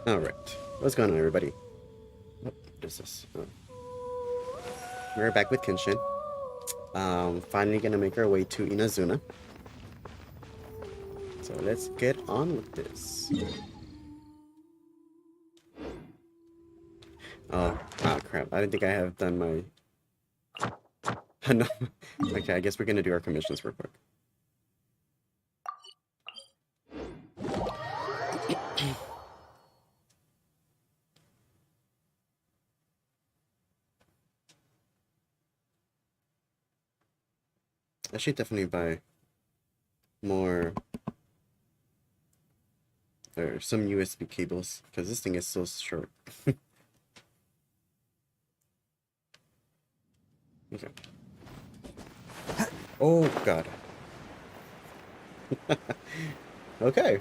Alright. What's going on, everybody? What is this? Oh. We're back with Genshin. Finally gonna make our way to Inazuna. So let's get on with this. Oh, crap. I didn't think I have done my... No. Okay, I guess we're gonna do our commissions real quick. I should definitely buy more... or some USB cables, because this thing is so short. Okay. Oh, God. Okay.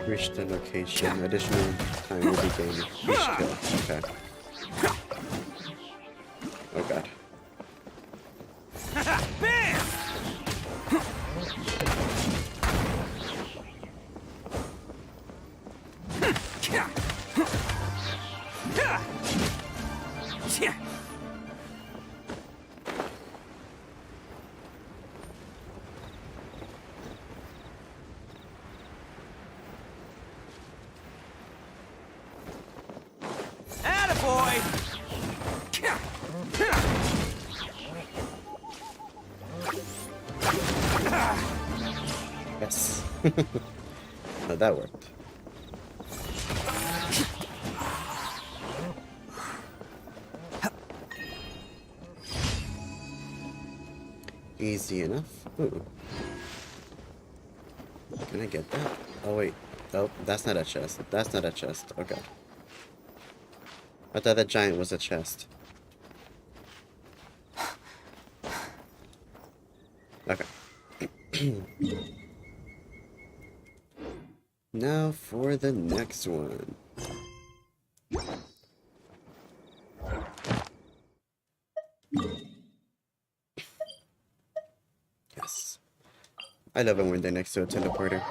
Reach the location. Additional time will be gained. Reach kill. Okay. Oh god. Bam! Attaboy! Yes. No, that worked. Easy enough. Ooh. Can I get that? Oh wait. Oh, that's not a chest. That's not a chest. Oh god. I thought that giant was a chest. Okay. Now for the next one. Yes. I love it when they're next to a teleporter.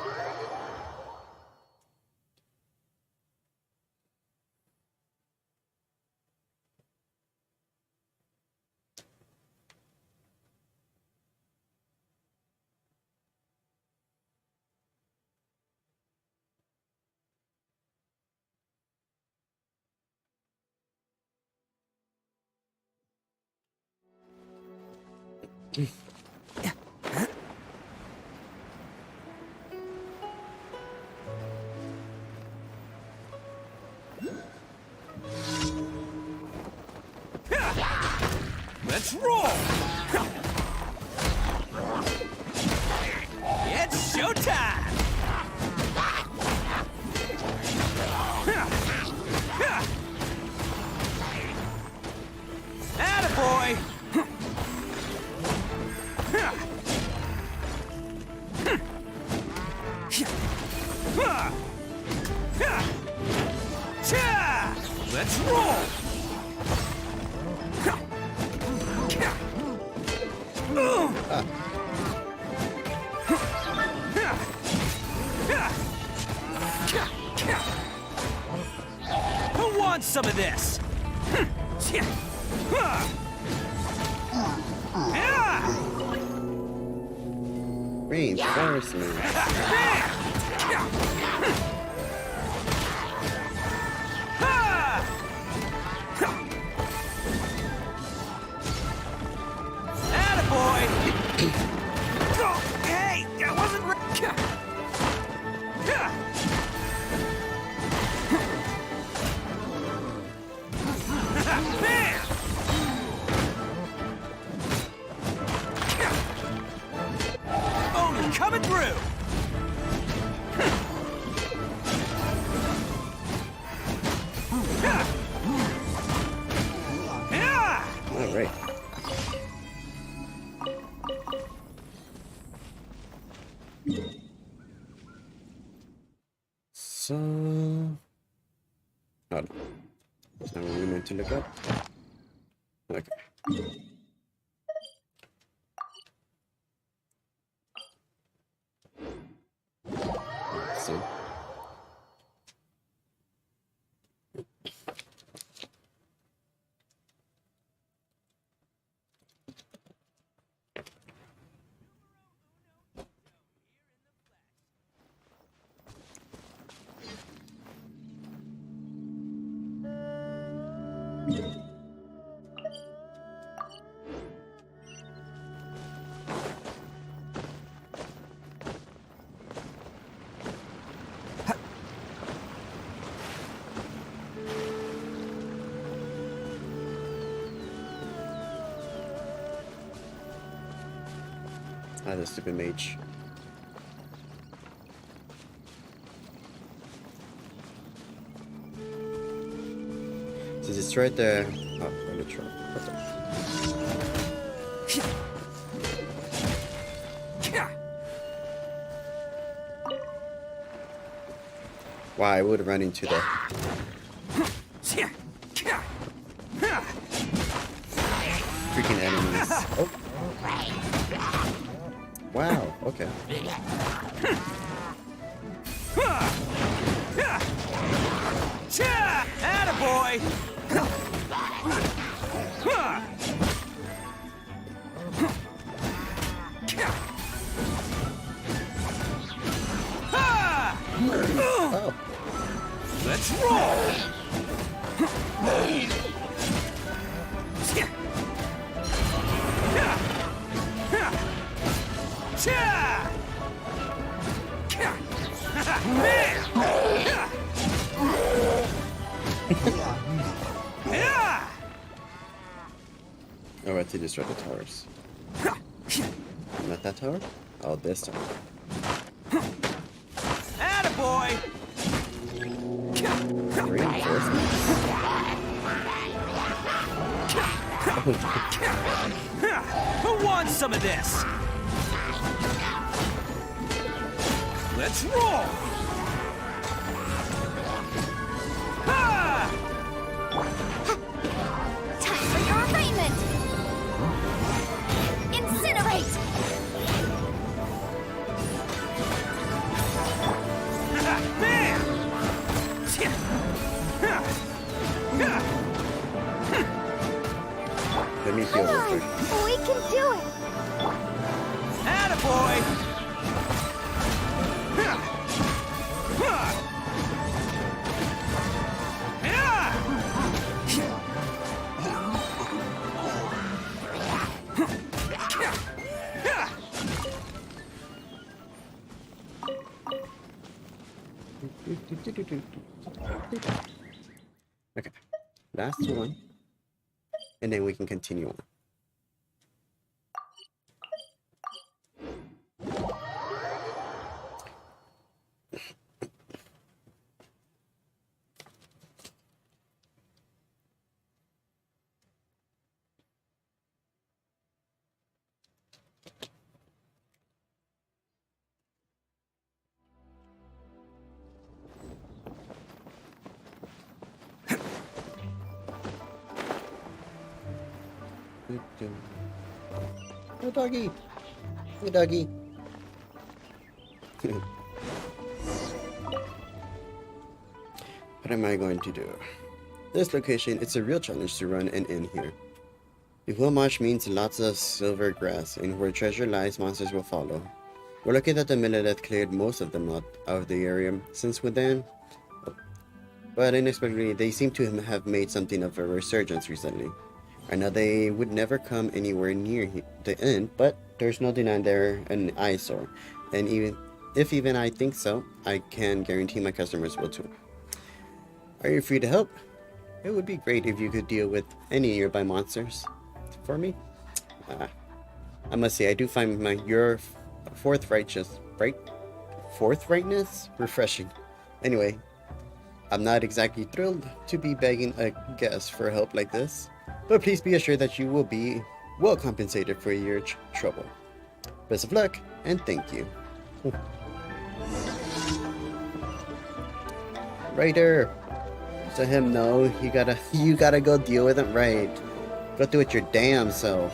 Let's roll! It's showtime! Attaboy! Let's roll! Who wants some of this? Reinforcement. Attaboy! Hey, I wasn't ready. Bam! Only coming through. All right. to look up? Okay. So. Ah, the stupid mage. To destroy the... Oh, I'm gonna try. Wow, I would run into the... freaking enemies. Oh. Wow, okay. Attaboy! Oh. Let's roll! Oh, I have to destroy the towers. Not that tower? Oh, this tower. Attaboy! Reinforcements? Who wants some of this? Let's roll! Time for your arraignment! Incinerate! Bam! Let me feel Come this. on! We can do it! Attaboy! Okay, last one, and then we can continue on. Oh, doggy! Hey, doggy! What am I going to do? This location, it's a real challenge to run an inn here. The whole marsh means lots of silver grass, and where treasure lies, monsters will follow. We're lucky that the Millelith cleared most of them out of the area since within, but unexpectedly, they seem to have made something of a resurgence recently. I know they would never come anywhere near the inn, but there's no denying they're an eyesore, and even I think so, I can guarantee my customers will too. Are you free to help? It would be great if you could deal with any nearby monsters for me. I must say, I do find your forthrightness refreshing. Anyway, I'm not exactly thrilled to be begging a guest for help like this, but please be assured that you will be well compensated for your trouble. Best of luck, and thank you. Ryder! To him, no. You gotta go deal with it right. Go do it your damn self.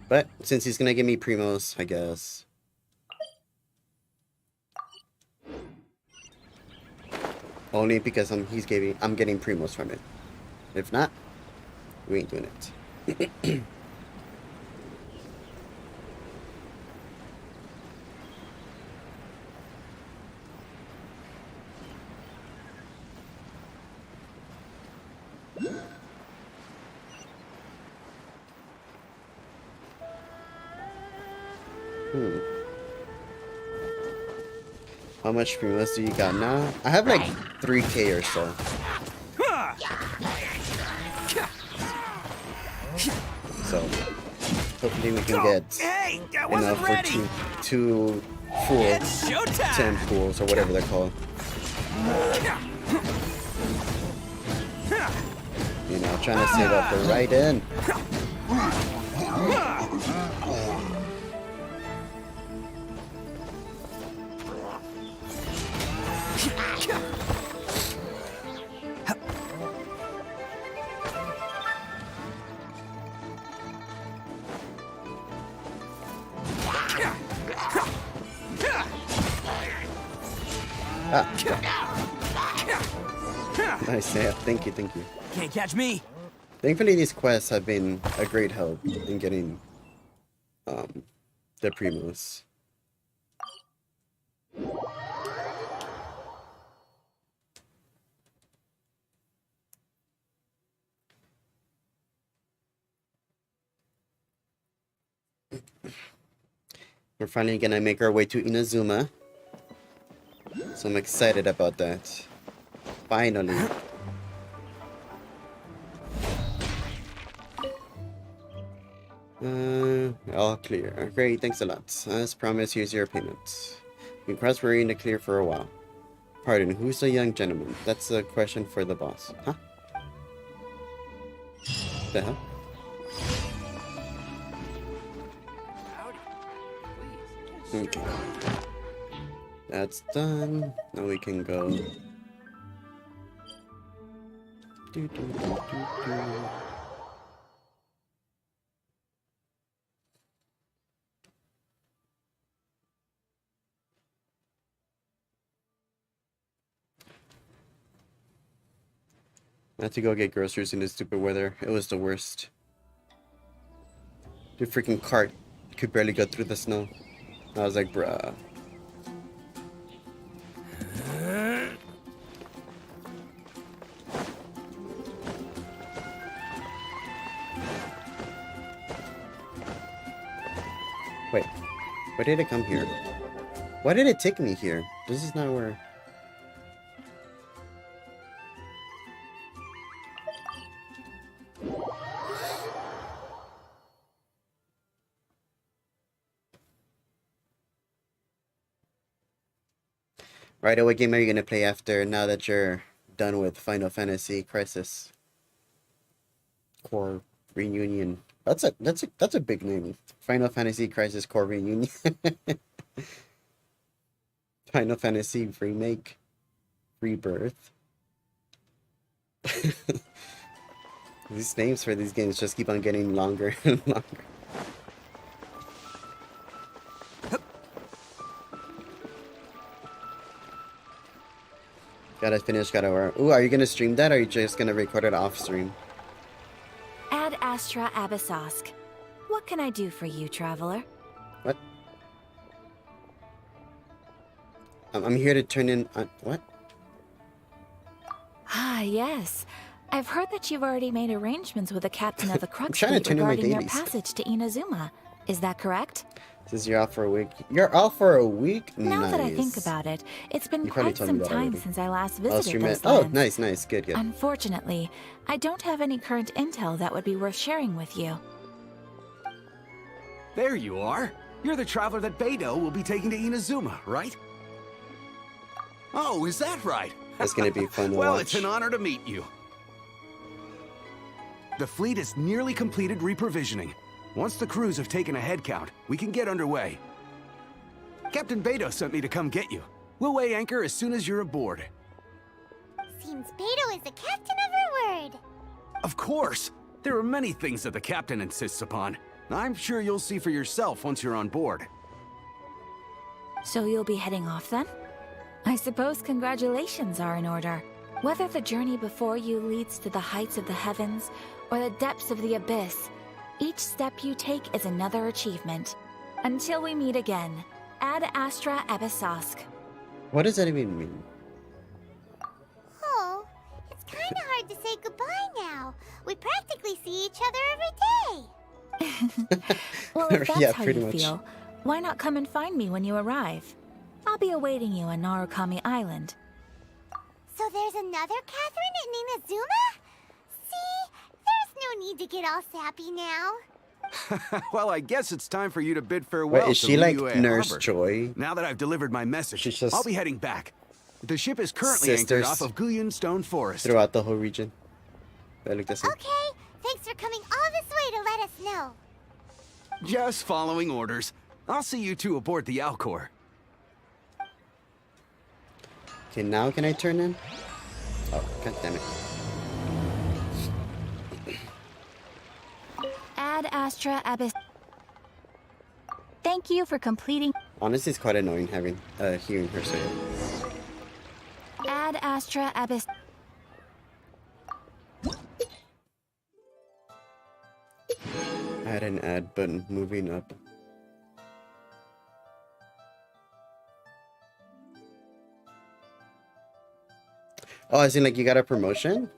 But since he's gonna give me Primos, I guess. Only because I'm getting Primos from it. If not, we ain't doing it. How much Primos do you got now? I have like 3K or so. So hopefully we can get enough for two full 10 pools or whatever they're called. You know, trying to save up for right in. Nice, yeah. Thank you. Can't catch me. Thankfully, these quests have been a great help in getting the Primos. We're finally gonna make our way to Inazuma. So I'm excited about that. Finally. All clear. Great, thanks a lot. As promised, here's your payment. We crossed we're in the clear for a while. Pardon, who's the young gentleman? That's a question for the boss. Huh? The hell? Okay. That's done. Now we can go. Do. I had to go get groceries in this stupid weather. It was the worst. The freaking cart could barely go through the snow. I was like, bruh. Wait, why did it come here? Why did it take me here? This is not where... Right, what game are you gonna play after now that you're done with Final Fantasy Crisis Core Reunion? That's a big name. Final Fantasy Crisis Core Reunion. Final Fantasy Remake Rebirth. These names for these games just keep on getting longer and longer. Gotta finish, gotta work. Ooh, are you gonna stream that or are you just gonna record it off stream? Ad Astra Abyssosk. What can I do for you, traveler? What? I'm here to turn in... what? Ah, yes. I've heard that you've already made arrangements with the captain of the Crux trying to fleet turn in my regarding your dailies. passage to Inazuma. Is that correct? Since you're off for a week. You're off for a week? Now Nice. that I think about it, it's been You probably quite told me some that time already. since I last I'll visited stream those it. Oh, lands. nice. Good. Unfortunately, I don't have any current intel that would be worth sharing with you. There you are. You're the traveler that Beidou will be taking to Inazuma, right? Oh, is that right? It's gonna be fun to Well, watch. it's an honor to meet you. The fleet has nearly completed reprovisioning. Once the crews have taken a head count, we can get underway. Captain Beidou sent me to come get you. We'll weigh anchor as soon as you're aboard. Seems Beto is the captain of her word. Of course! There are many things that the captain insists upon. I'm sure you'll see for yourself once you're on board. So you'll be heading off then? I suppose congratulations are in order. Whether the journey before you leads to the heights of the heavens or the depths of the abyss, each step you take is another achievement. Until we meet again, Ad Astra Abyssosque. What does that even mean? Oh, it's kinda hard to say goodbye now. We practically see each other every day. Well, if that's Yeah, how pretty you much. feel, why not come and find me when you arrive? I'll be awaiting you on Narukami Island. So there's another Catherine in Inazuma? See, there's no need to get all sappy now. Well, I guess it's time for you to bid farewell Wait, is to she like Liyue Nurse Harbor. Joy? Now that I've delivered my message, She's just I'll be heading back. The ship is currently anchored sisters off of Guyun Stone Forest. Throughout the whole region. That look the same. Okay, thanks for coming all this way to let us know. Just following orders. I'll see you two aboard the Alcor. Okay, now can I turn in? Oh, god damn it. Ad Astra Abyss. Thank you for completing Honestly, it's quite annoying having hearing her say it. Ad Astra Abyss. Add an add button, moving up. Oh, I see, like you got a promotion?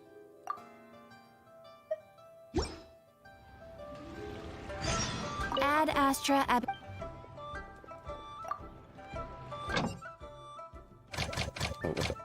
Ad Astra Abyss. Oh, what the?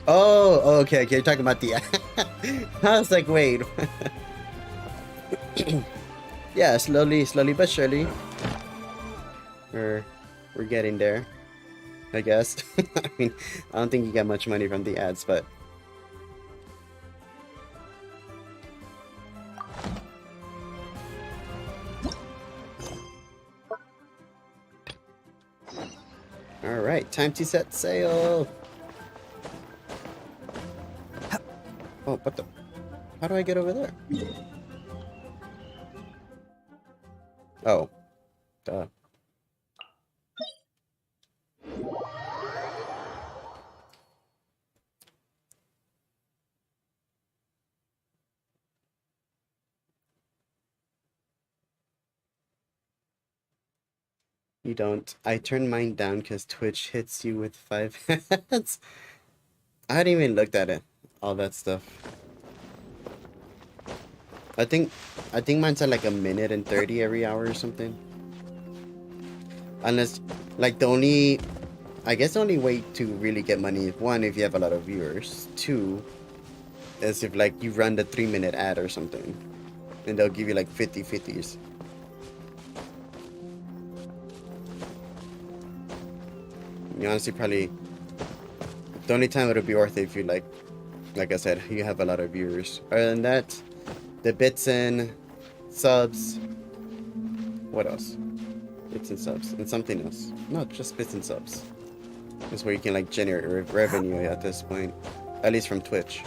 Oh, okay, okay, you're talking about the... I was like, wait. Yeah, slowly but surely. We're getting there, I guess. I mean, I don't think you get much money from the ads, but... Alright, time to set sail! Oh, what the? How do I get over there? Oh. Duh. You don't. I turned mine down because Twitch hits you with 5 ads. I hadn't even looked at it. All that stuff. I think mine's at like 1:30 every hour or something. Unless, like, I guess the only way to really get money is, one, if you have a lot of viewers. Two, is if like you run the 3-minute ad or something, and they'll give you like 50/50s. You honestly probably, the only time it'll be worth it if you like I said, you have a lot of viewers. Other than that, the bits and subs. What else? Bits and subs and something else. No, just bits and subs. That's where you can like generate revenue at this point, at least from Twitch.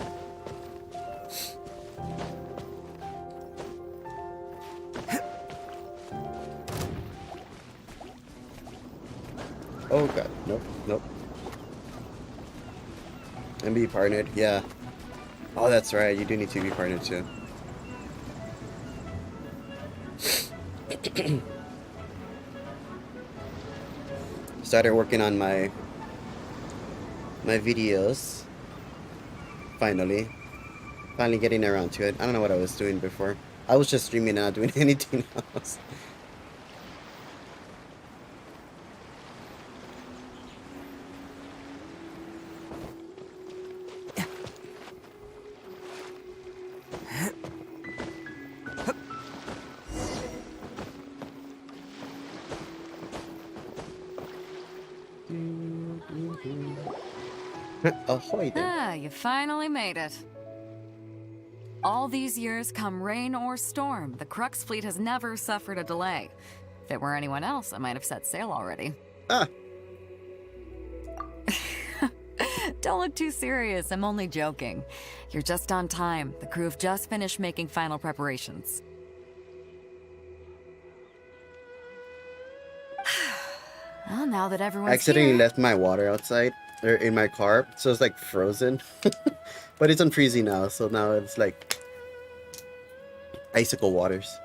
Oh god, nope. And be partnered, yeah. Oh, that's right, you do need to be partnered too. Started working on my videos. Finally getting around to it. I don't know what I was doing before. I was just streaming and not doing anything else. Ahoy then. Ah, you finally made it. All these years, come rain or storm, the Crux fleet has never suffered a delay. If it were anyone else, I might have set sail already. Ah, Don't look too serious, I'm only joking. You're just on time. The crew have just finished making final preparations. Well, now that I everyone's accidentally here... left my water outside, or in my car, so it's like frozen. But it's unfreezing now, so now it's like icicle waters.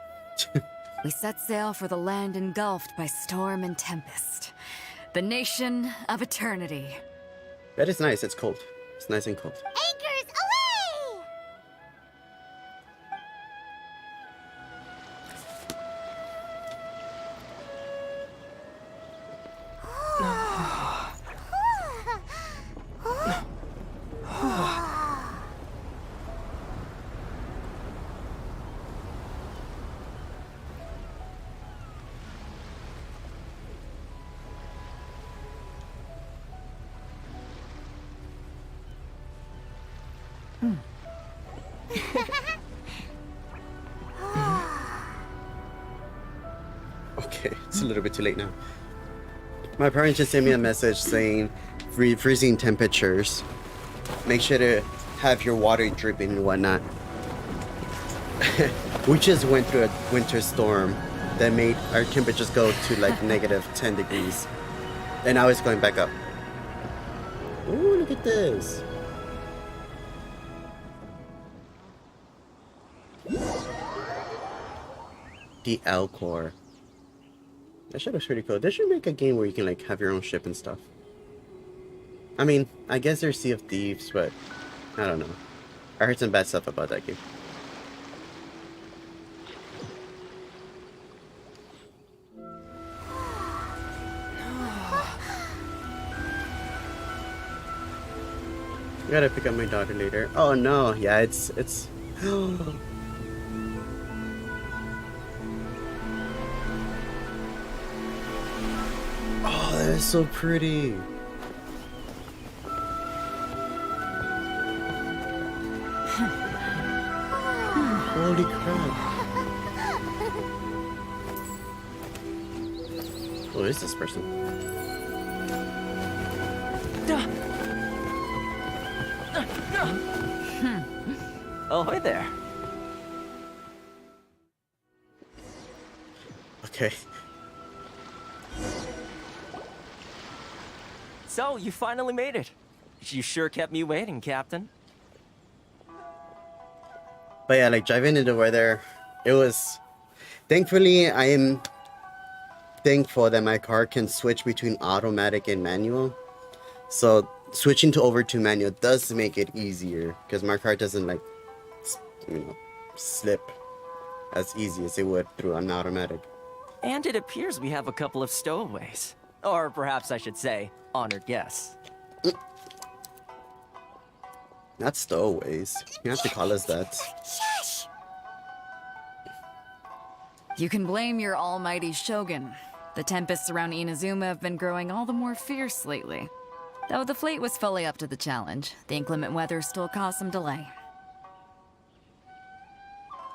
We set sail for the land engulfed by storm and tempest. The nation of eternity. That is nice, it's cold. It's nice and cold. Anchors away! Okay, it's a little bit too late now. My parents just sent me a message saying freezing temperatures. Make sure to have your water dripping and whatnot. We just went through a winter storm that made our temperatures go to like negative 10 degrees. And now it's going back up. Ooh, look at this. The Alcor. That shit looks pretty cool. They should make a game where you can like have your own ship and stuff. I mean, I guess there's Sea of Thieves, but I don't know. I heard some bad stuff about that game. I gotta pick up my daughter later. Oh no, yeah, it's Oh, that is so pretty. Holy crap. Who is this person? Oh, hi there. Okay. So, you finally made it. You sure kept me waiting, Captain. But yeah, like driving into weather, it was... Thankfully, I am thankful that my car can switch between automatic and manual. So switching over to manual does make it easier because my car doesn't like, slip as easy as it would through an automatic. And it appears we have a couple of stowaways. Or perhaps I should say, honored guests. Not stowaways. You have to call us that. Shush! You can blame your almighty Shogun. The tempests around Inazuma have been growing all the more fierce lately. Though the fleet was fully up to the challenge, the inclement weather still caused some delay.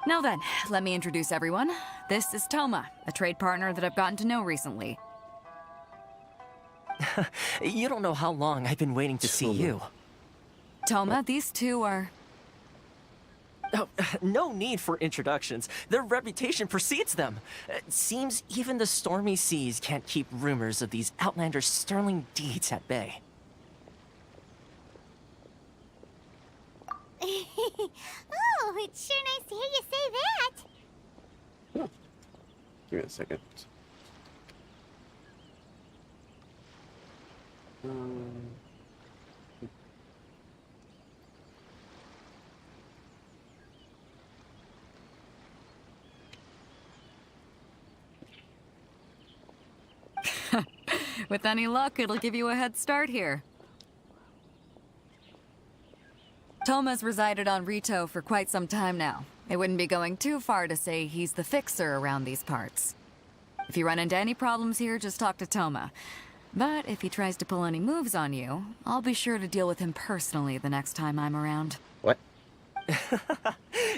Now then, let me introduce everyone. This is Toma, a trade partner that I've gotten to know recently. You don't know how long I've been waiting to see you. Toma, these two are... Oh, no need for introductions. Their reputation precedes them. Seems even the stormy seas can't keep rumors of these outlanders' sterling deeds at bay. Oh, it's sure nice to hear you say that. Give me a second. With any luck, it'll give you a head start here. Toma's resided on Rito for quite some time now. It wouldn't be going too far to say he's the fixer around these parts. If you run into any problems here, just talk to Toma. But if he tries to pull any moves on you, I'll be sure to deal with him personally the next time I'm around. What?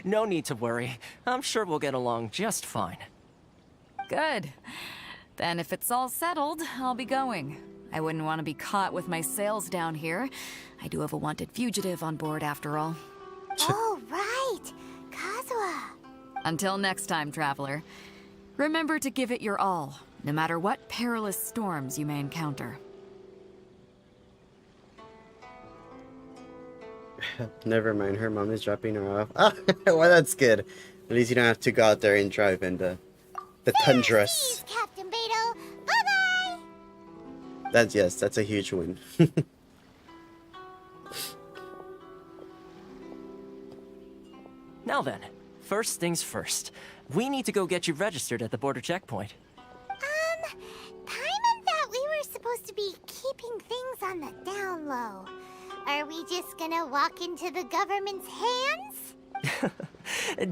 No need to worry. I'm sure we'll get along just fine. Good. Then if it's all settled, I'll be going. I wouldn't want to be caught with my sails down here. I do have a wanted fugitive on board after all. Oh, right. Kazuha. Until next time, traveler. Remember to give it your all, no matter what perilous storms you may encounter. Never mind, her mom is dropping her off. Ah, well, that's good. At least you don't have to go out there and drive in the tundras. Please, Captain Beto. Bye-bye. That's a huge win. Now then, first things first. We need to go get you registered at the border checkpoint. Paimon thought we were supposed to be keeping things on the down low. Are we just gonna walk into the government's hands?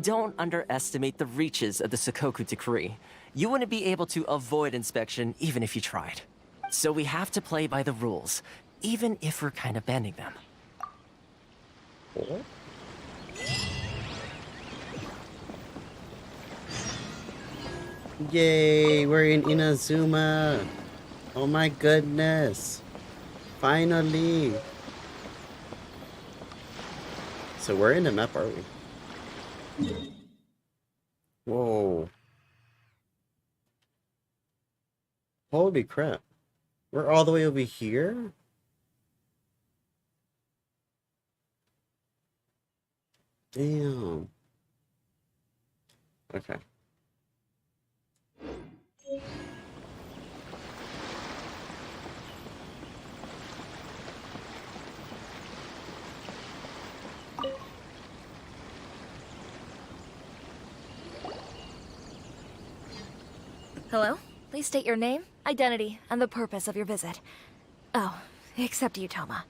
Don't underestimate the reaches of the Sakoku Decree. You wouldn't be able to avoid inspection even if you tried. So we have to play by the rules, even if we're kind of bending them. Yay, we're in Inazuma. Oh my goodness. Finally. So we're in the map, are we? Whoa. Holy crap. We're all the way over here? Damn. Okay. Hello? Please state your name, identity, and the purpose of your visit. Oh, except you, Toma.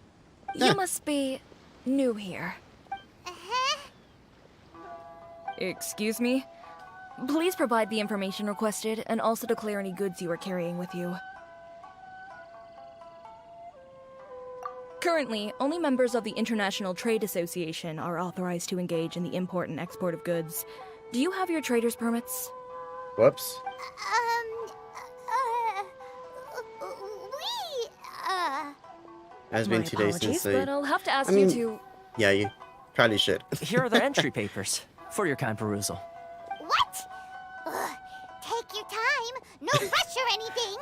You must be new here. Uh-huh. Excuse me? Please provide the information requested and also declare any goods you are carrying with you. Currently, only members of the International Trade Association are authorized to engage in the import and export of goods. Do you have your trader's permits? Whoops. We, Has been My 2 days apologies, since but I'll have to ask I mean- you to... Yeah, you probably should. Here are the entry papers for your kind perusal. what? Take your time. No rush or anything.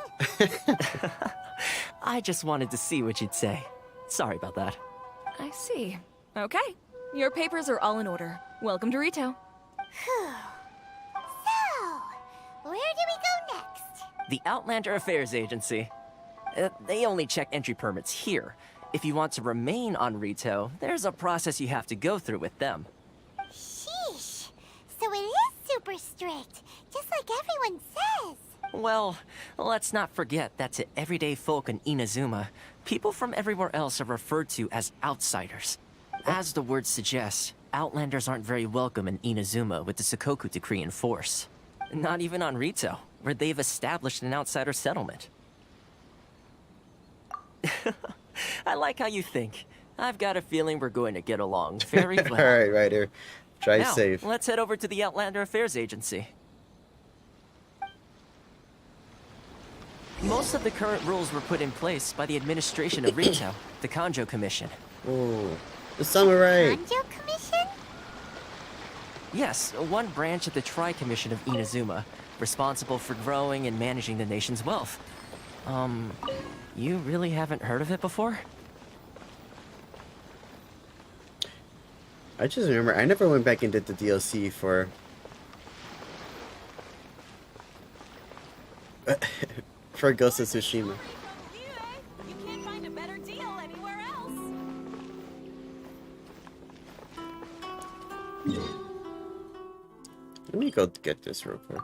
I just wanted to see what you'd say. Sorry about that. I see. Okay. Your papers are all in order. Welcome to Rito. Phew. So, where do we go next? The Outlander Affairs Agency. They only check entry permits here. If you want to remain on Rito, there's a process you have to go through with them. Sheesh. So it is super strict, just like everyone says. Well, let's not forget that to everyday folk in Inazuma, people from everywhere else are referred to as outsiders. As the word suggests, Outlanders aren't very welcome in Inazuma with the Sakoku Decree in force. Not even on Rito, where they've established an outsider settlement. I like how you think. I've got a feeling we're going to get along very well. Alright, Ryder. Drive Now, safe. let's head over to the Outlander Affairs Agency. Most of the current rules were put in place by the administration of Rito, the Kanjo Commission. Oh, the samurai. Kanjo Commission? Yes, one branch of the Tri-Commission of Inazuma, responsible for growing and managing the nation's wealth. You really haven't heard of it before? I just remember I never went back and did the DLC for for Ghost of Tsushima. You can't find a better deal anywhere else. Let me go get this real quick.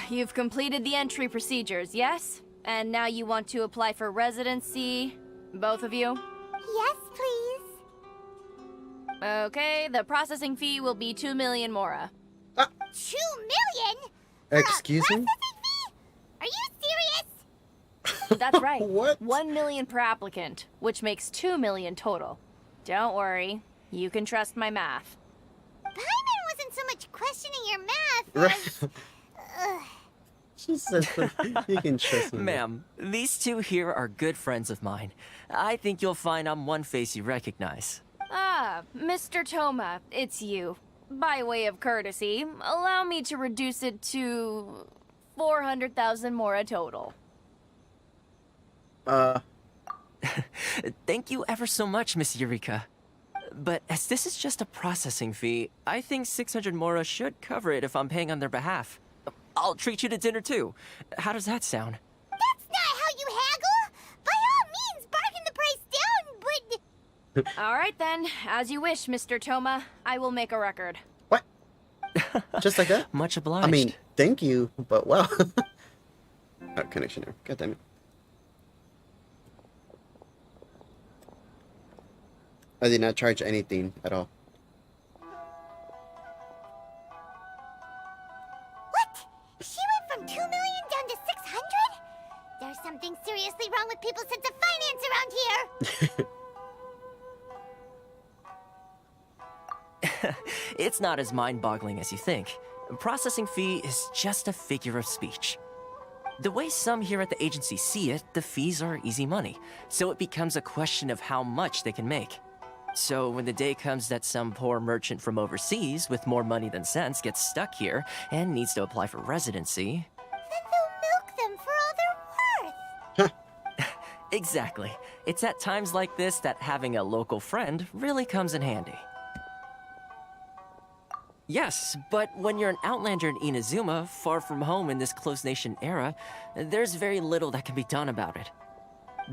You've completed the entry procedures, yes? And now you want to apply for residency? Both of you? Yes, please. Okay, the processing fee will be 2 million mora. 2 million? Excuse me? Processing fee? Are you serious? That's right. What? 1 million per applicant, which makes 2 million total. Don't worry, you can trust my math. Paimon wasn't so much questioning your math as... Right. She said that you can trust me. Ma'am, these two here are good friends of mine. I think you'll find I'm one face you recognize. Ah, Mr. Toma, it's you. By way of courtesy, allow me to reduce it to 400,000 mora total. Thank you ever so much, Miss Eureka. But as this is just a processing fee, I think 600 mora should cover it if I'm paying on their behalf. I'll treat you to dinner too. How does that sound? That's not how you haggle! By all means, bargain the price down, but... All right then, as you wish, Mr. Toma. I will make a record. What? Just like that? Much obliged. I mean, thank you, but wow. Oh, connection error. God damn it. I did not charge anything at all. What? She went from 2 million down to 600? There's something seriously wrong with people's sense of finance around here. It's not as mind-boggling as you think. Processing fee is just a figure of speech. The way some here at the agency see it, the fees are easy money, so it becomes a question of how much they can make. So when the day comes that some poor merchant from overseas with more money than sense gets stuck here and needs to apply for residency... Then they'll milk them for all they're worth. Exactly. It's at times like this that having a local friend really comes in handy. Yes, but when you're an outlander in Inazuma, far from home in this closed nation era, there's very little that can be done about it.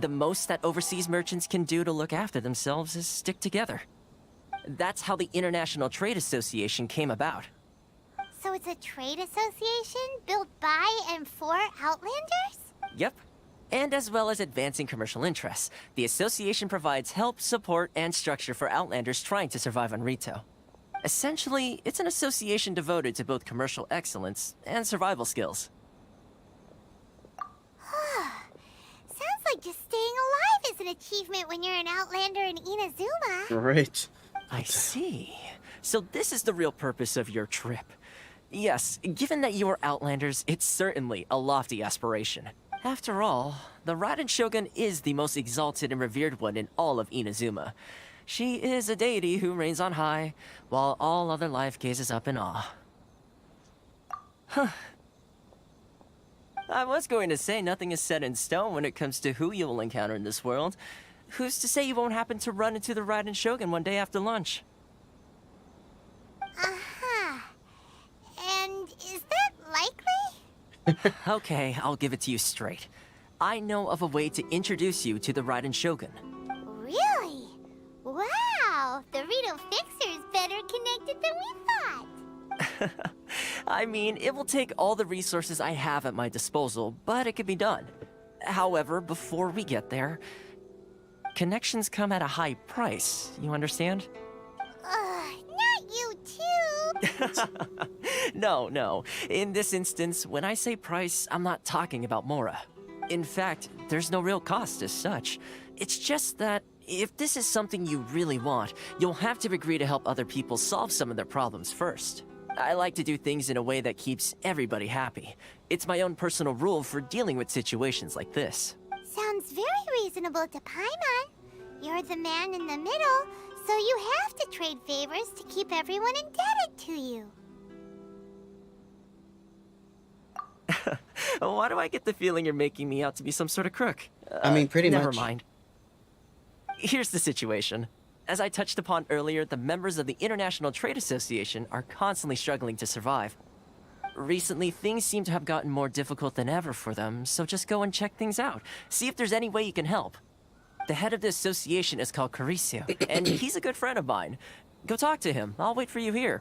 The most that overseas merchants can do to look after themselves is stick together. That's how the International Trade Association came about. So it's a trade association built by and for Outlanders? Yep. And as well as advancing commercial interests, the association provides help, support, and structure for Outlanders trying to survive on Rito. Essentially, it's an association devoted to both commercial excellence and survival skills. Sounds like just staying alive is an achievement when you're an Outlander in Inazuma. Right. I see. So this is the real purpose of your trip. Yes, given that you are Outlanders, it's certainly a lofty aspiration. After all, the Raiden Shogun is the most exalted and revered one in all of Inazuma. She is a deity who reigns on high, while all other life gazes up in awe. Huh. I was going to say nothing is set in stone when it comes to who you will encounter in this world. Who's to say you won't happen to run into the Raiden Shogun one day after lunch? Uh-huh. And is that likely? Okay, I'll give it to you straight. I know of a way to introduce you to the Raiden Shogun. Really? Wow! The Rito Fixer's better connected than we thought. I mean, it will take all the resources I have at my disposal, but it can be done. However, before we get there, connections come at a high price, you understand? Not you too! No. In this instance, when I say price, I'm not talking about Mora. In fact, there's no real cost as such. It's just that if this is something you really want, you'll have to agree to help other people solve some of their problems first. I like to do things in a way that keeps everybody happy. It's my own personal rule for dealing with situations like this. Sounds very reasonable to Paimon. You're the man in the middle, so you have to trade favors to keep everyone indebted to you. Why do I get the feeling you're making me out to be some sort of crook? I mean, pretty never much. mind. Here's the situation. As I touched upon earlier, the members of the International Trade Association are constantly struggling to survive. Recently, things seem to have gotten more difficult than ever for them, so just go and check things out. See if there's any way you can help. The head of the association is called Caricio, and he's a good friend of mine. Go talk to him. I'll wait for you here.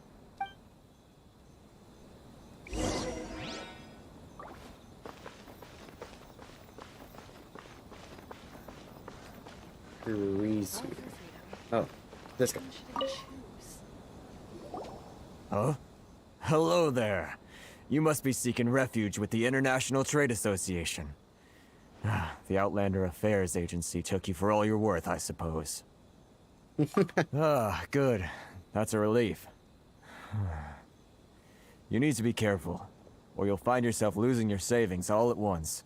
Crazy. Oh, this guy. Huh? Hello there. You must be seeking refuge with the International Trade Association. The Outlander Affairs Agency took you for all you're worth, I suppose. Good. That's a relief. You need to be careful, or you'll find yourself losing your savings all at once.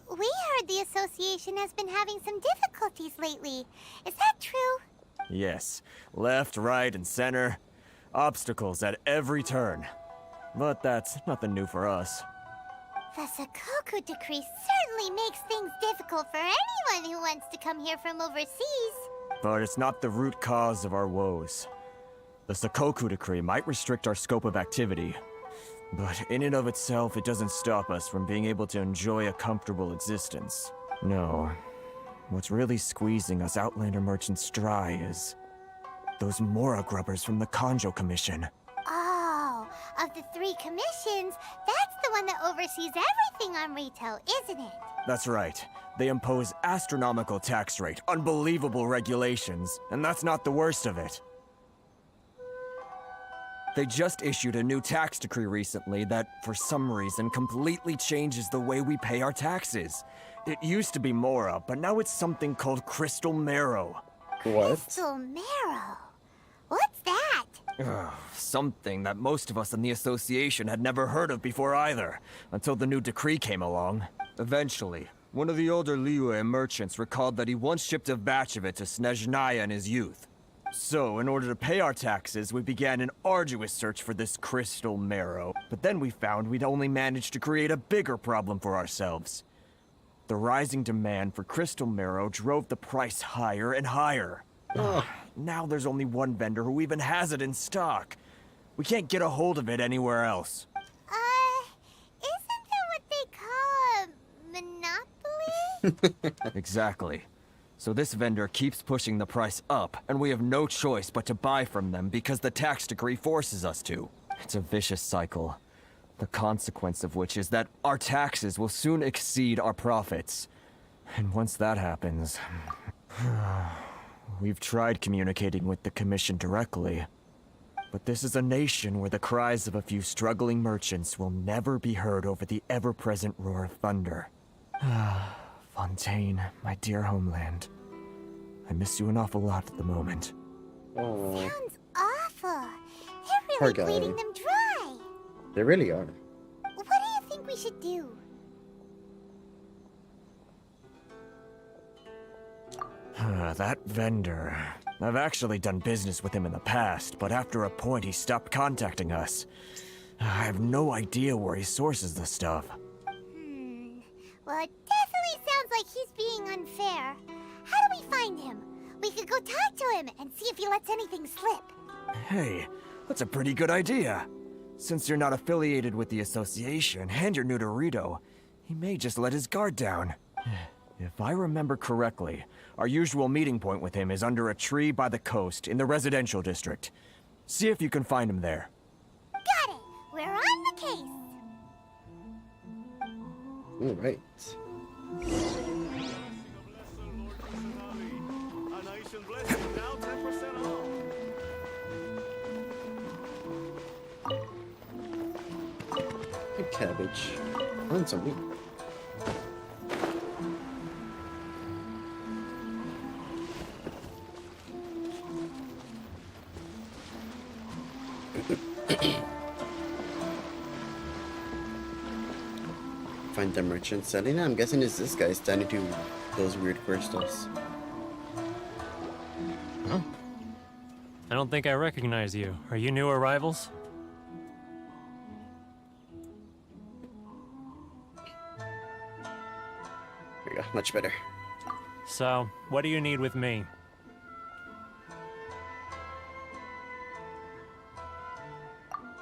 We heard the association has been having some difficulties lately. Is that true? Yes. Left, right, and center. Obstacles at every turn. But that's nothing new for us. The Sakoku decree certainly makes things difficult for anyone who wants to come here from overseas. But it's not the root cause of our woes. The Sakoku decree might restrict our scope of activity, but in and of itself, it doesn't stop us from being able to enjoy a comfortable existence. No. What's really squeezing us Outlander merchants dry is those Mora grubbers from the Kanjo Commission. Oh, of the 3 commissions, that's the one that oversees everything on retail, isn't it? That's right. They impose astronomical tax rate, unbelievable regulations, and that's not the worst of it. They just issued a new tax decree recently that, for some reason, completely changes the way we pay our taxes. It used to be Mora, but now it's something called Crystal Marrow. What? Crystal Marrow. What's that? Something that most of us in the association had never heard of before either, until the new decree came along. Eventually, one of the older Liyue merchants recalled that he once shipped a batch of it to Snezhnaya in his youth. So, in order to pay our taxes, we began an arduous search for this crystal marrow. But then we found we'd only managed to create a bigger problem for ourselves. The rising demand for crystal marrow drove the price higher and higher. Now there's only one vendor who even has it in stock. We can't get a hold of it anywhere else. Isn't that what they call a monopoly? Exactly. So this vendor keeps pushing the price up, and we have no choice but to buy from them because the tax decree forces us to. It's a vicious cycle. The consequence of which is that our taxes will soon exceed our profits. And once that happens... We've tried communicating with the Commission directly. But this is a nation where the cries of a few struggling merchants will never be heard over the ever-present roar of thunder. Fontaine, my dear homeland. I miss you an awful lot at the moment. Oh, Sounds awful. They're Poor really guy. bleeding them dry. they really are. What do you think we should do? That vendor. I've actually done business with him in the past, but after a point he stopped contacting us. I have no idea where he sources the stuff. Well, it definitely sounds like he's being unfair. How do we find him? We could go talk to him and see if he lets anything slip. Hey, that's a pretty good idea. Since you're not affiliated with the association and you're new to Rito, he may just let his guard down. If I remember correctly, our usual meeting point with him is under a tree by the coast in the residential district. See if you can find him there. Got it. We're on the case. All right. Good cabbage. Want some meat. Find the merchant selling it. I'm guessing it's this guy standing to those weird crystals. I don't think I recognize you. Are you new arrivals? There you go, much better. So, what do you need with me?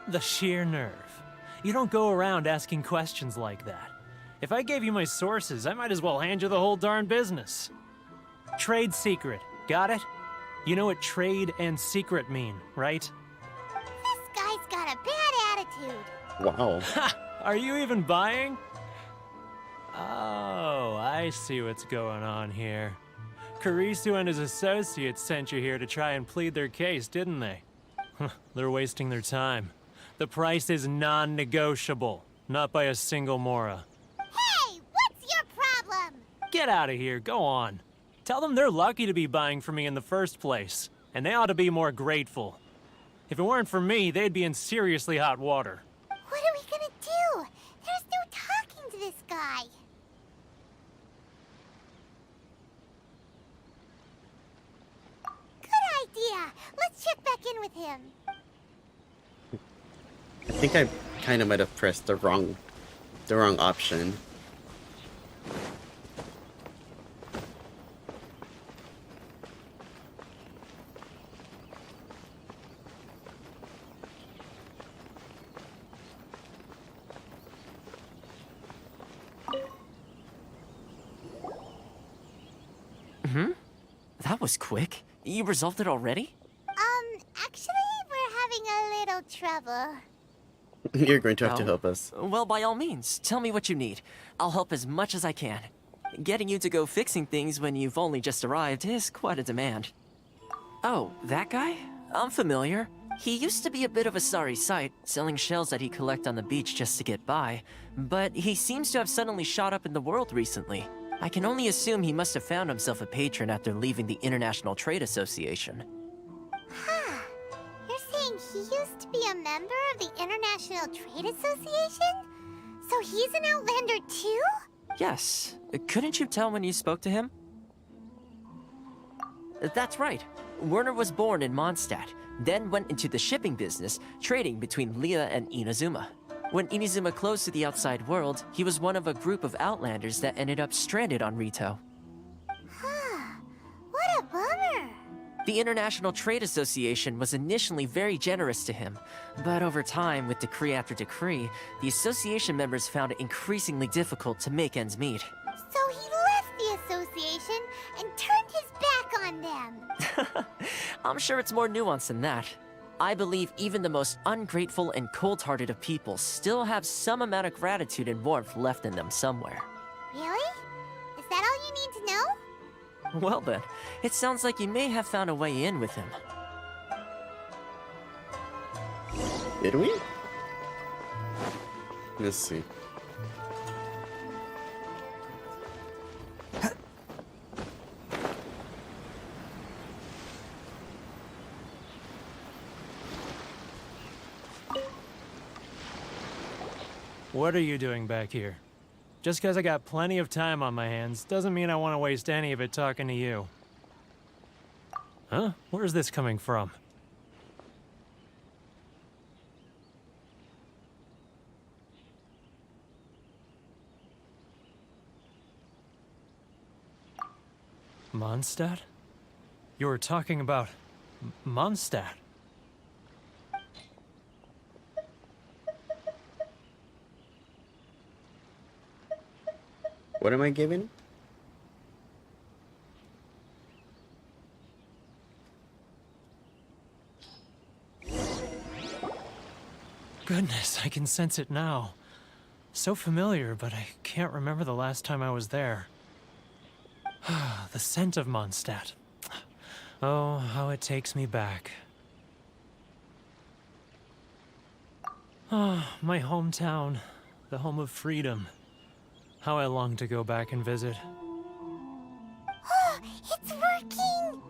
The sheer nerve. You don't go around asking questions like that. If I gave you my sources, I might as well hand you the whole darn business. trade secret. Got it? You know what trade and secret mean, right? This guy's got a bad attitude. Wow. Are you even buying? Oh, I see what's going on here. Karisu and his associates sent you here to try and plead their case, didn't they? They're wasting their time. The price is non-negotiable, not by a single Mora. Hey, what's your problem? Get out of here, go on. Tell them they're lucky to be buying from me in the first place, and they ought to be more grateful. If it weren't for me, they'd be in seriously hot water. What are we gonna do? There's no talking to this guy. Good idea. Let's check back in with him. I think I kind of might have pressed the wrong option. That was quick. You resolved it already? Actually, we're having a little trouble. You're going to have to Oh. help us. Well, by all means, tell me what you need. I'll help as much as I can. Getting you to go fixing things when you've only just arrived is quite a demand. Oh, that guy? I'm familiar. He used to be a bit of a sorry sight, selling shells that he collect on the beach just to get by. But he seems to have suddenly shot up in the world recently. I can only assume he must have found himself a patron after leaving the International Trade Association. Huh. You're saying he used to be a member of the International Trade Association? So he's an Outlander too? Yes. Couldn't you tell when you spoke to him? That's right. Werner was born in Mondstadt, then went into the shipping business, trading between Leah and Inazuma. When Inazuma closed to the outside world, he was one of a group of Outlanders that ended up stranded on Rito. Huh. What a bummer. The International Trade Association was initially very generous to him, but over time, with decree after decree, the association members found it increasingly difficult to make ends meet. So he left the association and turned his back on them. I'm sure it's more nuanced than that. I believe even the most ungrateful and cold-hearted of people still have some amount of gratitude and warmth left in them somewhere. Really? Is that all you need to know? Well then, it sounds like you may have found a way in with him. Did we? Let's see. What are you doing back here? Just because I got plenty of time on my hands doesn't mean I want to waste any of it talking to you. Huh? Where's this coming from? Mondstadt? You were talking about Mondstadt. What am I giving? Goodness, I can sense it now. So familiar, but I can't remember the last time I was there. The scent of Mondstadt. Oh, how it takes me back. Oh, my hometown, the home of freedom. How I long to go back and visit. Oh, it's working!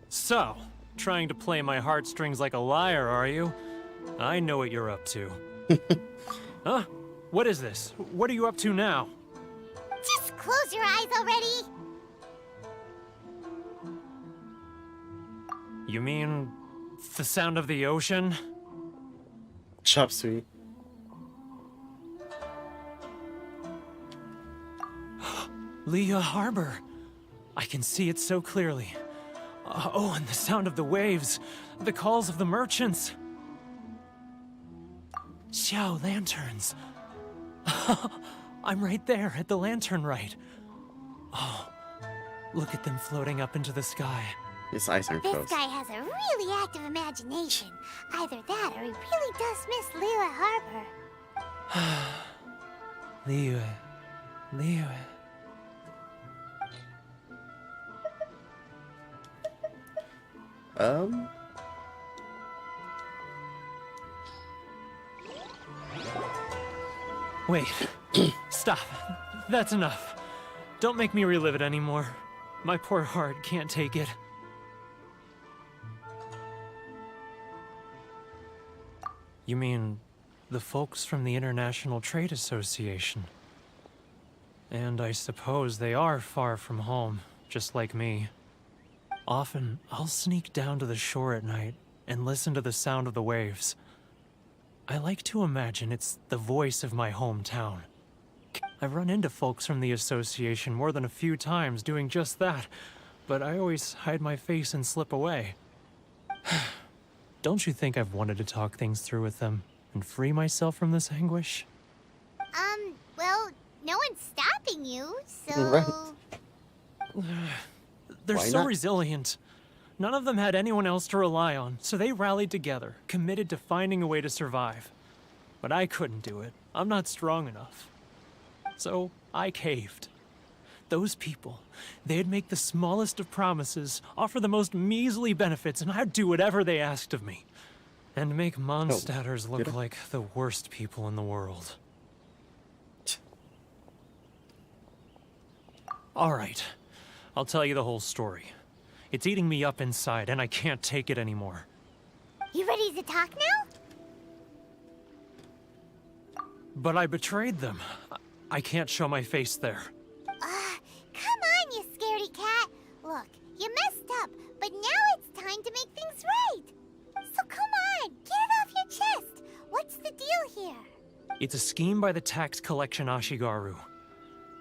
So, trying to play my heartstrings like a liar, are you? I know what you're up to. Huh? What is this? What are you up to now? Just close your eyes already! You mean the sound of the ocean? Chop suey. Leah Harbor. I can see it so clearly. Oh, and the sound of the waves. The calls of the merchants. Xiao lanterns. I'm right there at the lantern right. Look at them floating up into the sky. His eyes aren't This closed. guy has a really active imagination. Either that or he really does miss Liyue Harbor. Liyue. Liyue. Wait. Stop. That's enough. Don't make me relive it anymore. My poor heart can't take it. You mean the folks from the International Trade Association? And I suppose they are far from home, just like me. Often, I'll sneak down to the shore at night and listen to the sound of the waves. I like to imagine it's the voice of my hometown. I've run into folks from the association more than a few times doing just that, but I always hide my face and slip away. Don't you think I've wanted to talk things through with them and free myself from this anguish? Well, no one's stopping you, so... Right. They're Why so not? resilient. None of them had anyone else to rely on, so they rallied together, committed to finding a way to survive. But I couldn't do it. I'm not strong enough. So I caved. Those people, they'd make the smallest of promises, offer the most measly benefits, and I'd do whatever they asked of me. And make Mondstadters look did I? like the worst people in the world. All right, I'll tell you the whole story. It's eating me up inside, and I can't take it anymore. You ready to talk now? But I betrayed them. I can't show my face there. Come on, you scaredy cat. Look, you messed up, but now it's time to make things right. So come on, get it off your chest. What's the deal here? It's a scheme by the tax collection Ashigaru.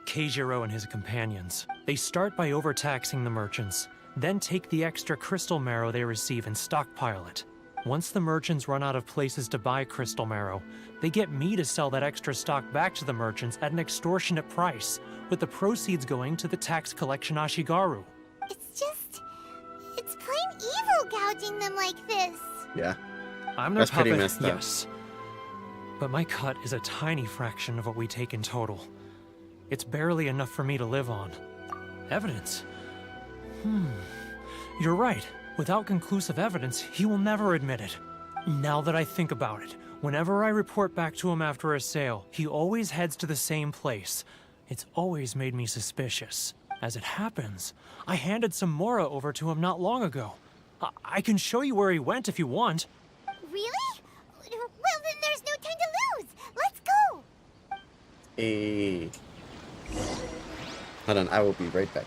Keijiro and his companions. They start by overtaxing the merchants, then take the extra crystal marrow they receive and stockpile it. Once the merchants run out of places to buy crystal marrow, they get me to sell that extra stock back to the merchants at an extortionate price, with the proceeds going to the tax collection Ashigaru. It's plain evil gouging them like this. Yeah. I'm their That's pretty puppet, messed up. yes. But my cut is a tiny fraction of what we take in total. It's barely enough for me to live on. Evidence? You're right. Without conclusive evidence, he will never admit it. Now that I think about it, whenever I report back to him after a sale, he always heads to the same place. It's always made me suspicious. As it happens, I handed some Mora over to him not long ago. I can show you where he went if you want. Really? Well, then there's no time to lose. Let's go. Hold on, I will be right back.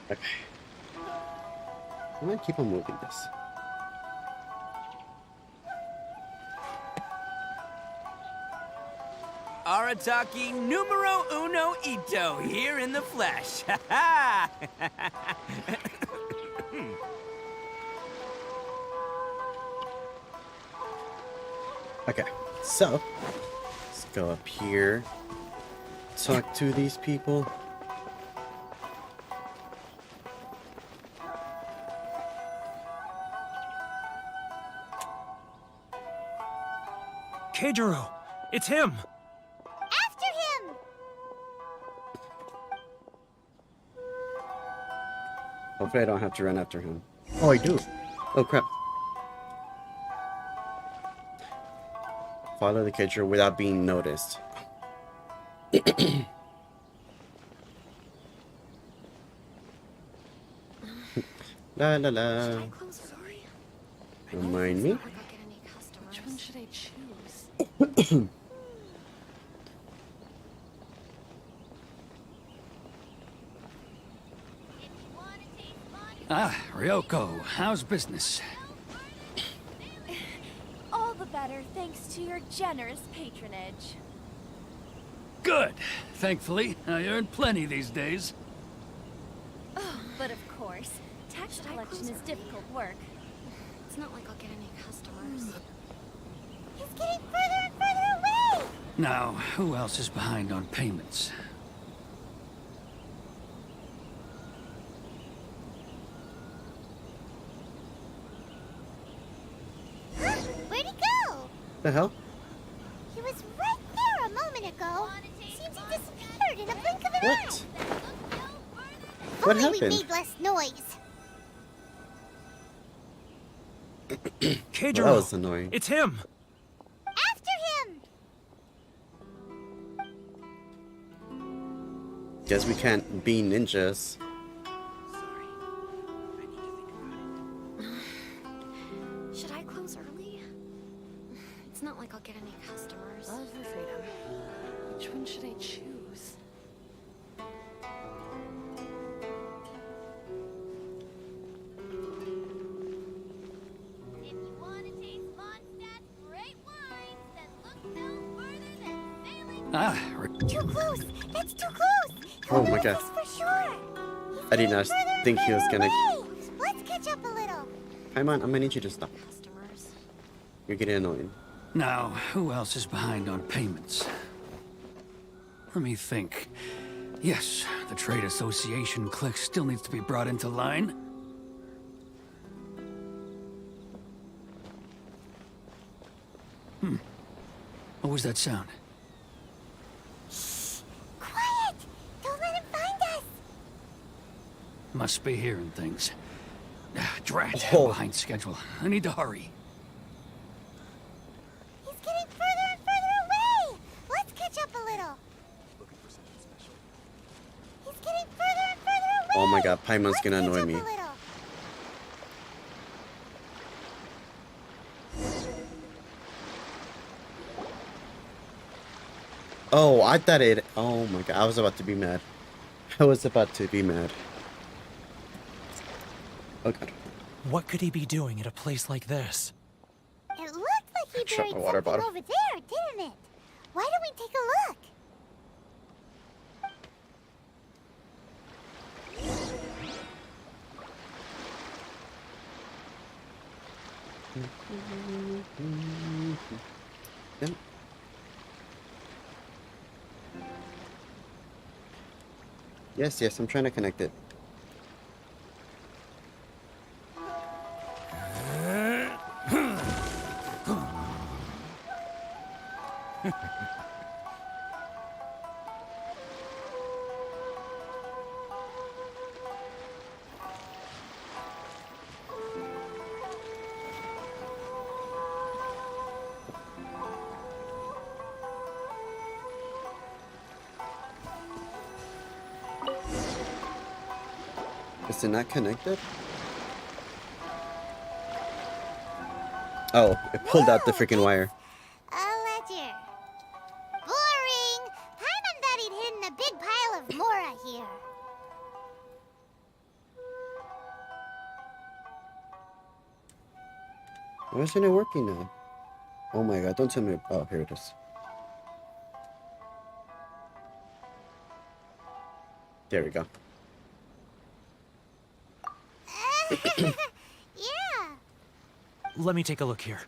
Okay. I'm gonna keep on moving this. Arataki numero uno ito here in the flesh. Ha ha! Okay, so let's go up here. Talk to these people. Keijiro! It's him! After him! Hopefully I don't have to run after him. Oh, I do. Oh, crap. Follow the catcher without being noticed. La la la. Remind me. Which one should I choose? Ah, Ryoko, how's business? All the better thanks to your generous patronage. Good. Thankfully, I earn plenty these days. Oh, but of course, tax collection is difficult work. It's not like I'll get any customers. He's getting further and further away! Now, who else is behind on payments? Where'd he go? The hell? He was right there a moment ago. Seems he disappeared in a blink of an eye. What? What Only we happened? made less noise. Keijiro! Well, that was annoying. It's him! After him! Guess we can't be ninjas. Should I close early? It's not like I'll get any customers. Love for freedom. Which one should I choose? If you want to taste Mondstadt's great wines, then look no further than sailing. Ah, Too close! That's too close! Oh He'll my lose god. us for sure! I did not He's getting further think he was and gonna. further away. Let's catch up a little. Paimon, I'm gonna need you to stop. Customers. You're getting annoying. now, who else is behind on payments? Let me think. Yes, the Trade Association clique still needs to be brought into line. What was that sound? Quiet! Don't let him find us! Must be hearing things. Ah, drat, Oh. behind schedule. I need to hurry. He's getting further and further away! Let's catch up a little. He's getting further and further away! Oh my god, Paimon's Let's gonna catch annoy up me. a little. Oh, I thought it. Oh my god, I was about to be mad. I was about to be mad. Oh god. What could he be doing at a place like this? It looked like he Shut buried my water something bottle. over there, didn't it? Why don't we take a look? Yep. Yes, yes, I'm trying to connect it. Is it not connected? Oh, it pulled out the freaking wire. A ledger. Boring! Paimon thought he'd hidden a big pile of Mora here. Why isn't it working now? Oh my god, don't tell me. Oh, here it is. There we go. Yeah. Let me take a look here.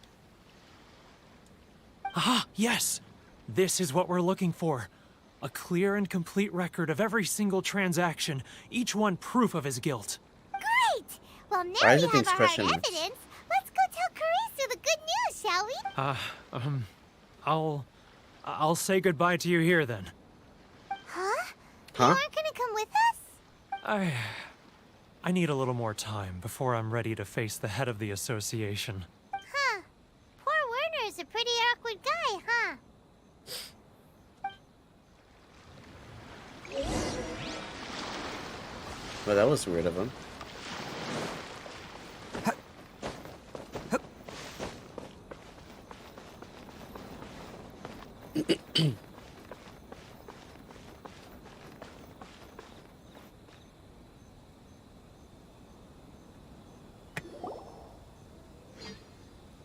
Aha, yes! This is what we're looking for. A clear and complete record of every single transaction, each one proof of his guilt. Great! Well, now Why we is it have these our hard question marks? evidence. Let's go tell Karisu the good news, shall we? I'll say goodbye to you here then. Huh? Huh? You aren't gonna come with us? I need a little more time before I'm ready to face the head of the association. Huh. Poor Werner's a pretty awkward guy, huh? Well, that was weird of him.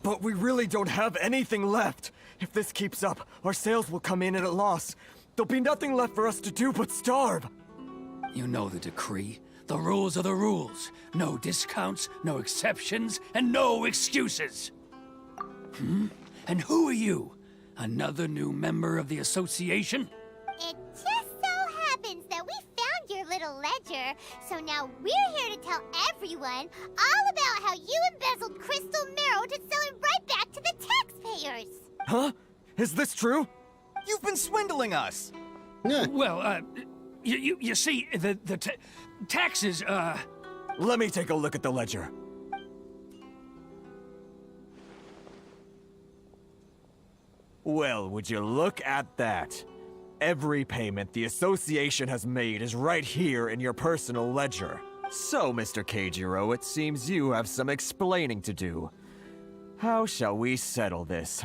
But we really don't have anything left. If this keeps up, our sales will come in at a loss. There'll be nothing left for us to do but starve. You know the decree. The rules are the rules. No discounts, no exceptions, and no excuses. And who are you? Another new member of the association? It just so happens that we found your little ledger, so now we're here to tell everyone all about how you embezzled crystal marrow to sell it right back to the taxpayers. Huh? Is this true? You've been swindling us. Yeah. Well, you see, the taxes, Let me take a look at the ledger. Well, would you look at that? Every payment the association has made is right here in your personal ledger. So, Mr. Keijiro, it seems you have some explaining to do. How shall we settle this,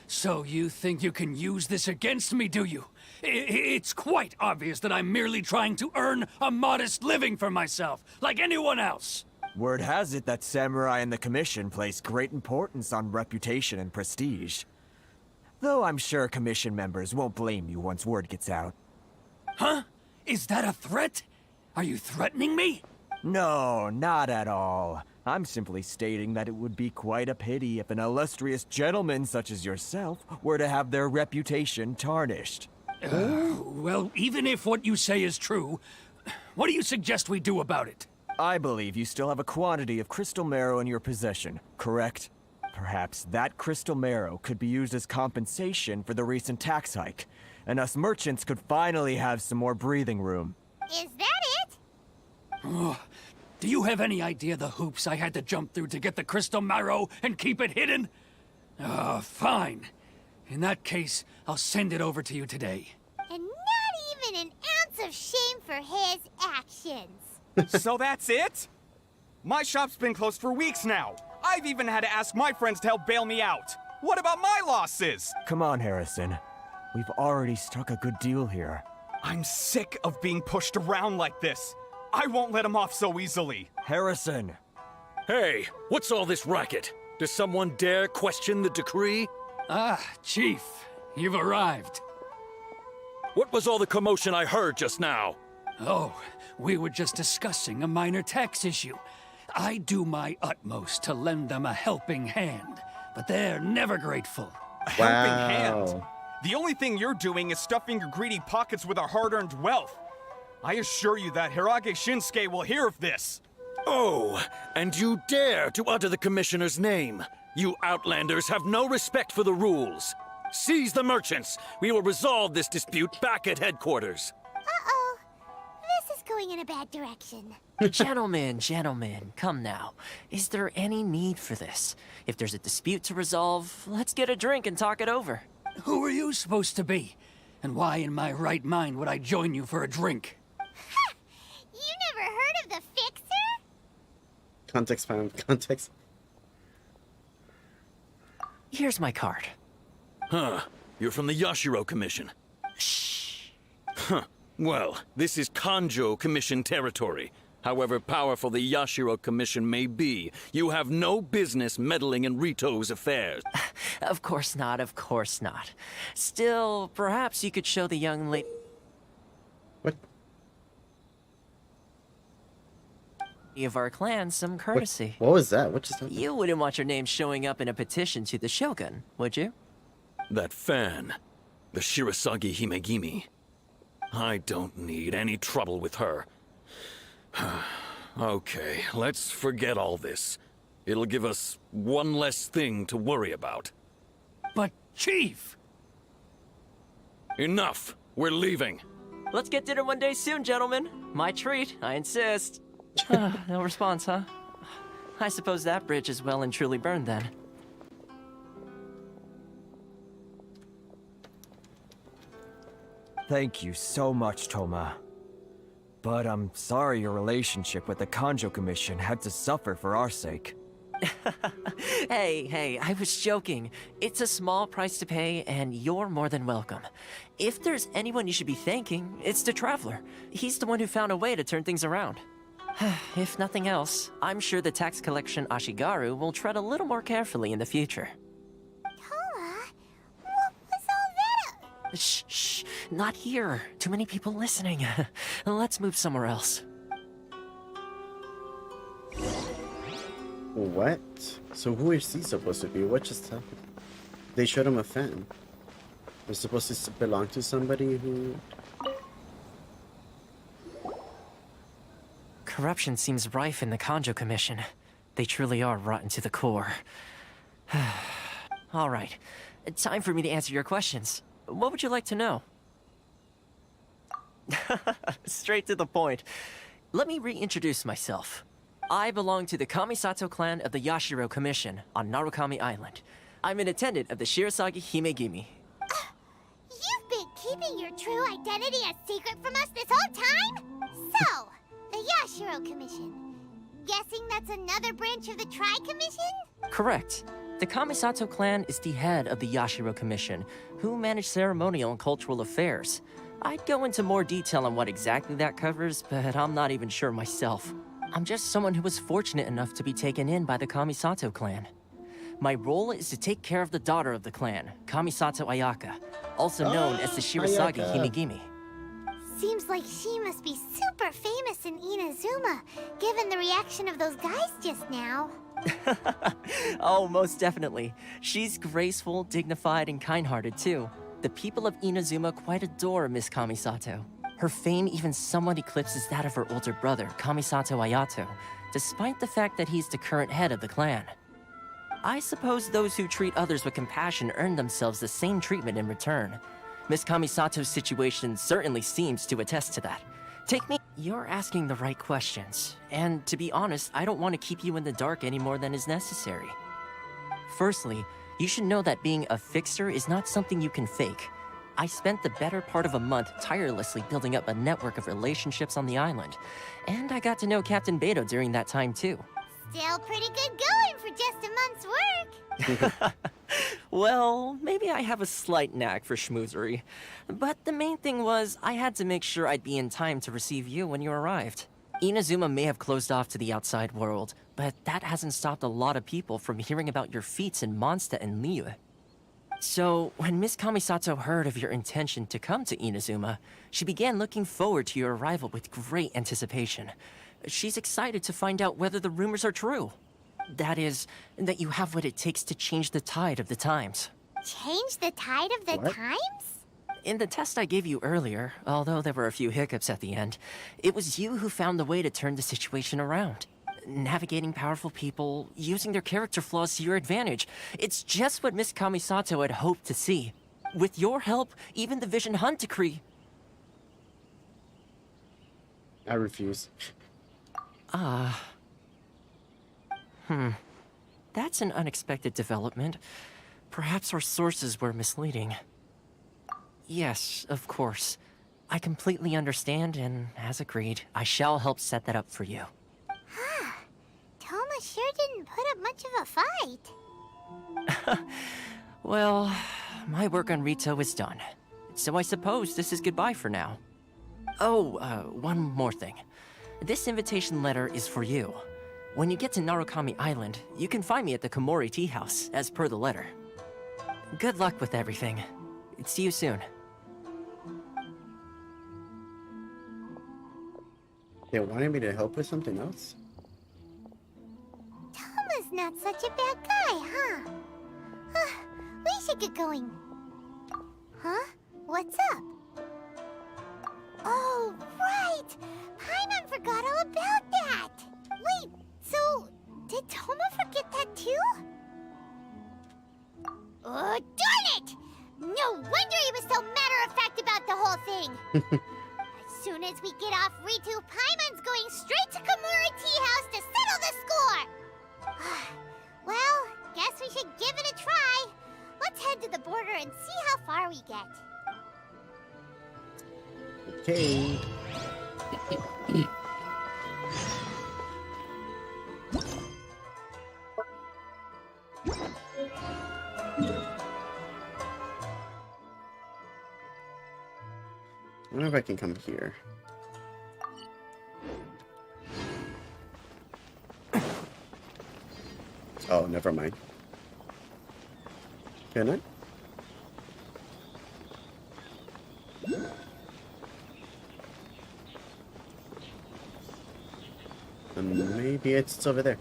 So you think you can use this against me, do you? It's quite obvious that I'm merely trying to earn a modest living for myself, like anyone else. Word has it that Samurai and the Commission place great importance on reputation and prestige. Though I'm sure Commission members won't blame you once word gets out. Huh? Is that a threat? Are you threatening me? No, not at all. I'm simply stating that it would be quite a pity if an illustrious gentleman such as yourself were to have their reputation tarnished. Well, even if what you say is true, what do you suggest we do about it? I believe you still have a quantity of crystal marrow in your possession, correct? Perhaps that crystal marrow could be used as compensation for the recent tax hike, and us merchants could finally have some more breathing room. Is that it? Do you have any idea the hoops I had to jump through to get the crystal marrow and keep it hidden? Fine. In that case, I'll send it over to you today. And not even an ounce of shame for his actions. So that's it? My shop's been closed for weeks now. I've even had to ask my friends to help bail me out. What about my losses? Come on, Harrison. We've already struck a good deal here. I'm sick of being pushed around like this. I won't let him off so easily. Harrison! Hey, what's all this racket? Does someone dare question the decree? Chief, you've arrived. What was all the commotion I heard just now? Oh, we were just discussing a minor tax issue. I do my utmost to lend them a helping hand, but they're never grateful. A helping hand? The only thing you're doing is stuffing your greedy pockets with our hard-earned wealth. I assure you that Hirage Shinsuke will hear of this. Oh, and you dare to utter the Commissioner's name. You Outlanders have no respect for the rules. Seize the merchants. We will resolve this dispute back at headquarters. Uh-oh. This is going in a bad direction. Gentlemen, come now. Is there any need for this? If there's a dispute to resolve, let's get a drink and talk it over. Who are you supposed to be? And why in my right mind would I join you for a drink? Ha! You never heard of the Fixer? Context found. Context. Here's my card. Huh. You're from the Yashiro Commission. Shh. Huh. Well, this is Kanjo Commission territory. However powerful the Yashiro Commission may be, you have no business meddling in Rito's affairs. Of course not, of course not. Still, perhaps you could show the young lady What? of our clan some courtesy. What was that? What just happened? You wouldn't want your name showing up in a petition to the Shogun, would you? That fan, the Shirasagi Himegimi. I don't need any trouble with her. Okay, let's forget all this. It'll give us one less thing to worry about. But, Chief! Enough! We're leaving. Let's get dinner one day soon, gentlemen. My treat, I insist. No response, huh? I suppose that bridge is well and truly burned then. Thank you so much, Toma. But I'm sorry your relationship with the Kanjo Commission had to suffer for our sake. Hey, I was joking. It's a small price to pay, and you're more than welcome. If there's anyone you should be thanking, it's the Traveler. He's the one who found a way to turn things around. If nothing else, I'm sure the tax collection Ashigaru will tread a little more carefully in the future. Toma, what was all that? Shh, not here. Too many people listening. Let's move somewhere else. What? So who is he supposed to be? What just happened? They showed him a fan. They're supposed to belong to somebody who... Corruption seems rife in the Kanjo Commission. They truly are rotten to the core. All right, time for me to answer your questions. What would you like to know? Straight to the point. Let me reintroduce myself. I belong to the Kamisato clan of the Yashiro Commission on Narukami Island. I'm an attendant of the Shirasagi Himegimi. You've been keeping your true identity a secret from us this whole time? So, the Yashiro Commission. Guessing that's another branch of the Tri-Commission? Correct. The Kamisato clan is the head of the Yashiro Commission, who manage ceremonial and cultural affairs. I'd go into more detail on what exactly that covers, but I'm not even sure myself. I'm just someone who was fortunate enough to be taken in by the Kamisato clan. My role is to take care of the daughter of the clan, Kamisato Ayaka, also known as the Shirasagi Ayaka. Himegimi. Seems like she must be super famous in Inazuma, given the reaction of those guys just now. Oh, most definitely. She's graceful, dignified, and kind-hearted too. The people of Inazuma quite adore Miss Kamisato. Her fame even somewhat eclipses that of her older brother, Kamisato Ayato, despite the fact that he's the current head of the clan. I suppose those who treat others with compassion earn themselves the same treatment in return. Miss Kamisato's situation certainly seems to attest to that. Take me... You're asking the right questions, and to be honest, I don't want to keep you in the dark any more than is necessary. Firstly, you should know that being a fixer is not something you can fake. I spent the better part of a month tirelessly building up a network of relationships on the island, and I got to know Captain Beto during that time too. Still pretty good going for just a month's work. Well, maybe I have a slight knack for schmoozery, but the main thing was I had to make sure I'd be in time to receive you when you arrived. Inazuma may have closed off to the outside world, but that hasn't stopped a lot of people from hearing about your feats in Mondstadt and Liyue. So, when Miss Kamisato heard of your intention to come to Inazuma, she began looking forward to your arrival with great anticipation. She's excited to find out whether the rumors are true. That is, that you have what it takes to change the tide of the times. Change the tide of the What? times? In the test I gave you earlier, although there were a few hiccups at the end, it was you who found the way to turn the situation around. Navigating powerful people, using their character flaws to your advantage. It's just what Miss Kamisato had hoped to see. With your help, even the Vision Hunt decree... I refuse. That's an unexpected development. Perhaps our sources were misleading. Yes, of course. I completely understand, and as agreed, I shall help set that up for you. Toma sure didn't put up much of a fight. Well, my work on Rito is done. So I suppose this is goodbye for now. Oh, one more thing. This invitation letter is for you. When you get to Narukami Island, you can find me at the Komori Tea House, as per the letter. Good luck with everything. See you soon. They wanted me to help with something else? Toma's not such a bad guy, huh? We should get going. Huh? What's up? Oh, right! Paimon forgot all about that! Wait, so did Toma forget that too? Oh, darn it! No wonder he was so matter-of-fact about the whole thing! As soon as we get off Ritu, Paimon's going straight to Komori Tea House to settle the score! Well, guess we should give it a try. Let's head to the border and see how far we get. Okay. I wonder if I can come here. Oh, never mind. Can I? Maybe it's over there.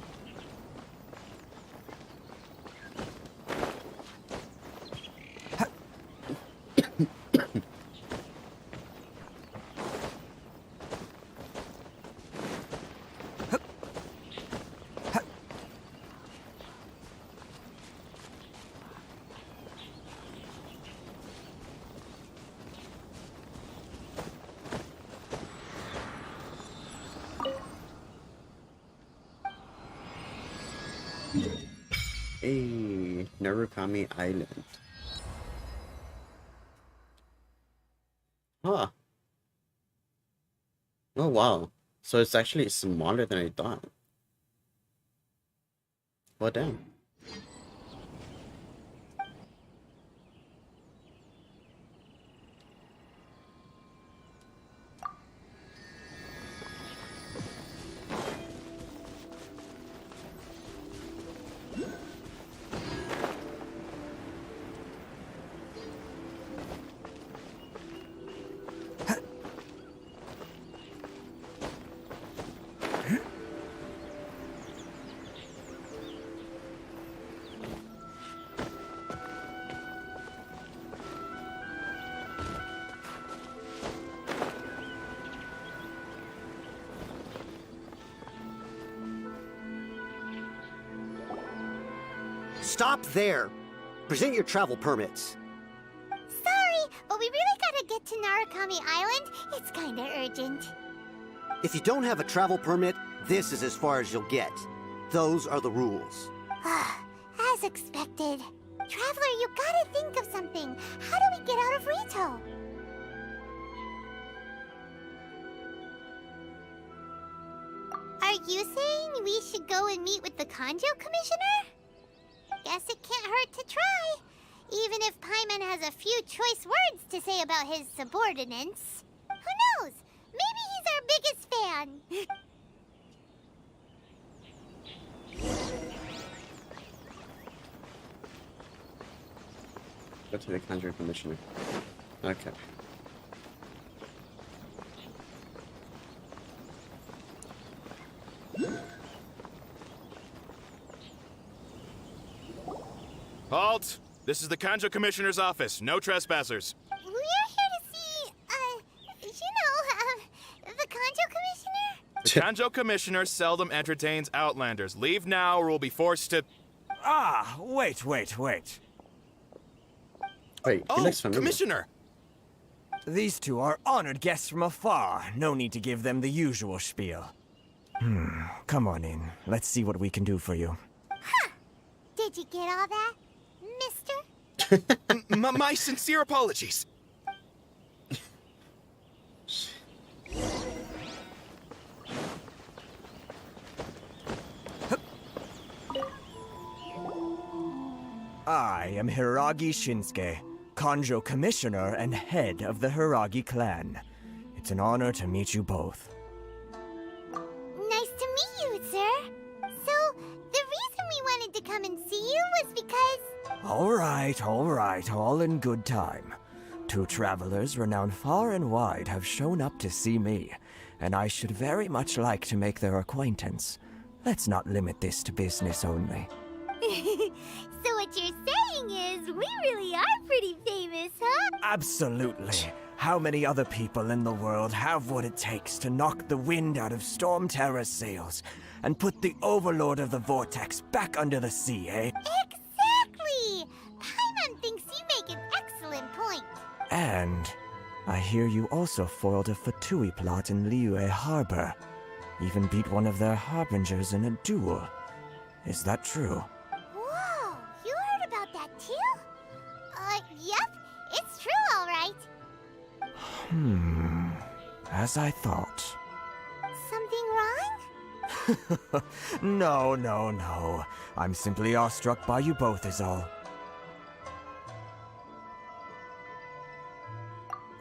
Hey, Narukami Island. Huh. Oh wow. So it's actually smaller than I thought. Well, damn. Stop there! Present your travel permits. Sorry, but we really gotta get to Narukami Island. It's kinda urgent. If you don't have a travel permit, this is as far as you'll get. Those are the rules. As expected. Traveler, you gotta think of something. How do we get out of Rito? Are you saying we should go and meet with the Kanjo Commissioner? Guess it can't hurt to try. Even if Paimon has a few choice words to say about his subordinates. Who knows? Maybe he's our biggest fan. Go to the Kanjo Commissioner. Okay. Halt! This is the Kanjo Commissioner's office. No trespassers. We're here to see, the Kanjo Commissioner? The Kanjo Commissioner seldom entertains Outlanders. Leave now or we'll be forced to... Ah, wait. Wait, Oh, looks familiar. Commissioner! These two are honored guests from afar. No need to give them the usual spiel. Come on in. Let's see what we can do for you. Huh! Did you get all that, mister? My sincere apologies. I am Hiragi Shinsuke, Kanjo Commissioner and head of the Hiragi clan. It's an honor to meet you both. All right, all in good time. 2 travelers renowned far and wide have shown up to see me, and I should very much like to make their acquaintance. Let's not limit this to business only. So what you're saying is we really are pretty famous, huh? Absolutely. How many other people in the world have what it takes to knock the wind out of Storm Terror's sails and put the Overlord of the Vortex back under the sea, eh? Exactly! Paimon thinks you make an excellent point. And I hear you also foiled a Fatui plot in Liyue Harbor. Even beat one of their harbingers in a duel. Is that true? Whoa, you heard about that too? Yep, it's true, all right. As I thought. Something wrong? No. I'm simply awestruck by you both is all.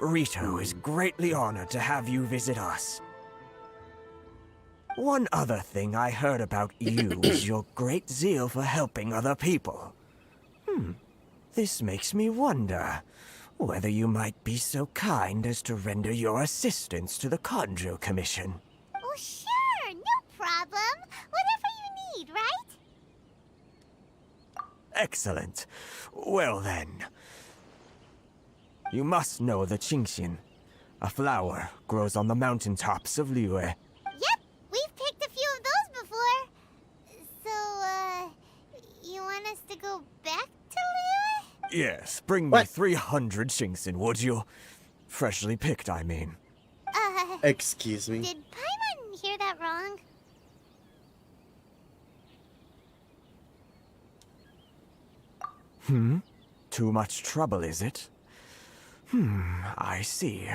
Rito is greatly honored to have you visit us. One other thing I heard about you is your great zeal for helping other people. This makes me wonder whether you might be so kind as to render your assistance to the Conjo Commission. Oh, sure, no problem. Whatever you need, right? Excellent. Well then. You must know the Genshin. A flower grows on the mountaintops of Liyue. Yep, we've picked a few of those before. So, you want us to go back to Liyue? Yes, bring me 300 Genshin, would you? Freshly picked, I mean. Excuse me. Did Paimon hear that wrong? Too much trouble, is it? I see.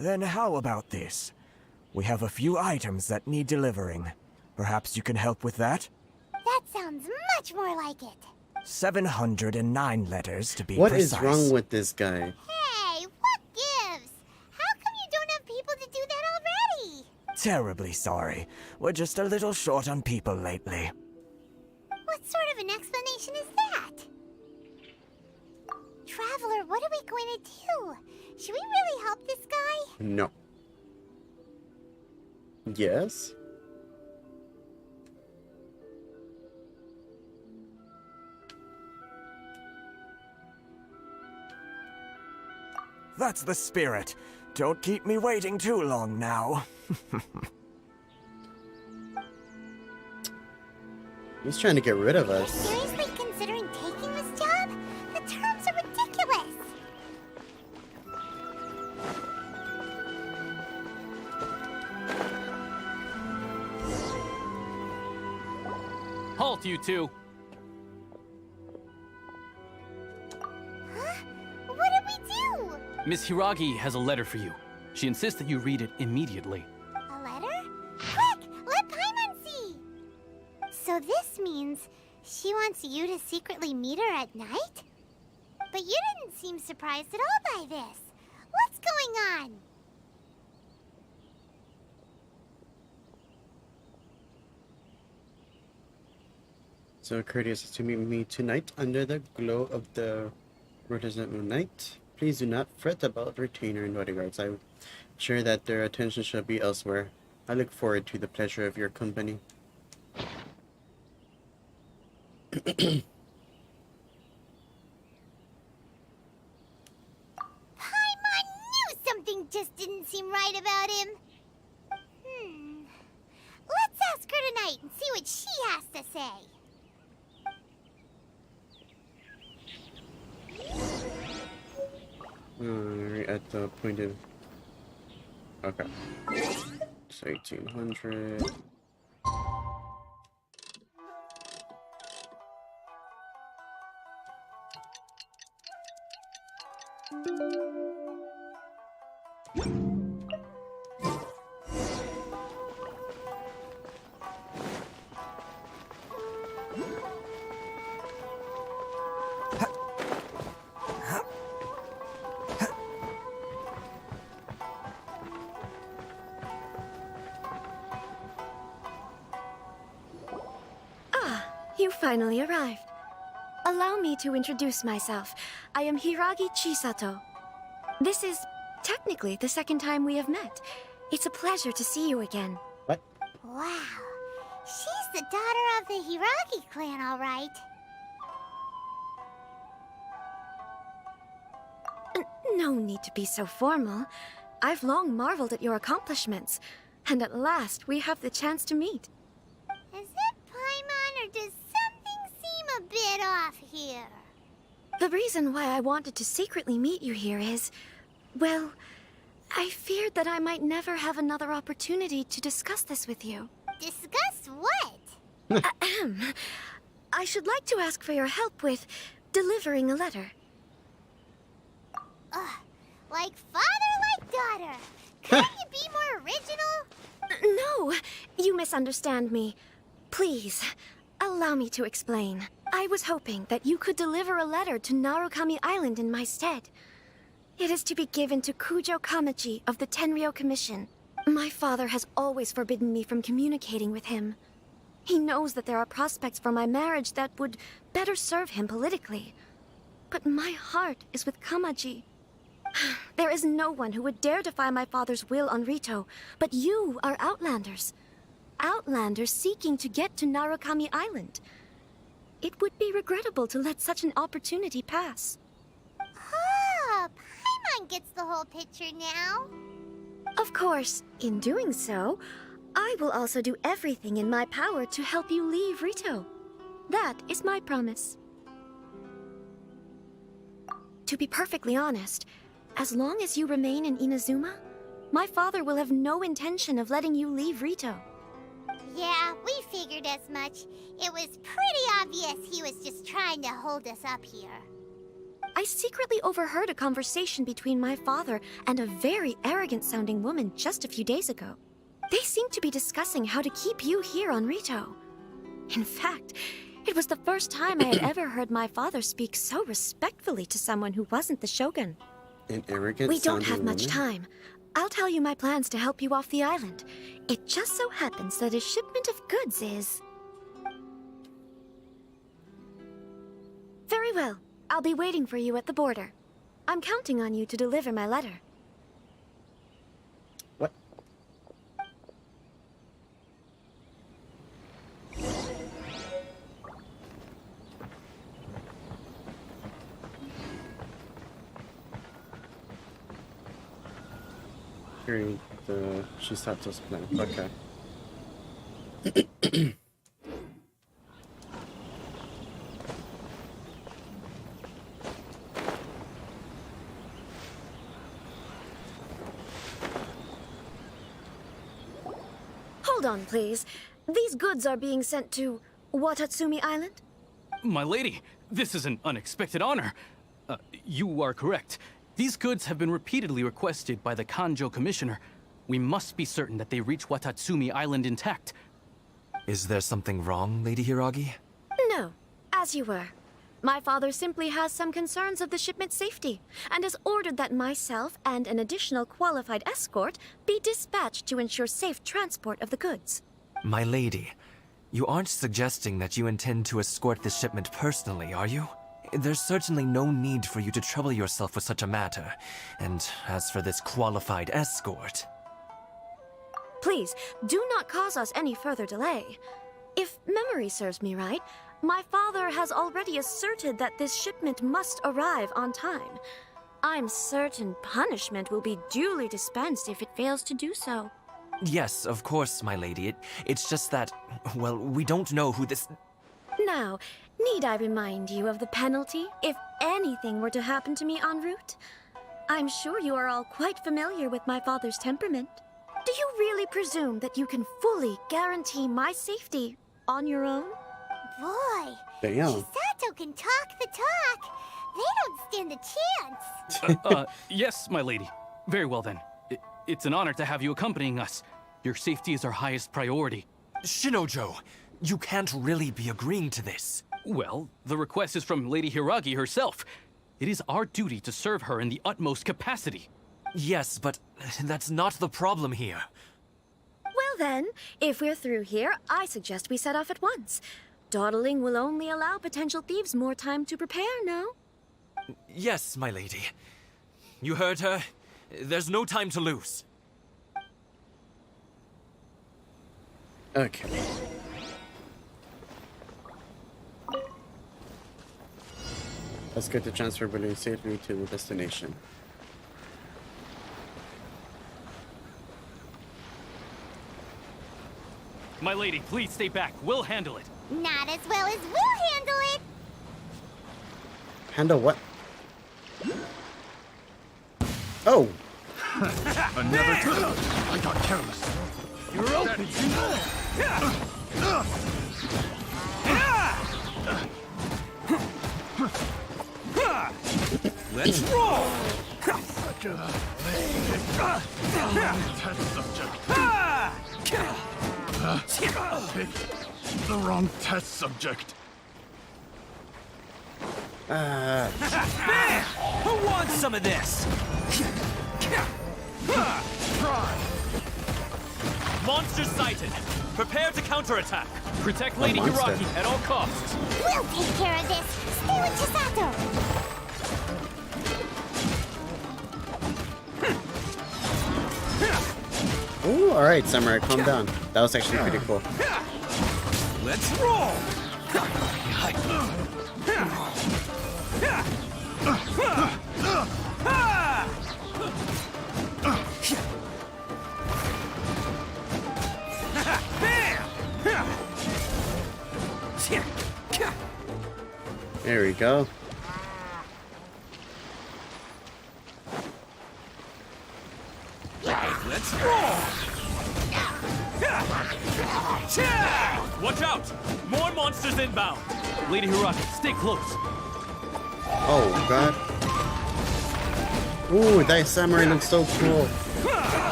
Then how about this? We have a few items that need delivering. Perhaps you can help with that? That sounds much more like it. 709 letters to be What precise. is wrong with this guy? Hey, what gives? How come you don't have people to do that already? Terribly sorry. We're just a little short on people lately. What sort of an explanation is that? Traveler, what are we going to do? Should we really help this guy? No. Yes? That's the spirit. Don't keep me waiting too long now. He's trying to get rid of us. Seriously considering taking this job? The terms are ridiculous. Halt, you two! Huh? What did we do? Miss Hiragi has a letter for you. She insists that you read it immediately. A letter? Quick! Let Paimon see! So this means she wants you to secretly meet her at night? But you didn't seem surprised at all by this. What's going on? So courteous to meet me tonight under the glow of the reticent moonlight. Please do not fret about retainer and bodyguards. I'm sure that their attention shall be elsewhere. I look forward to the pleasure of your company. Paimon knew something just didn't seem right about him. Let's ask her tonight and see what she has to say. We're at the point of... Okay. It's 1800. You finally arrived. Allow me to introduce myself. I am Hiragi Chisato. This is technically the second time we have met. It's a pleasure to see you again. What? Wow. She's the daughter of the Hiragi clan, all right. No need to be so formal. I've long marveled at your accomplishments, and at last we have the chance to meet. Is it Paimon, or does something seem a bit off here? The reason why I wanted to secretly meet you here is, well, I feared that I might never have another opportunity to discuss this with you. Discuss what? Ahem. I should like to ask for your help with delivering a letter. Like father, like daughter. Can't you be more original? No, you misunderstand me. Please, allow me to explain. I was hoping that you could deliver a letter to Narukami Island in my stead. It is to be given to Kujo Kamachi of the Tenryou Commission. My father has always forbidden me from communicating with him. He knows that there are prospects for my marriage that would better serve him politically. But my heart is with Kamaji. There is no one who would dare defy my father's will on Rito, but you are Outlanders. Outlanders seeking to get to Narukami Island. It would be regrettable to let such an opportunity pass. Oh, Paimon gets the whole picture now. Of course, in doing so, I will also do everything in my power to help you leave Rito. That is my promise. To be perfectly honest, as long as you remain in Inazuma, my father will have no intention of letting you leave Rito. Yeah, we figured as much. It was pretty obvious he was just trying to hold us up here. I secretly overheard a conversation between my father and a very arrogant-sounding woman just a few days ago. They seemed to be discussing how to keep you here on Rito. In fact, it was the first time I had ever heard my father speak so respectfully to someone who wasn't the Shogun. An arrogant We don't have sounding much woman? time. I'll tell you my plans to help you off the island. It just so happens that a shipment of goods is... Very well. I'll be waiting for you at the border. I'm counting on you to deliver my letter. What? Hearing the Chisato's plan. Okay. Hold on, please. These goods are being sent to Watatsumi Island? My lady, this is an unexpected honor. You are correct. These goods have been repeatedly requested by the Kanjo Commissioner. We must be certain that they reach Watatsumi Island intact. Is there something wrong, Lady Hiragi? No, as you were. My father simply has some concerns of the shipment's safety, and has ordered that myself and an additional qualified escort be dispatched to ensure safe transport of the goods. My lady, you aren't suggesting that you intend to escort this shipment personally, are you? There's certainly no need for you to trouble yourself with such a matter. And as for this qualified escort... Please, do not cause us any further delay. If memory serves me right, my father has already asserted that this shipment must arrive on time. I'm certain punishment will be duly dispensed if it fails to do so. Yes, of course, my lady. It's just that, well, we don't know who this... Now, need I remind you of the penalty if anything were to happen to me en route? I'm sure you are all quite familiar with my father's temperament. Do you really presume that you can fully guarantee my safety on your own? Boy, Damn. Chisato can talk the talk. They don't stand a chance. Yes, my lady. Very well then. It's an honor to have you accompanying us. Your safety is our highest priority. Shinojo, you can't really be agreeing to this. Well, the request is from Lady Hiragi herself. It is our duty to serve her in the utmost capacity. Yes, but that's not the problem here. Well then, if we're through here, I suggest we set off at once. Dawdling will only allow potential thieves more time to prepare, no? Yes, my lady. You heard her. There's no time to lose. Okay. Let's get the transfer balloon safely to the destination. My lady, please stay back. We'll handle it. Not as well as we'll handle it. Handle what? Oh! Another time. I got careless. You're open. Let's roll! Such a test subject. Pick the wrong test subject. Who wants some of this? Try. Monster sighted. Prepare to counterattack. Protect Lady monster. Hiraki at all costs. We'll take care of this. Stay with Chisato. Ooh, alright, Samurai, calm down. That was actually pretty cool. Let's roll. There we go. Let's roll. Watch out! More monsters inbound. Lady Hiraki, stay close. Oh, God. Ooh, that samurai looks so cool.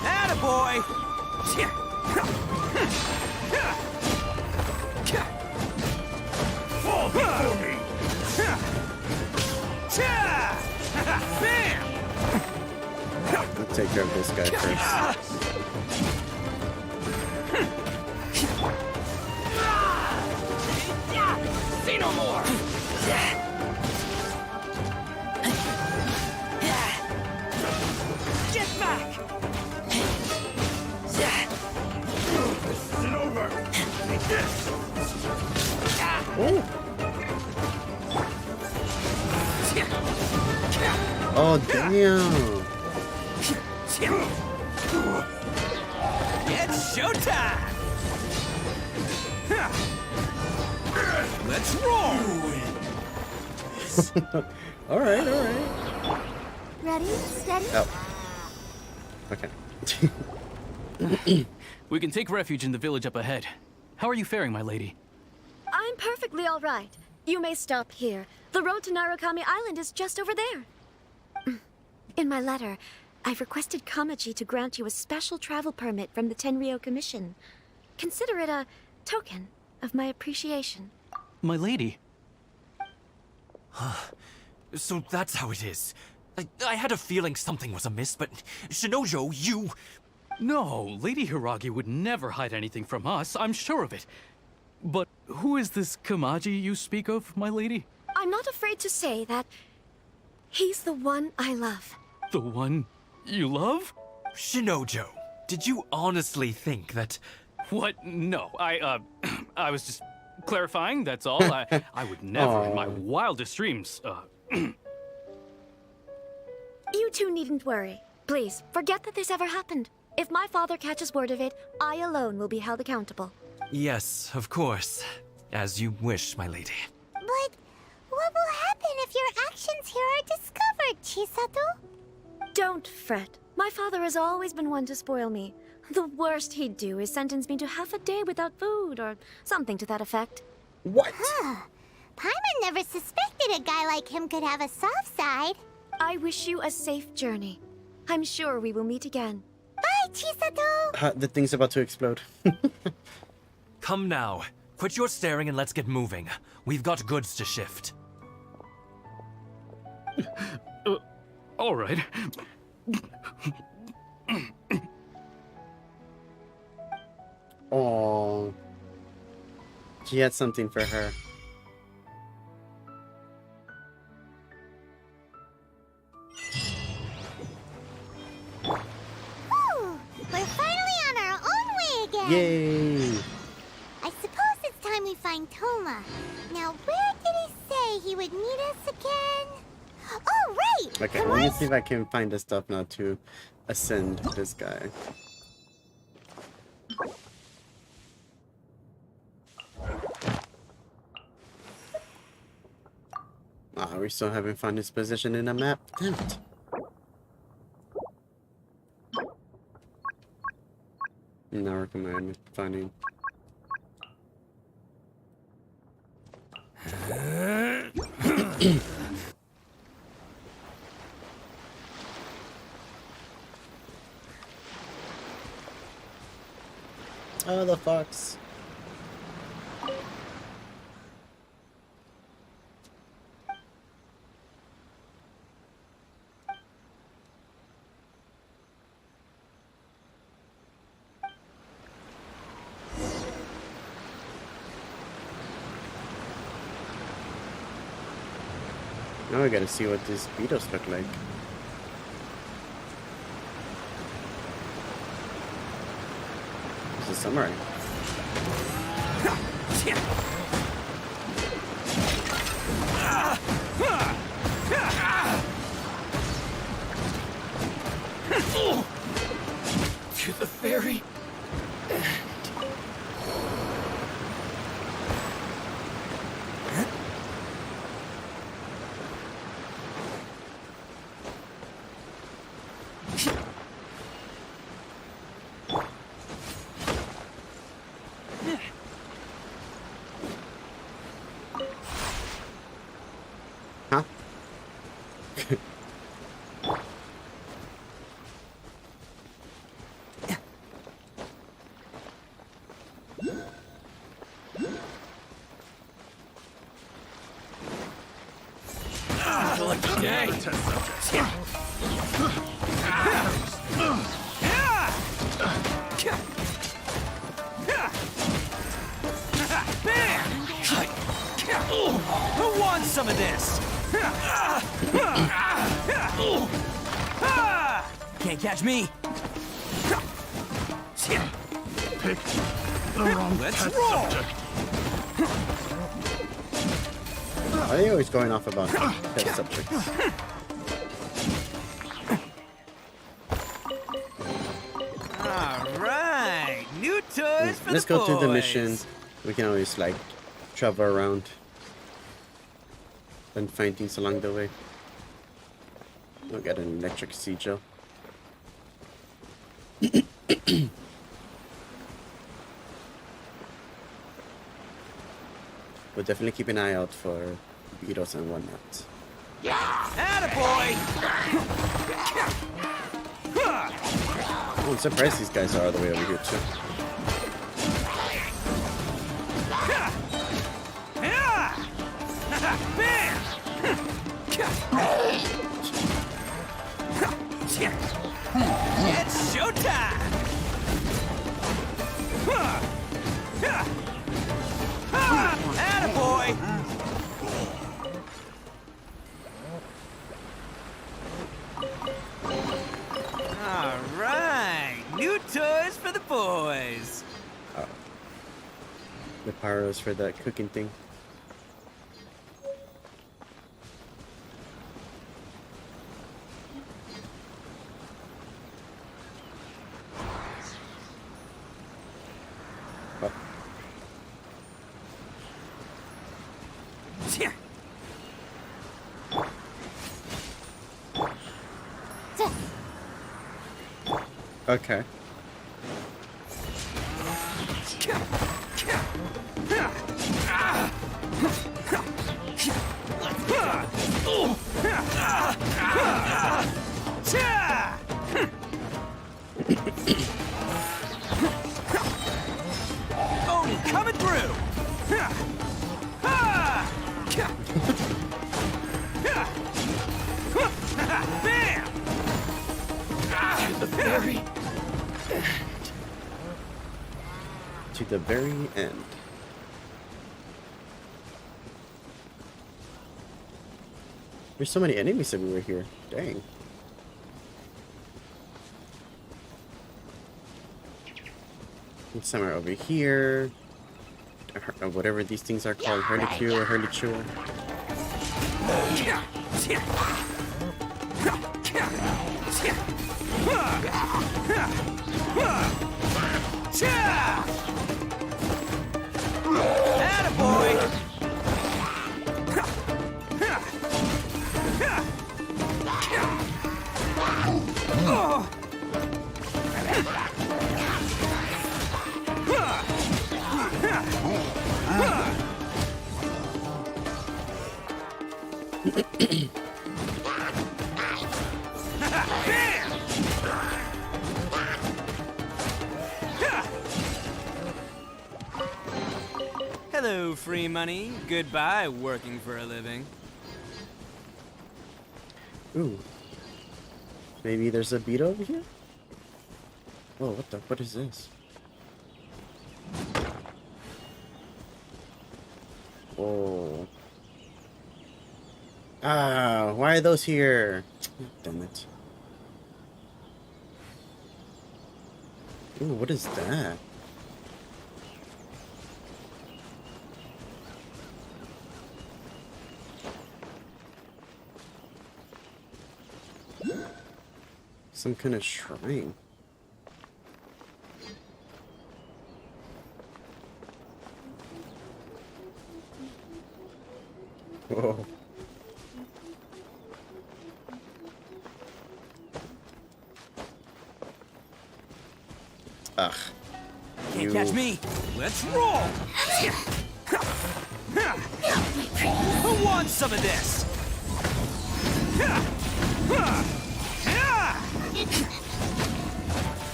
Attaboy! Fall before me. Bam! I'll take care of this guy first. See no more! Get back! Sit over. Yes. Oh, damn. It's showtime! Let's roll! Alright, alright. Ready? Steady? Oh. Okay. We can take refuge in the village up ahead. How are you faring, my lady? I'm perfectly all right. You may stop here. The road to Narukami Island is just over there. In my letter, I've requested Kamaji to grant you a special travel permit from the Tenryou Commission. Consider it a token of my appreciation. My lady. So that's how it is. I had a feeling something was amiss, but Shinojo, you... No, Lady Hiragi would never hide anything from us, I'm sure of it. But who is this Kamaji you speak of, my lady? I'm not afraid to say that he's the one I love. The one you love? Shinojo, did you honestly think that... What? No, I was just clarifying, that's all. I would never in my wildest dreams, You two needn't worry. Please, forget that this ever happened. If my father catches word of it, I alone will be held accountable. Yes, of course. As you wish, my lady. But what will happen if your actions here are discovered, Chisato? Don't fret. My father has always been one to spoil me. The worst he'd do is sentence me to half a day without food, or something to that effect. What? Huh. Paimon never suspected a guy like him could have a soft side. I wish you a safe journey. I'm sure we will meet again. Bye, Chisato! The thing's about to explode. Come now. Quit your staring and let's get moving. We've got goods to shift. all right. Oh. he had something for her. Whew, we're finally on our own way again. Yay! I suppose it's time we find Toma. Now, where did he say he would meet us again? Oh, right! Okay, Come let me on. see if I can find the stuff now to ascend this guy. Ah, we still haven't found his position in the map. Damn it. Now recommend finding. Oh, the fox. Now I gotta see what these beetles look like. It's a samurai. To the very Huh? lucky day. Who wants some of this? Can't catch me. Picked the wrong Let's test roll. subject. Are they always going off about test subjects? Alright, new toys for Let's the go through the boys. mission. We can always like travel around and find things along the way. We'll get an electric sigil. We'll definitely keep an eye out for beetles and whatnot. Attaboy! Oh, I'm surprised these guys are all the way over here too. It's showtime! Attaboy! Alright, new toys for the boys. Oh. The pyros for that cooking thing. Oh. Okay. Oni coming through! Bam! To the very To the very end. There's so many enemies everywhere here. Dang. It's somewhere over here. Or whatever these things are called. Hurlicue or Hurlichua. Attaboy! Hello, free money. Goodbye, working for a living. Ooh. Maybe there's a beat over here? Whoa, what is this? Whoa. Ah, why are those here? Damn it. Ooh, what is that? Some kind of shrine. Whoa. Ugh. Can't catch me. Let's roll. Who wants some of this?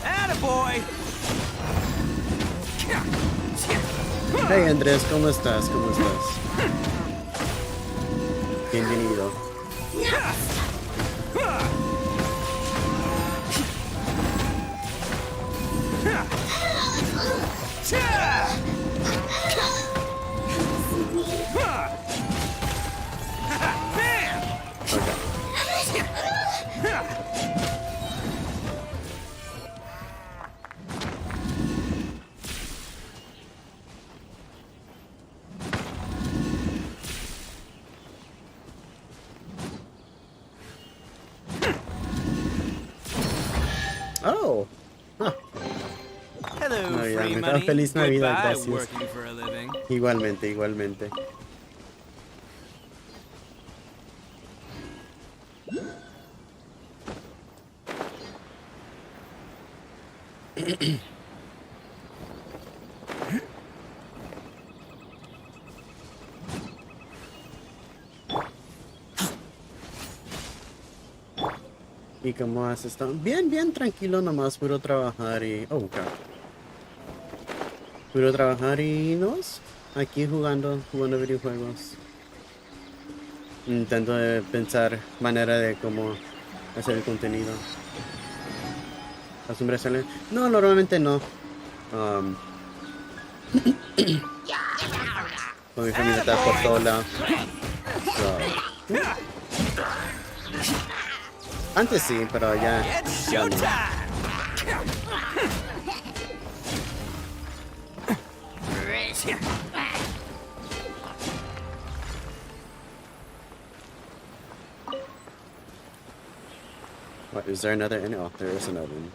Attaboy! Hey Andrés, ¿cómo estás? ¿Cómo estás? Bienvenido. Oh. Huh. Hello, Navidad, free me money. feliz Navidad, Goodbye, gracias. working for a living. Igualmente, igualmente. ¿Y cómo has estado? Bien, bien, tranquilo nomás, puro trabajar y... Oh, God. Puro trabajar y nos aquí jugando videojuegos. Intento de pensar manera de cómo hacer el contenido. ¿Las hombres salen? No, normalmente no. Con mi familia está por todo lado. So, antes sí, pero ya no. What, is there another? Oh, there is another one.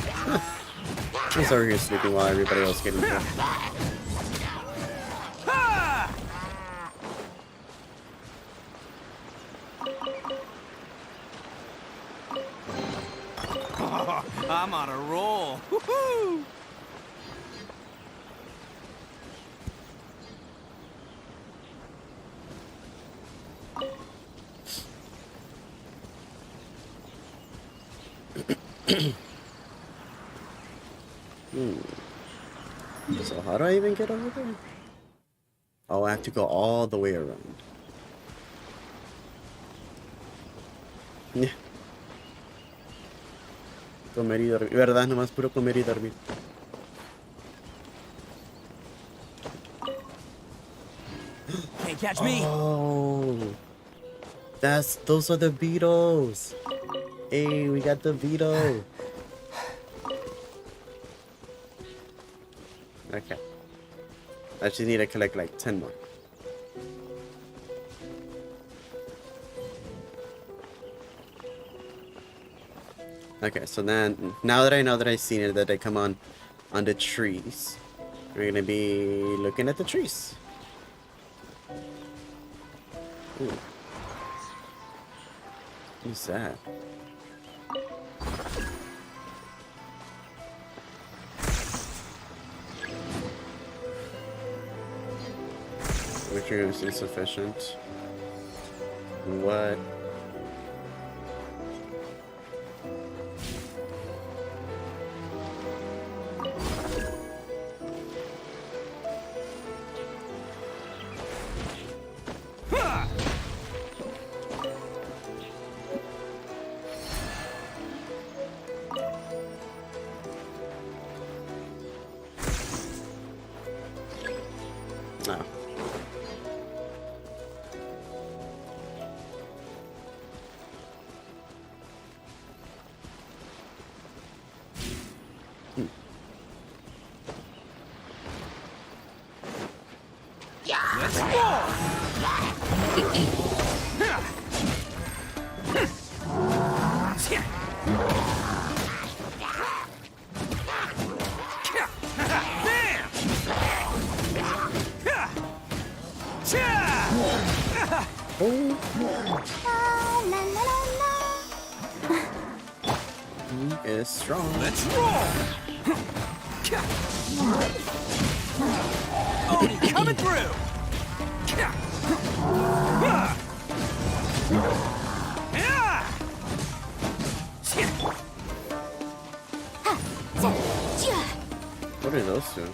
Huh. He's over here sleeping while everybody else getting here. I'm on a roll. Woohoo! So how do I even get over there? Oh, I have to go all the way around. Yeah. Comer y dormir. ¿Verdad? Nomás puro comer y dormir. Can't catch me. Oh. Those are the beetles. Hey, we got the beetle. Okay. I just need to collect like 10 more. Okay, so then now that I know that I've seen it, that they come on the trees, we're gonna be looking at the trees. Ooh. Who's that? Which is insufficient. What? Oh. He is strong. Let's roll! Oni coming through! What are those two?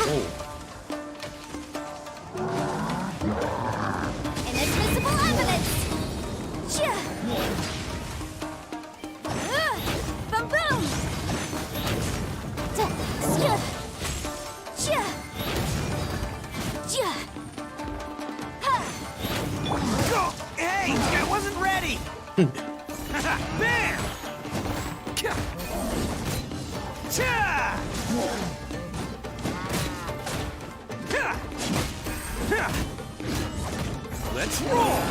Oh. Inadmissible evidence! Boom boom! Hey, I wasn't ready! Bam! Let's roll!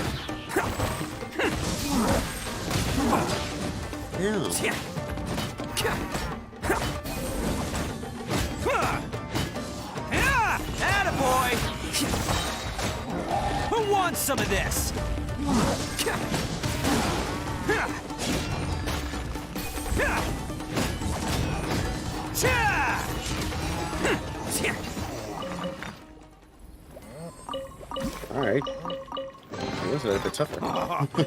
Yeah. Attaboy! Who wants some of this? Alright. It was a little bit tougher.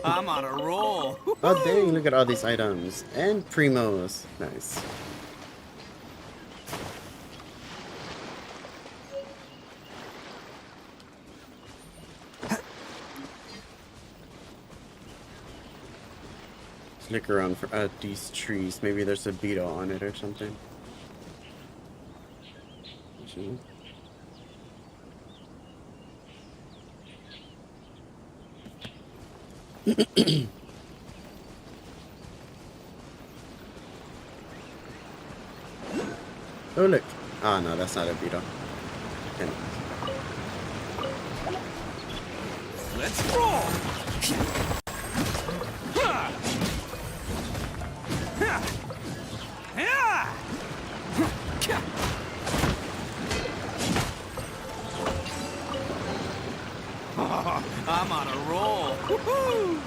I'm on a roll. Oh dang, look at all these items. And primos. Nice. Let's look around for these trees. Maybe there's a beetle on it or something. Oh look. Ah no, that's not a beetle. Okay. Let's roll! I'm on a roll. Woohoo!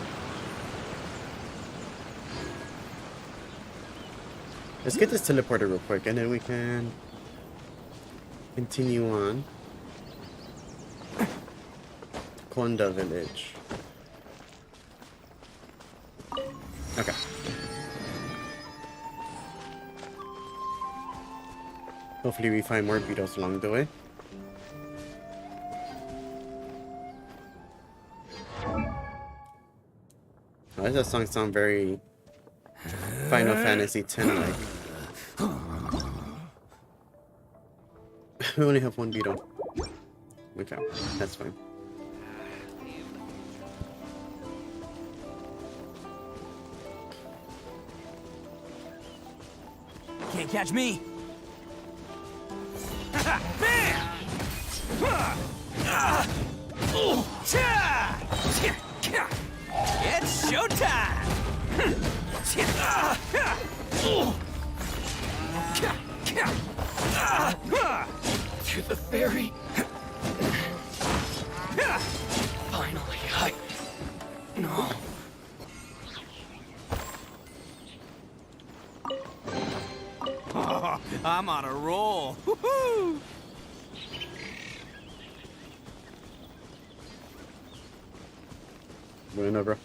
Let's get this teleporter real quick and then we can continue on. Konda village. Okay. Hopefully we find more beetles along the way. Why does that song sound very Final Fantasy X like? We only have one beetle. Okay, that's fine. Can't catch me. It's showtime! To the ferry. Finally, No. Oh, I'm on a roll. Woohoo! Bueno, bro.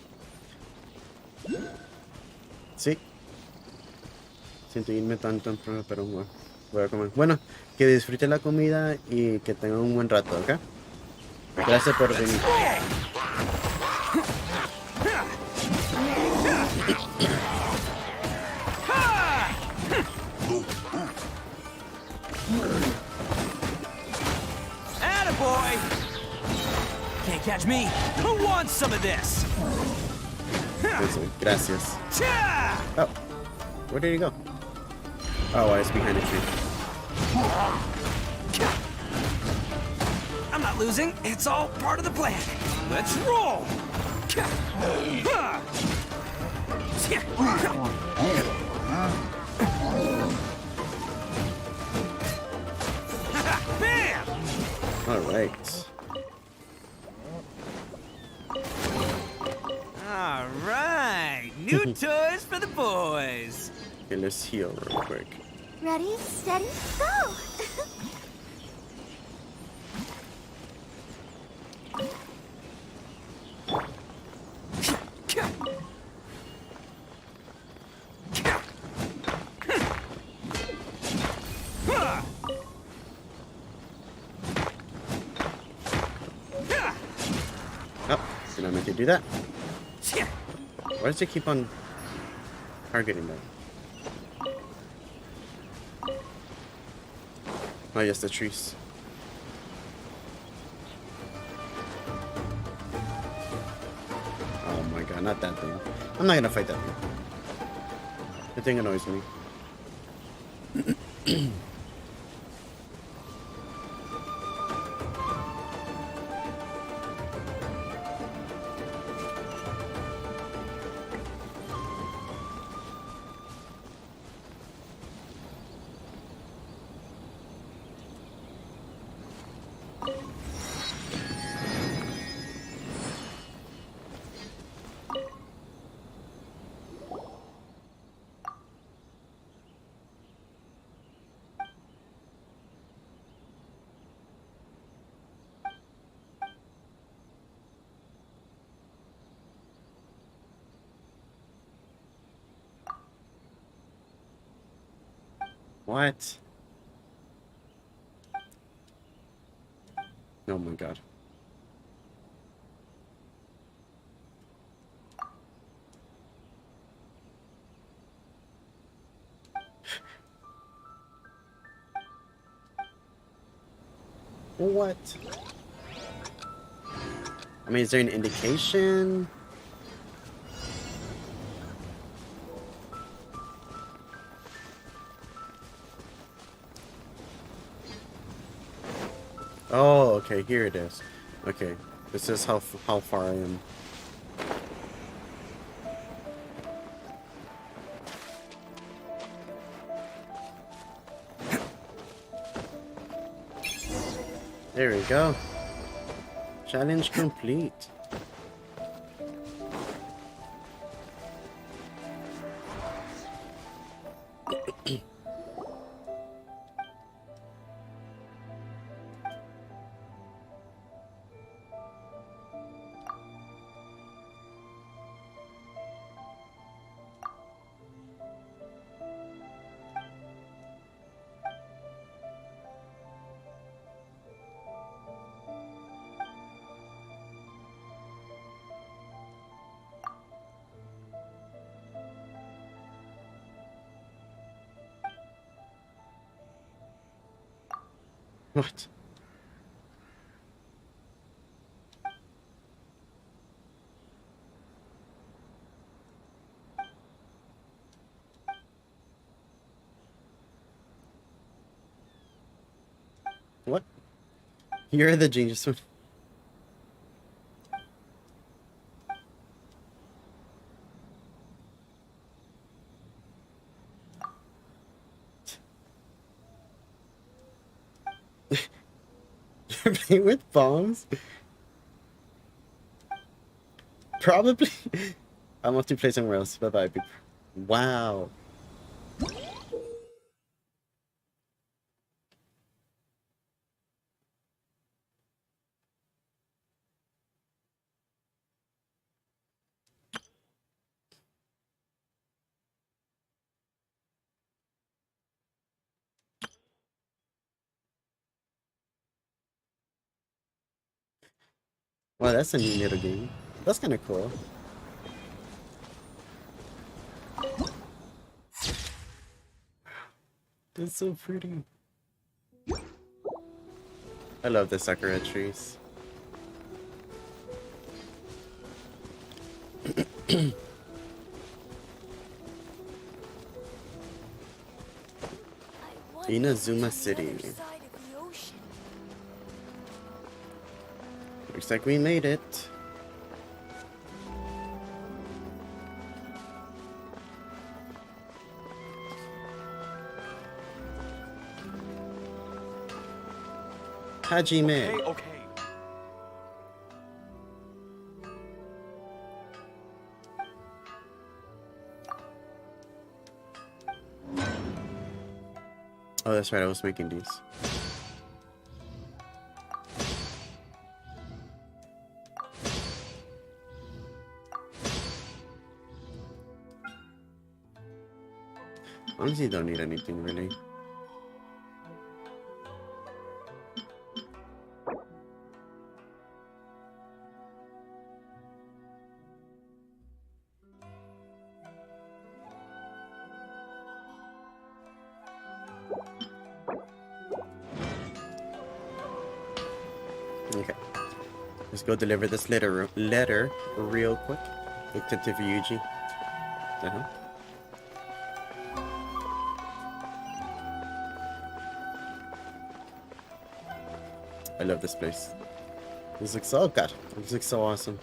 Sí. Siento irme tan temprano, pero bueno, voy a comer. Bueno, que disfrute la comida y que tengan un buen rato, ¿ok? Gracias por venir. Attaboy! Can't catch me. Who wants some of this? Gracias. Oh, where did he go? Oh, I was behind a tree. I'm not losing. It's all part of the plan. Let's roll. Bam! All right. All right. New toys for the boys. Okay, let's heal real quick. Ready, steady, go! Oh, did I meant to do that? Why does it keep on targeting that? Oh, yes, the trees. Oh my god, not that thing. I'm not gonna fight that thing. The thing annoys me. What? Oh my god. What? I mean, is there an indication? Oh, okay, here it is. Okay, this is how far I am. There we go. Challenge complete. What? What? You're the genius one. You're playing with bombs? Probably. I'm off to play somewhere else. Bye bye. Wow. Wow, that's a neat little game. That's kind of cool. It's so pretty. I love the sakura trees. Inazuma City. Looks like we made it. Hajime. Okay. Oh, that's right, I was making these. Honestly, don't need anything really. Okay, let's go deliver this letter real quick. Detective Yuji. I love this place. This looks so good. This looks so awesome.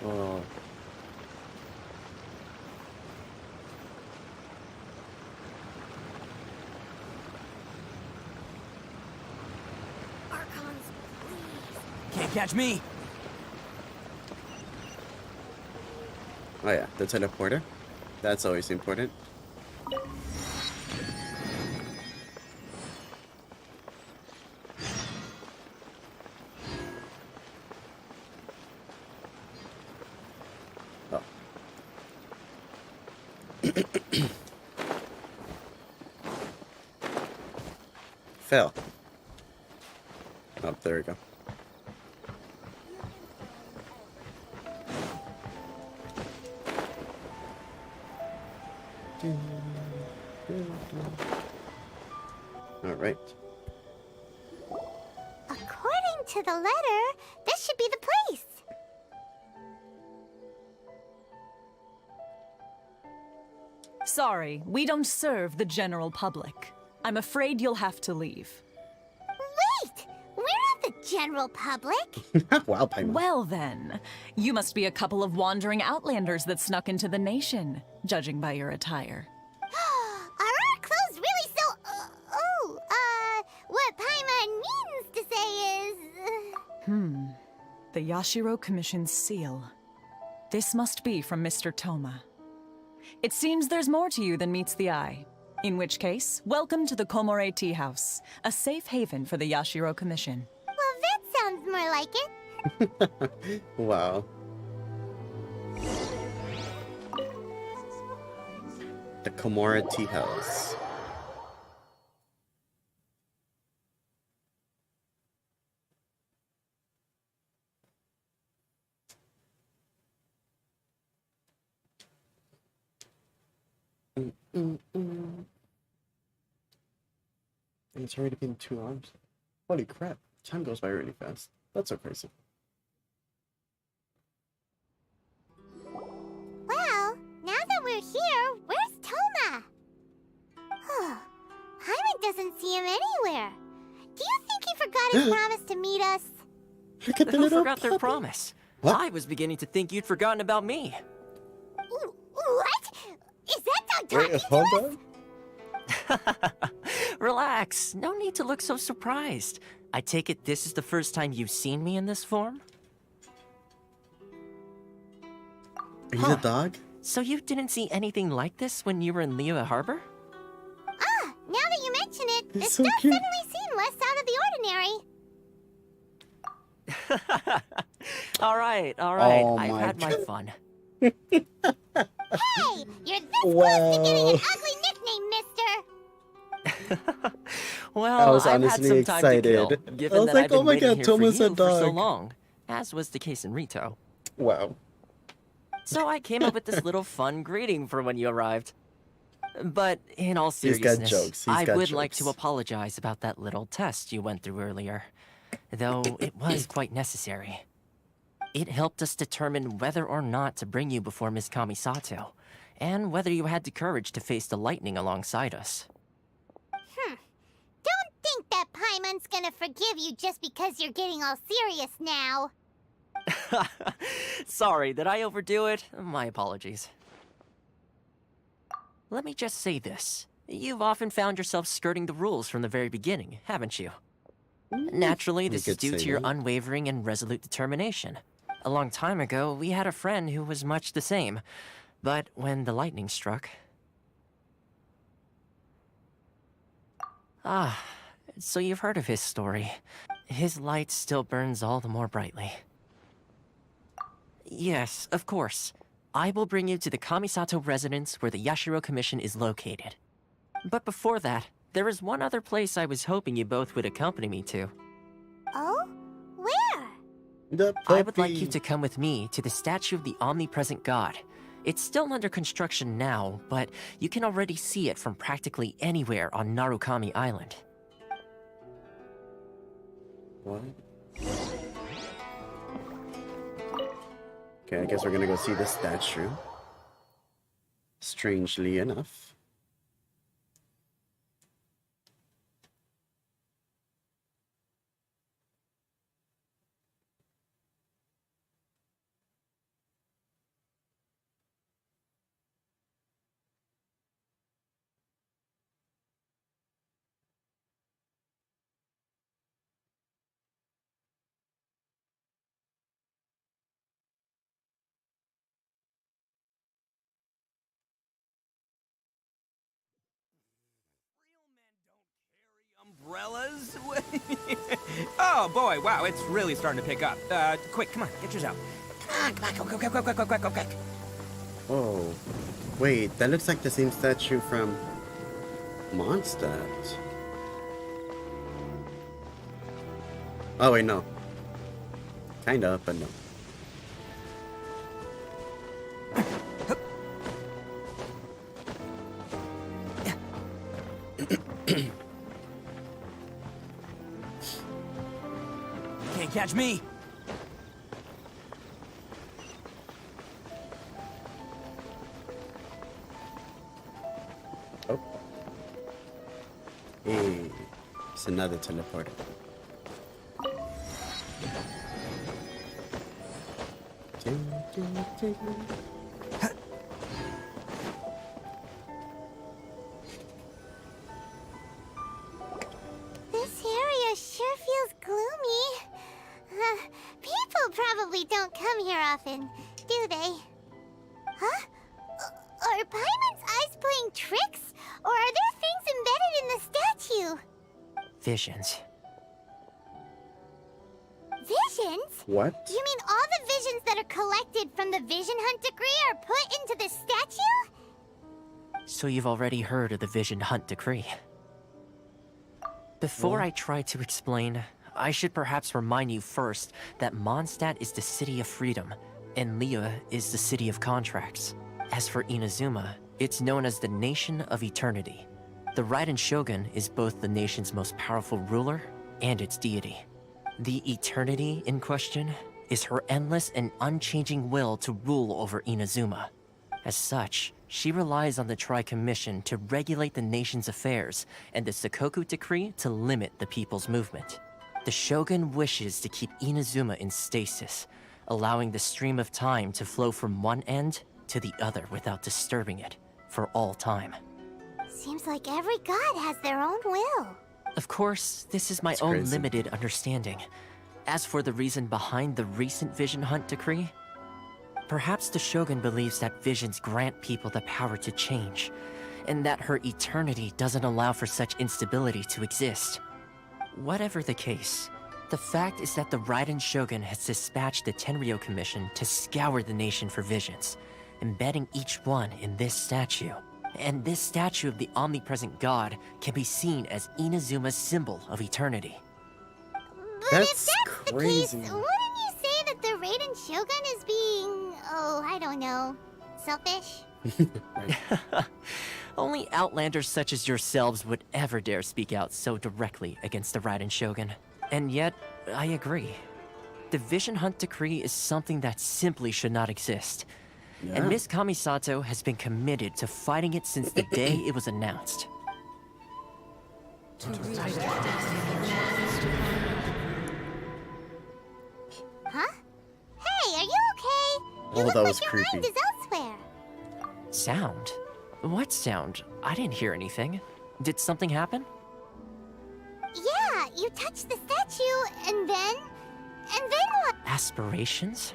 Oh. Can't catch me. Oh yeah, the teleporter. That's always important. Oh. Fell. Oh, there we go. All right. According to the letter, this should be the place. Sorry, we don't serve the general public. I'm afraid you'll have to leave. Wait! We're not the general public. Wow, Paimon. Well then, you must be a couple of wandering outlanders that snuck into the nation, judging by your attire. Are our clothes really so... what Paimon means to say is... The Yashiro Commission's seal. This must be from Mr. Toma. It seems there's more to you than meets the eye. In which case, welcome to the Komore Tea House, a safe haven for the Yashiro Commission. Well, that sounds more like it. Wow. The Komore Tea House. And it's already been 2 hours. Holy crap. Time goes by really fast. That's so crazy. Well, now that we're here, where's Toma? who's promised to meet us. Look at the Who little forgot their puppy. promise? What? I was beginning to think you'd forgotten about me. What? Is that dog Wait, talking hold to us? on. Relax. No need to look so surprised. I take it this is the first time you've seen me in this form? Are you the dog? So you didn't see anything like this when you were in Liyue Harbor? Ah, now that you mention it, this It's so does cute. suddenly seem less out of the ordinary. All right. Oh I've my had my God. fun. Hey, you're this close to getting Wow. an ugly nickname, mister. Well, I was I've had honestly some time to kill, excited. given I was that like, I've been oh my waiting God, here Toma's for a you for so dog. long, as was the case in Rito. Wow. So I came up with this little fun greeting for when you arrived. But in all He's got seriousness, jokes. I would like to apologize about that little test you went through earlier, though it was quite necessary. It helped us determine whether or not to bring you before Miss Kamisato, and whether you had the courage to face the lightning alongside us. Don't think that Paimon's gonna forgive you just because you're getting all serious now. Sorry, did I overdo it? My apologies. Let me just say this. You've often found yourself skirting the rules from the very beginning, haven't you? Naturally, this is due to your unwavering and resolute determination. A long time ago, we had a friend who was much the same. But when the lightning struck... Ah, so you've heard of his story. His light still burns all the more brightly. Yes, of course. I will bring you to the Kamisato residence where the Yashiro Commission is located. But before that, there is one other place I was hoping you both would accompany me to. Oh? Where? The I would like you puppy. to come with me to the statue of the omnipresent god. It's still under construction now, but you can already see it from practically anywhere on Narukami Island. What? Okay, I guess we're gonna go see the statue. Strangely enough. Umbrellas? Oh boy, wow, it's really starting to pick up. Quick, come on, get yours out. Come on, go. Oh. Wait, that looks like the same statue from Mondstadt. Oh wait, no. Kinda, but no. Can't catch me. Oh. Hey, it's another teleporter. This area sure feels gloomy. People probably don't come here often, do they? Huh? Are Paimon's eyes playing tricks? Or are there things embedded in the statue? Visions. Visions? What? You mean all the visions that are collected from the Vision Hunt decree are put into the statue? So you've already heard of the Vision Hunt decree. Before I try to explain, I should perhaps remind you first that Mondstadt is the city of freedom, and Liyue is the city of contracts. As for Inazuma, it's known as the Nation of Eternity. The Raiden Shogun is both the nation's most powerful ruler and its deity. The Eternity in question is her endless and unchanging will to rule over Inazuma. As such, she relies on the Tri-Commission to regulate the nation's affairs and the Sakoku Decree to limit the people's movement. The Shogun wishes to keep Inazuma in stasis, allowing the stream of time to flow from one end to the other without disturbing it for all time. Seems like every god has their own will. Of course, this is my That's own crazy. limited understanding. As for the reason behind the recent Vision Hunt decree, perhaps the Shogun believes that visions grant people the power to change, and that her eternity doesn't allow for such instability to exist. Whatever the case, the fact is that the Raiden Shogun has dispatched the Tenryo Commission to scour the nation for visions, embedding each one in this statue. And this statue of the omnipresent god can be seen as Inazuma's symbol of eternity. But if that's the case, wouldn't you say that the Raiden Shogun is being, oh, I don't know, selfish? Only outlanders such as yourselves would ever dare speak out so directly against the Raiden Shogun. And yet, I agree. The Vision Hunt decree is something that simply should not exist. Yeah. And Miss Kamisato has been committed to fighting it since the day it was announced. Huh? Hey, are you okay? You Oh, look that like was your creepy. mind is elsewhere. Sound? What sound? I didn't hear anything. Did something happen? Yeah, you touched the statue, and then what? Aspirations?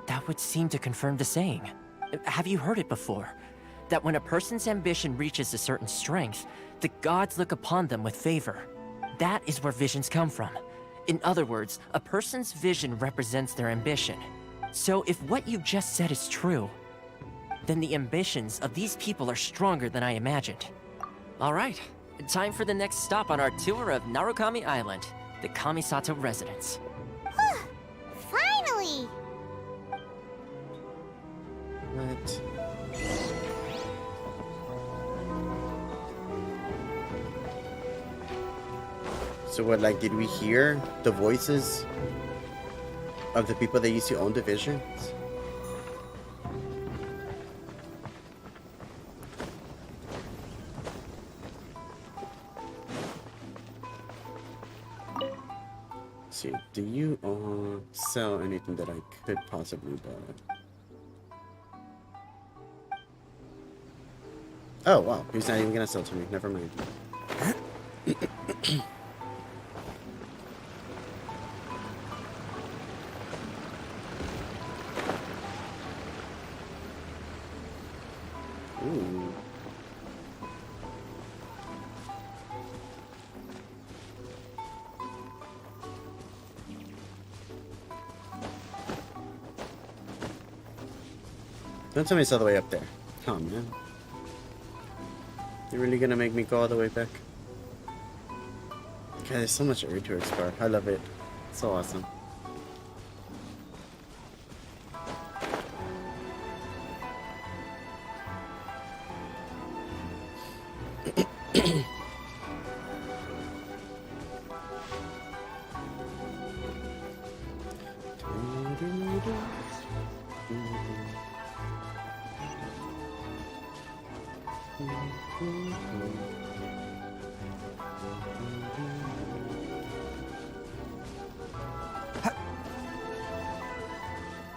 That would seem to confirm the saying. Have you heard it before? That when a person's ambition reaches a certain strength, the gods look upon them with favor. That is where visions come from. In other words, a person's vision represents their ambition. So if what you just said is true, then the ambitions of these people are stronger than I imagined. All right, time for the next stop on our tour of Narukami Island, the Kamisato residence. Finally! What? So what, like, did we hear the voices of the people that used to own divisions? Let's see, do you sell anything that I could possibly buy? Oh wow, he's not even gonna sell to me. Never mind. Ooh. Don't tell me it's all the way up there. Oh man. You're really gonna make me go all the way back? God, there's so much area to explore. I love it. It's so awesome.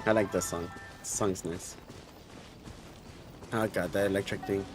I like this song. This song's nice. Oh god, that electric thing.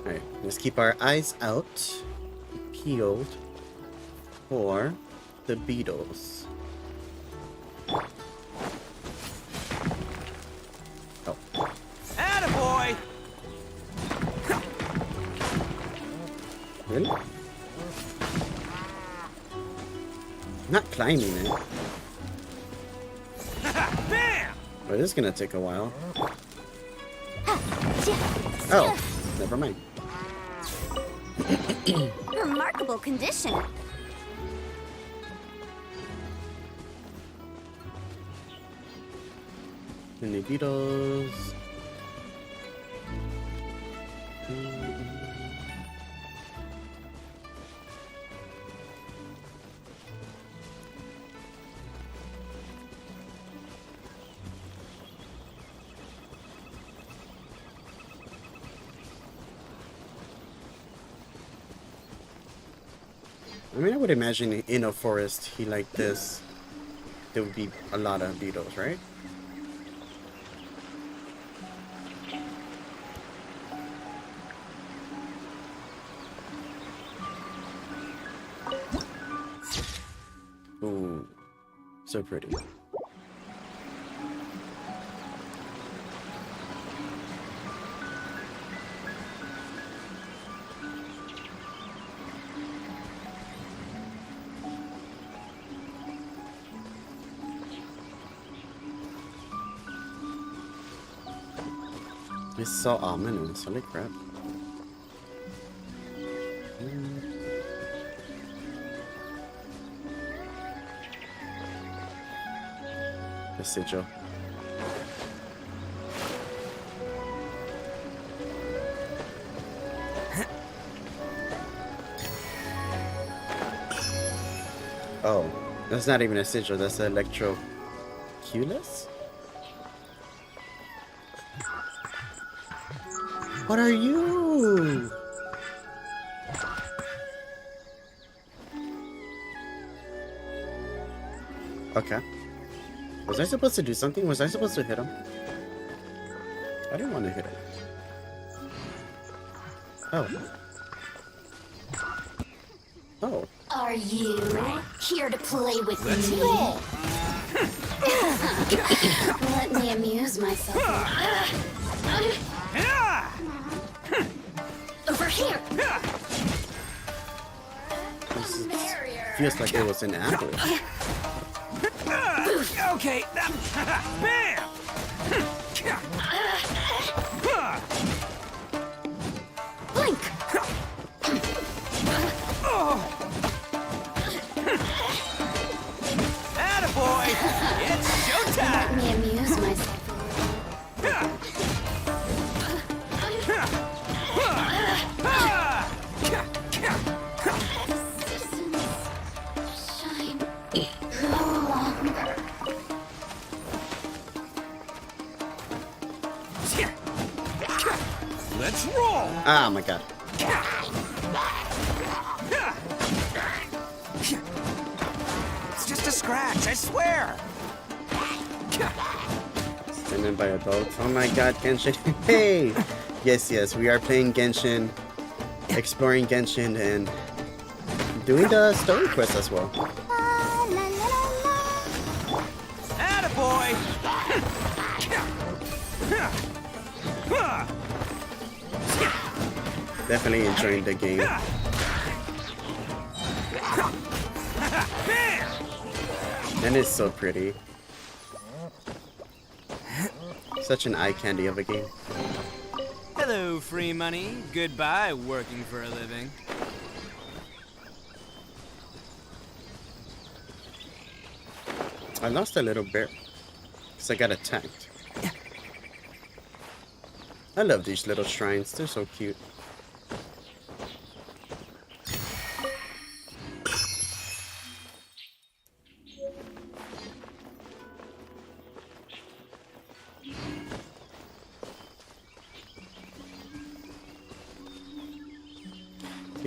Alright, let's keep our eyes out, peeled for the beetles. Oh. Attaboy! Really? Not climbing it. Bam! Well, this is gonna take a while. Oh, never mind. Remarkable condition. Any beetles? I mean, I would imagine in a forest like this, there would be a lot of beetles, right? Ooh, so pretty. It's so ominous, holy crap. The sigil. Oh, that's not even a sigil, that's an electroculus? What are you? Okay. Was I supposed to do something? Was I supposed to hit him? I didn't want to hit him. Oh. Oh. Are you here to play with Let's me? roll. Let me amuse myself. Over here. Feels like it was an ambush. Okay. Bam! Blink. Attaboy! It's showtime! Let me amuse myself. Shine no longer. Let's roll! Ah, my god. It's just a scratch, I swear! Standing by a boat. Oh my god, Genshin. Hey! Yes, yes, we are playing Genshin, exploring Genshin, and doing the story quest as well. Attaboy! Definitely enjoying the game. And it's so pretty. Such an eye candy of a game. Hello, free money. Goodbye, working for a living. I lost a little bear because I got attacked. I love these little shrines, they're so cute.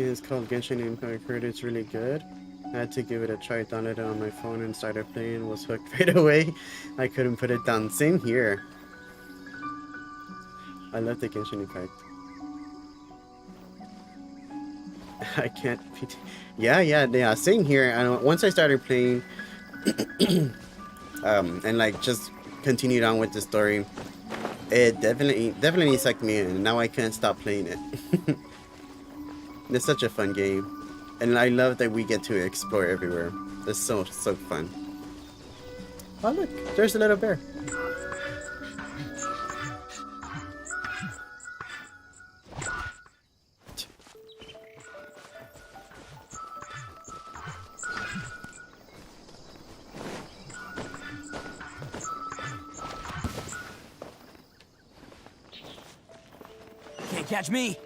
It's called Genshin Impact. I heard it's really good. I had to give it a try, downloaded it on my phone and started playing, was hooked right away. I couldn't put it down. Same here. I love the Genshin Impact. I can't... Yeah, same here. Once I started playing, and like just continued on with the story, it definitely sucked me in. Now I can't stop playing it. It's such a fun game, and I love that we get to explore everywhere. It's so fun. Oh look, there's a little bear. catch me.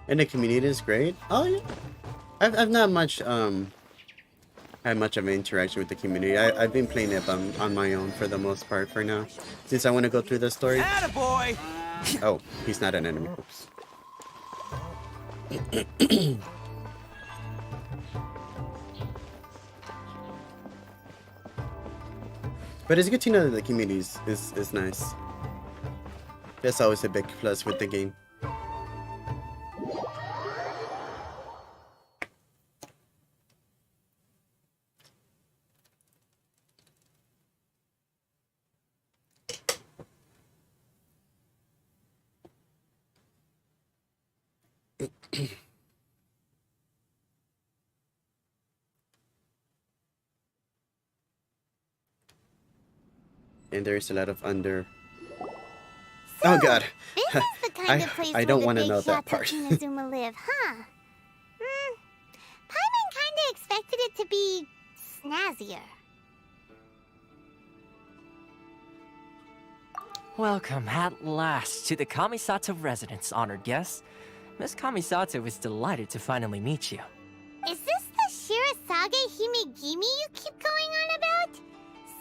And the community is great. Oh yeah. I've not much had much of an interaction with the community. I've been playing it on my own for the most part for now. Since I want to go through the story. Attaboy! Oh, he's not an enemy. Oops. But it's good to know that the community is nice. That's always a big plus with the game. And there's a lot of under. Oh God! This is the kind of place I don't want to know that part. Inazuma live, huh? Paimon kinda expected it to be snazzier. Welcome at last to the Kamisato residence, honored guests. Miss Kamisato was delighted to finally meet you. Is this the Shirazage Himegimi you keep going on about?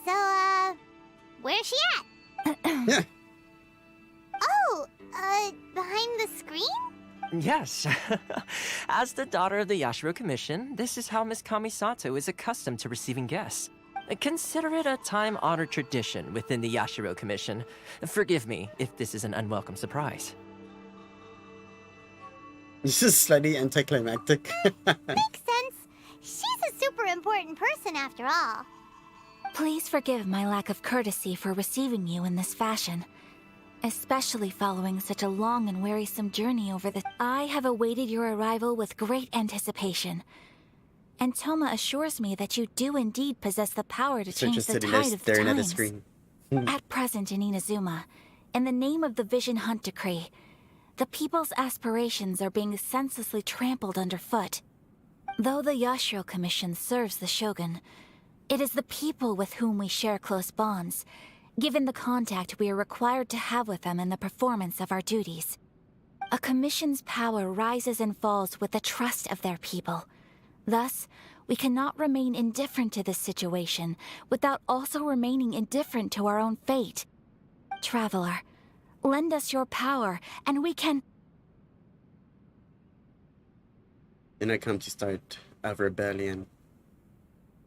So, where's she at? Oh, behind the screen? Yes. As the daughter of the Yashiro Commission, this is how Miss Kamisato is accustomed to receiving guests. Consider it a time-honored tradition within the Yashiro Commission. Forgive me if this is an unwelcome surprise. This is slightly anticlimactic. Makes sense. She's a super important person after all. Please forgive my lack of courtesy for receiving you in this fashion, especially following such a long and wearisome journey over the... I have awaited your arrival with great anticipation, and Toma assures me that you do indeed possess the power to change the tide of the staring at the times. screen. At present in Inazuma, in the name of the Vision Hunt Decree, the people's aspirations are being senselessly trampled underfoot. Though the Yashiro Commission serves the Shogun, it is the people with whom we share close bonds, given the contact we are required to have with them in the performance of our duties. A commission's power rises and falls with the trust of their people. Thus, we cannot remain indifferent to this situation without also remaining indifferent to our own fate. Traveler, lend us your power, and we can... And I come to start a rebellion.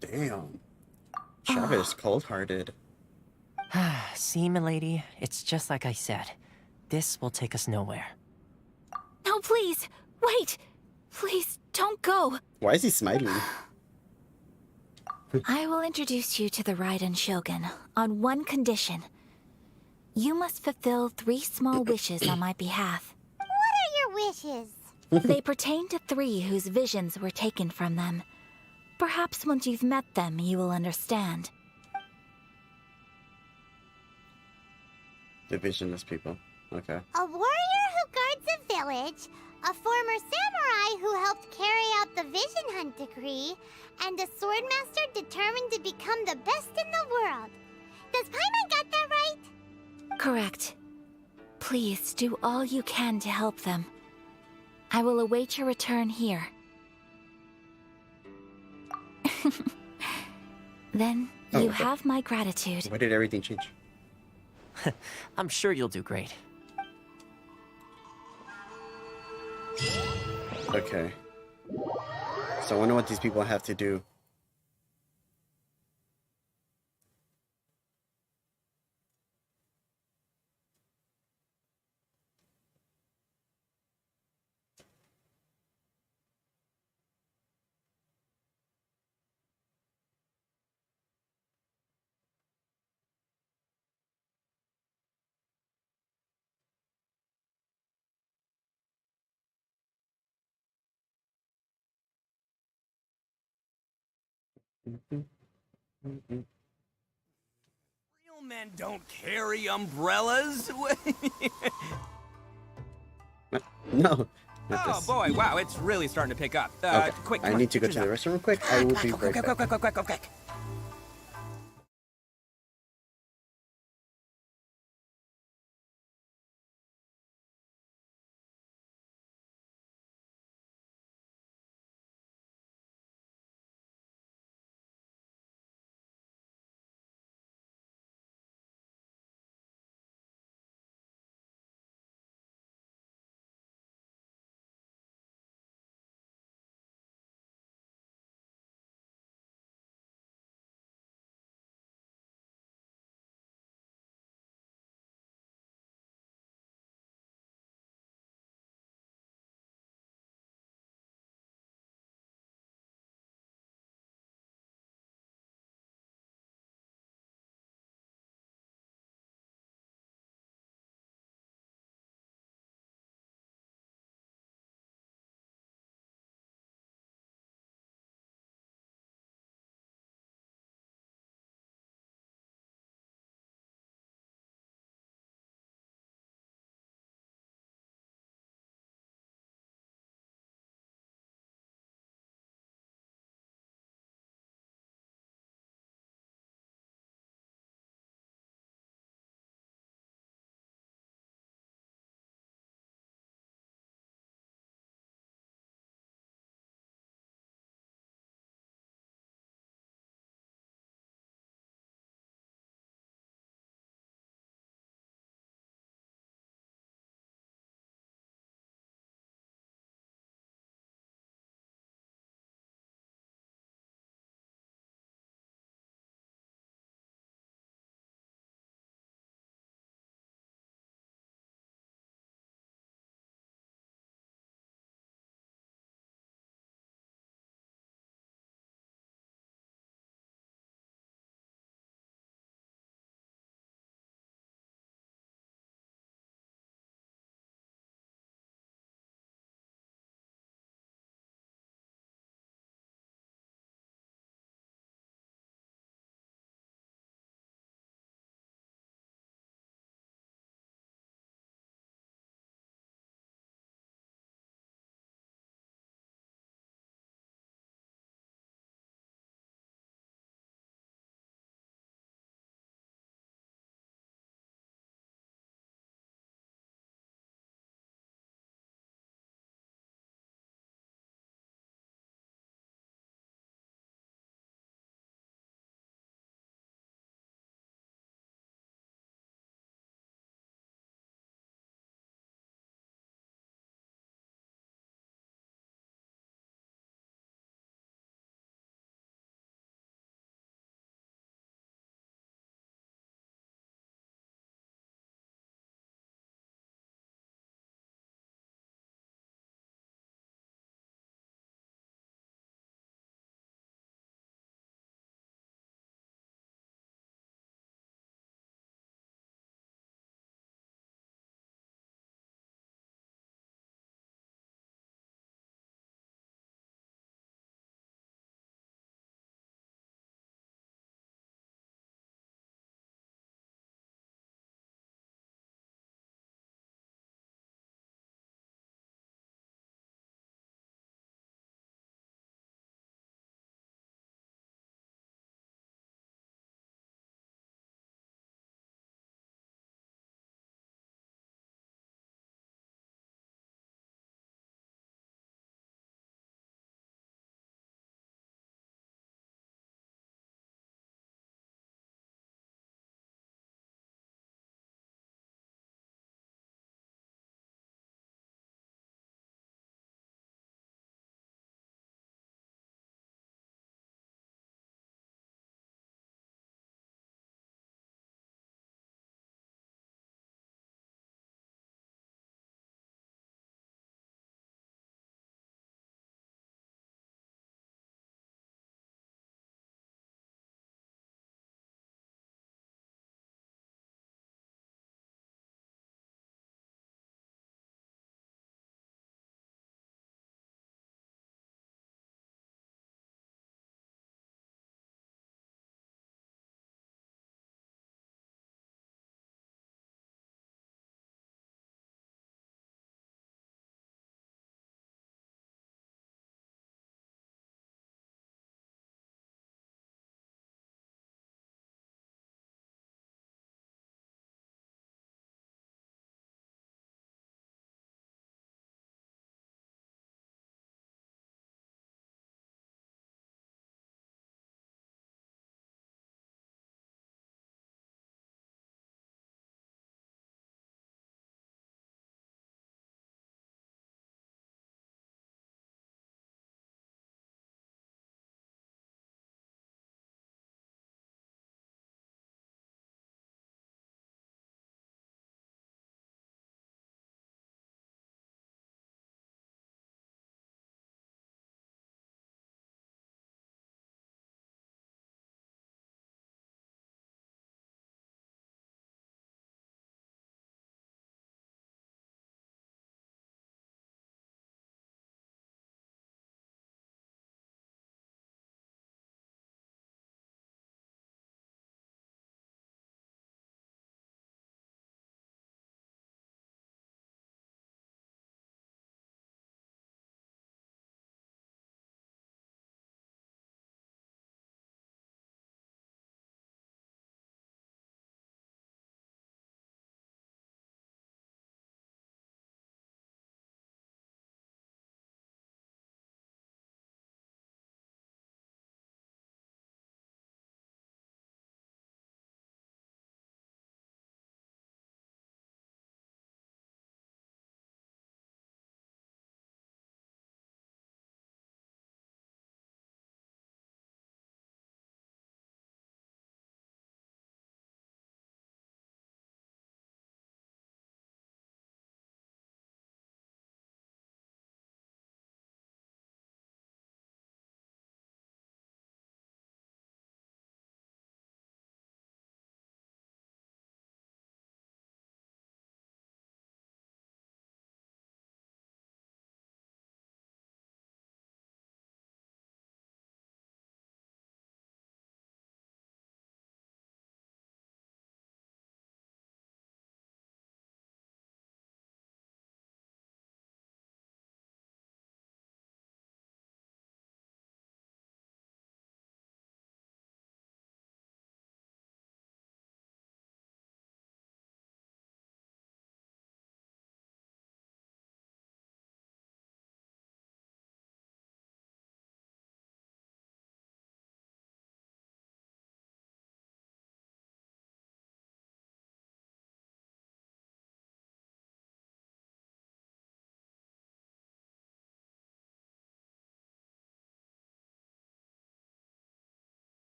Damn. Chavez is cold-hearted. See, milady, it's just like I said. This will take us nowhere. No, please! Wait! Please, don't go! Why is he smiling? I will introduce you to the Raiden Shogun on one condition. You must fulfill 3 small wishes on my behalf. What are your wishes? They pertain to 3 whose visions were taken from them. Perhaps once you've met them, you will understand. The visionless people. Okay. A warrior who guards a village, a former samurai who helped carry out the Vision Hunt Decree, and a swordmaster determined to become the best in the world. Does Paimon got that right? Correct. Please do all you can to help them. I will await your return here. Then you have my gratitude. Why did everything change? I'm sure you'll do great. Okay. So I wonder what these people have to do. Real men don't carry umbrellas. No, Not Oh this. boy, wow, it's really starting to pick up. Okay. Quick, I come on, need to go get to the yours restroom real quick. I will out. be right back. Quick.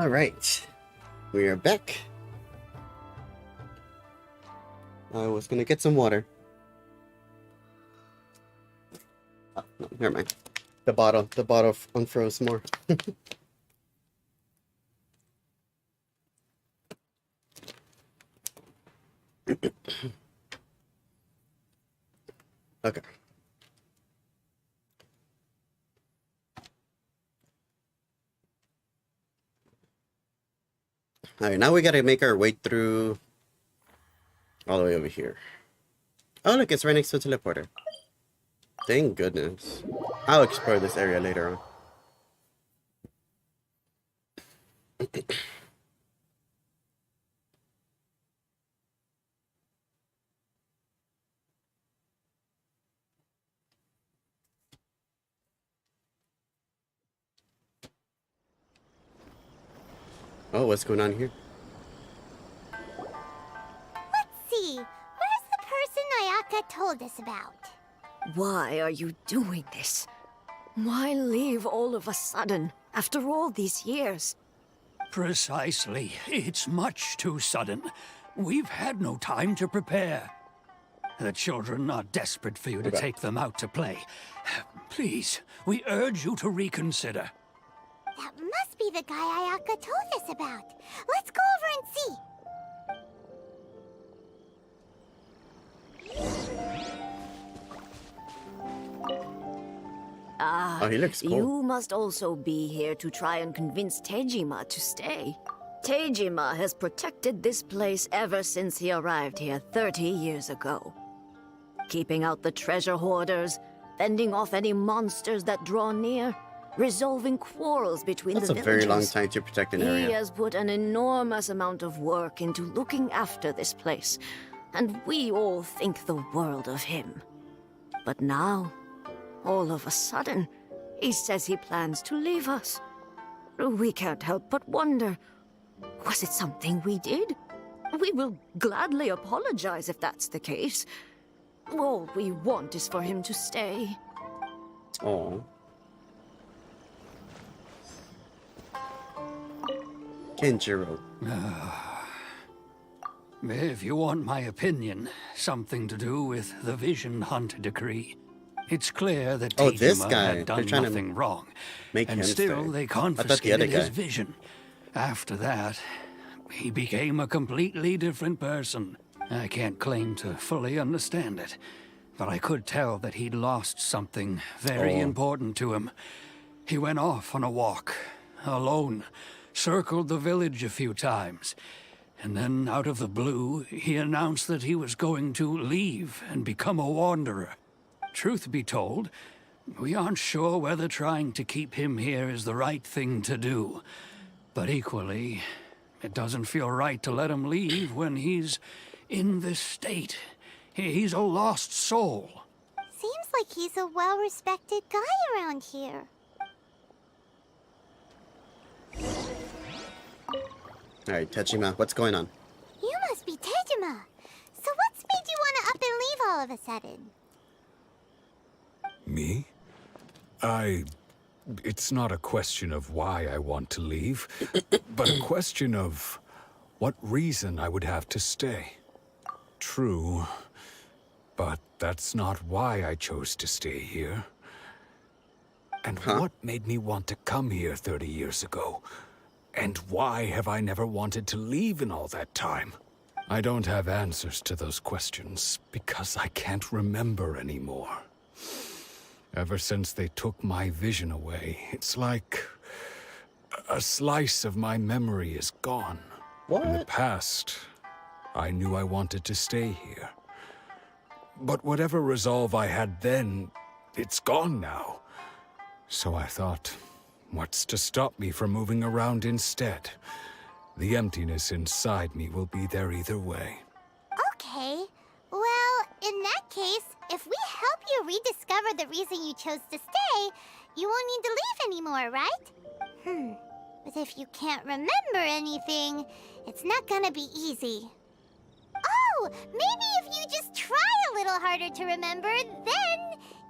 Alright. We are back. I was gonna get some water. Oh, no, never mind. The bottle unfroze more. Okay. Alright, now we gotta make our way through all the way over here. Oh look, it's right next to a teleporter. Thank goodness. I'll explore this area later on. Oh, what's going on here? Let's see. Where's the person Ayaka told us about? Why are you doing this? Why leave all of a sudden, after all these years? Precisely. It's much too sudden. We've had no time to prepare. The children are desperate for you to take them out to play. Please, we urge you to reconsider. That must be the guy Ayaka told us about. Let's go over and see. Ah, Oh, he looks cool. You must also be here to try and convince Tejima to stay. Tejima has protected this place ever since he arrived here 30 years ago. Keeping out the treasure hoarders, fending off any monsters that draw near, resolving quarrels between That's the a villages. very long time to protect an He area. has put an enormous amount of work into looking after this place, and we all think the world of him. But now, all of a sudden, he says he plans to leave us. We can't help but wonder, was it something we did? We will gladly apologize if that's the case. All we want is for him to stay. Oh. Kenjiro. If you want my opinion, something to do with the Vision Hunt decree. It's clear that Oh, this Tejima guy. had They're done trying to nothing wrong, make and him still stay. they I thought the other confiscated his guy. vision. After that, he became a completely different person. I can't claim to fully understand it, but I could tell that he'd lost something very important to him. He went off on a walk, alone, circled the village a few times, and then out of the blue, he announced that he was going to leave and become a wanderer. Truth be told, we aren't sure whether trying to keep him here is the right thing to do. But equally, it doesn't feel right to let him leave when he's in this state. He's a lost soul. Seems like he's a well-respected guy around here. Alright, Tejima, what's going on? You must be Tejima. So what's made you want to up and leave all of a sudden? Me? It's not a question of why I want to leave, but a question of what reason I would have to stay. True, but that's not why I chose to stay here. And what made me want to come here 30 years ago? And why have I never wanted to leave in all that time? I don't have answers to those questions because I can't remember anymore. Ever since they took my vision away, it's like a slice of my memory is gone. In the past, I knew I wanted to stay here. But whatever resolve I had then, it's gone now. So I thought, what's to stop me from moving around instead? The emptiness inside me will be there either way. Okay. Well, in that case, if we help you rediscover the reason you chose to stay, you won't need to leave anymore, right? But if you can't remember anything, it's not gonna be easy. Oh, maybe if you just try a little harder to remember, then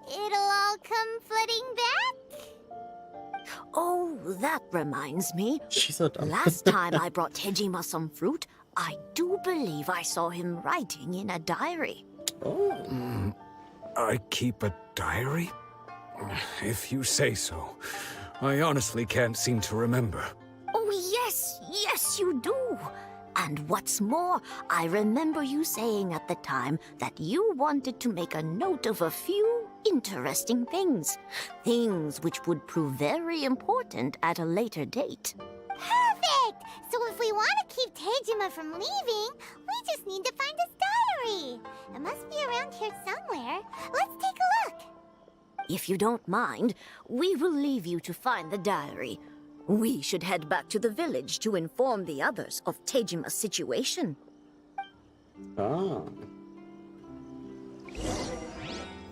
it'll all come flooding back? Oh, that reminds me. She's so dumb. Last time I brought Tejima some fruit, I do believe I saw him writing in a diary. Oh. I keep a diary? If you say so. I honestly can't seem to remember. Oh, yes, you do. And what's more, I remember you saying at the time that you wanted to make a note of a few interesting things. Things which would prove very important at a later date. Perfect! So if we want to keep Tejima from leaving, we just need to find his diary. It must be around here somewhere. Let's take a look. If you don't mind, we will leave you to find the diary. We should head back to the village to inform the others of Tejima's situation. Ah.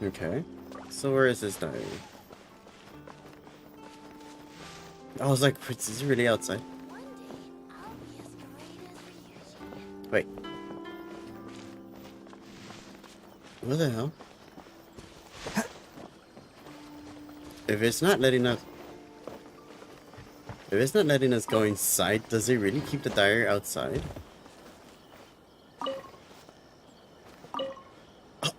Okay. So where is this diary? I was like, is he really outside? Wait. What the hell? If it's not letting us go inside, does it really keep the diary outside? Oh,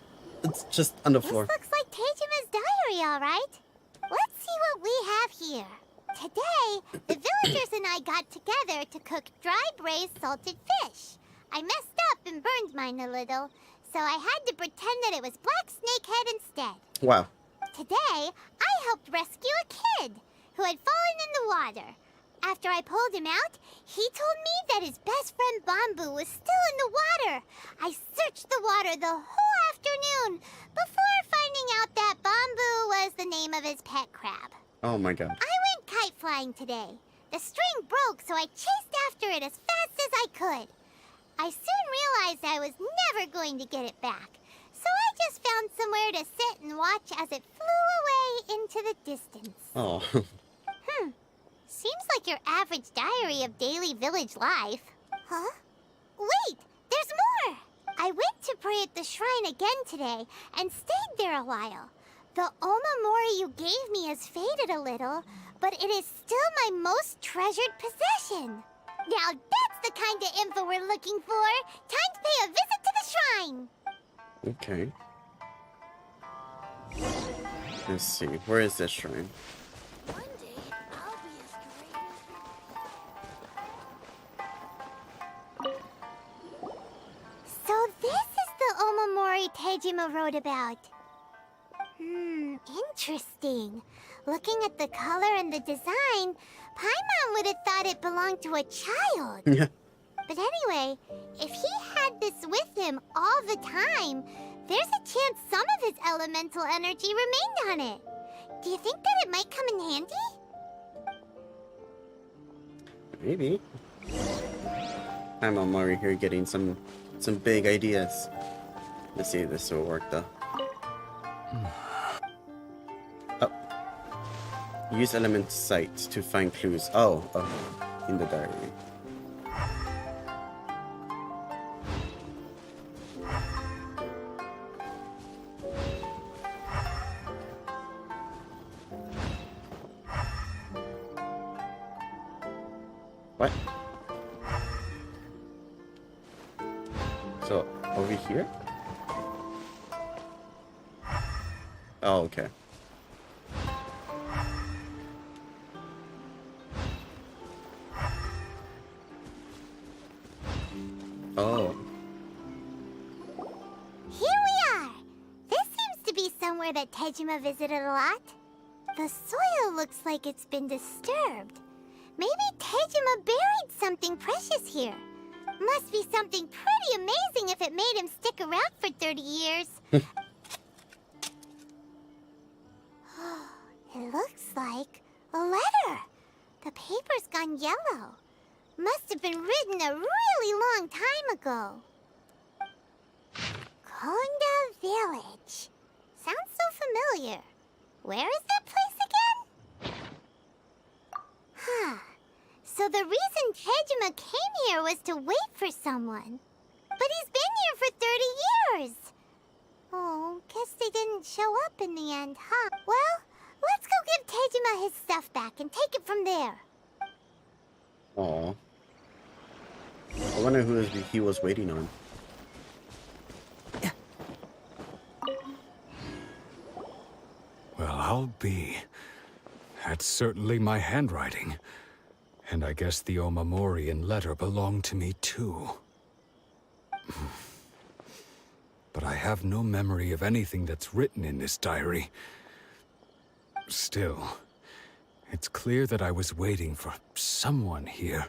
it's just on the floor. This looks like Tejima's diary, all right. Let's see what we have here. Today, the villagers and I got together to cook dry braised salted fish. I messed up and burned mine a little, so I had to pretend that it was black snakehead instead. Wow. Today, I helped rescue a kid who had fallen in the water. After I pulled him out, he told me that his best friend Bamboo was still in the water. I searched the water the whole afternoon before finding out that Bamboo was the name of his pet crab. Oh my god. I went kite flying today. The string broke, so I chased after it as fast as I could. I soon realized I was never going to get it back, so I just found somewhere to sit and watch as it flew away into the distance. Oh. Seems like your average diary of daily village life. Huh? Wait, there's more! I went to pray at the shrine again today and stayed there a while. The Omamori you gave me has faded a little, but it is still my most treasured possession. Now that's the kind of info we're looking for. Time to pay a visit to the shrine. Okay. Let's see. Where is this shrine? So this is the Omamori Tejima wrote about. Interesting. Looking at the color and the design, Paimon would have thought it belonged to a child. Yeah. But anyway, if he had this with him all the time, there's a chance some of his elemental energy remained on it. Do you think that it might come in handy? Maybe. I'm Omari here getting some big ideas. Let's see if this will work though. Oh. Use element sight to find clues. Oh, in the diary. What? So, over here? Oh, okay. Oh. Here we are! This seems to be somewhere that Tejima visited a lot. The soil looks like it's been disturbed. Maybe Tejima buried something precious here. Must be something pretty amazing if it made him stick around for 30 years. It looks like a letter. The paper's gone yellow. Must have been written a really long time ago. Konda Village. Sounds so familiar. Where is that place again? Huh. So the reason Tejima came here was to wait for someone. But he's been here for 30 years. Oh, guess they didn't show up in the end, huh? Well, let's go give Tejima his stuff back and take it from there. Aw. I wonder who he was waiting on. Well, I'll be. That's certainly my handwriting. And I guess the Omamorian letter belonged to me too. But I have no memory of anything that's written in this diary. Still, it's clear that I was waiting for someone here,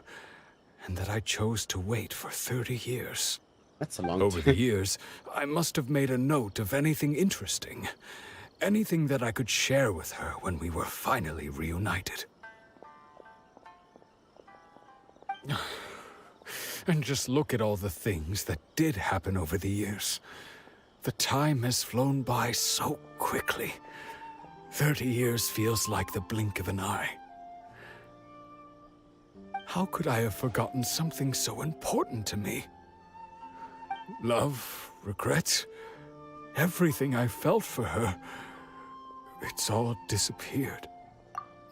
and that I chose to wait for 30 years. That's a long time. Over the years, I must have made a note of anything interesting. Anything that I could share with her when we were finally reunited. And just look at all the things that did happen over the years. The time has flown by so quickly. 30 years feels like the blink of an eye. How could I have forgotten something so important to me? Love, regret, everything I felt for her, it's all disappeared.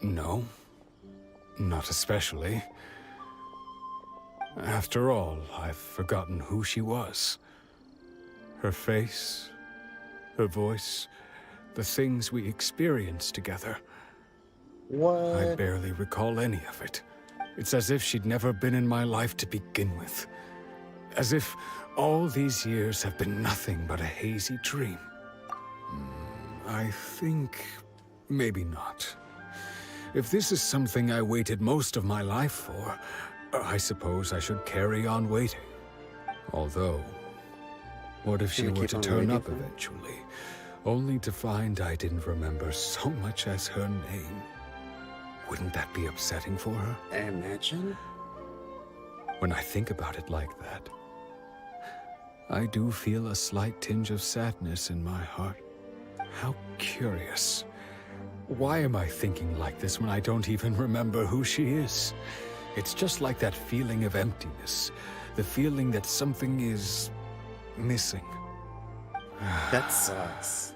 No, not especially. After all, I've forgotten who she was. Her face, her voice, the things we experienced together. What? I barely recall any of it. It's as if she'd never been in my life to begin with. As if all these years have been nothing but a hazy dream. I think maybe not. If this is something I waited most of my life for, I suppose I should carry on waiting. Although, what if she were to turn up eventually, only to find I didn't remember so much as her name? Wouldn't that be upsetting for her? Imagine. When I think about it like that, I do feel a slight tinge of sadness in my heart. How curious. Why am I thinking like this when I don't even remember who she is? It's just like that feeling of emptiness. The feeling that something is missing. That sucks.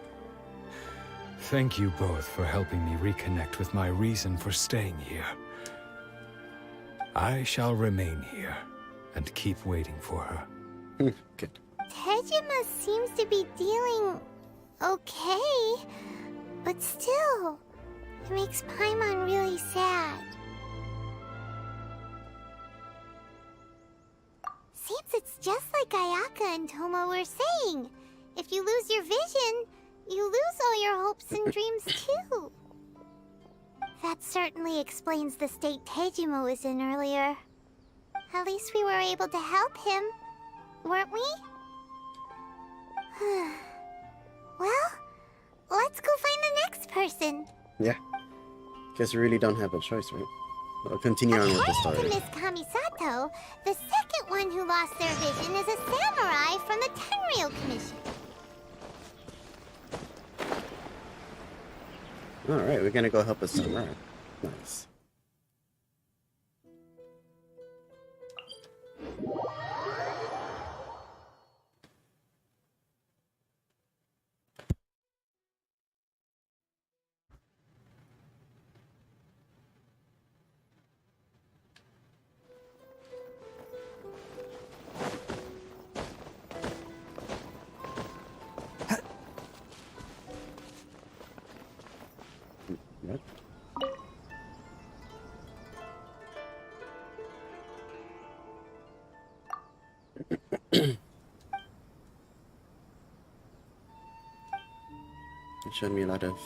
Thank you both for helping me reconnect with my reason for staying here. I shall remain here and keep waiting for her. Good. Tejima seems to be dealing okay, but still, it makes Paimon really sad. Seems it's just like Ayaka and Toma were saying. If you lose your vision, you lose all your hopes and dreams too. That certainly explains the state Tejima was in earlier. At least we were able to help him, weren't we? Well, let's go find the next person. Yeah. Guess we really don't have a choice, right? I'll continue on with the story. According to Miss Kamisato, the second one who lost their vision is a samurai from the Tenryou Commission. Alright, we're gonna go help a samurai. Nice. What? It showed me a lot of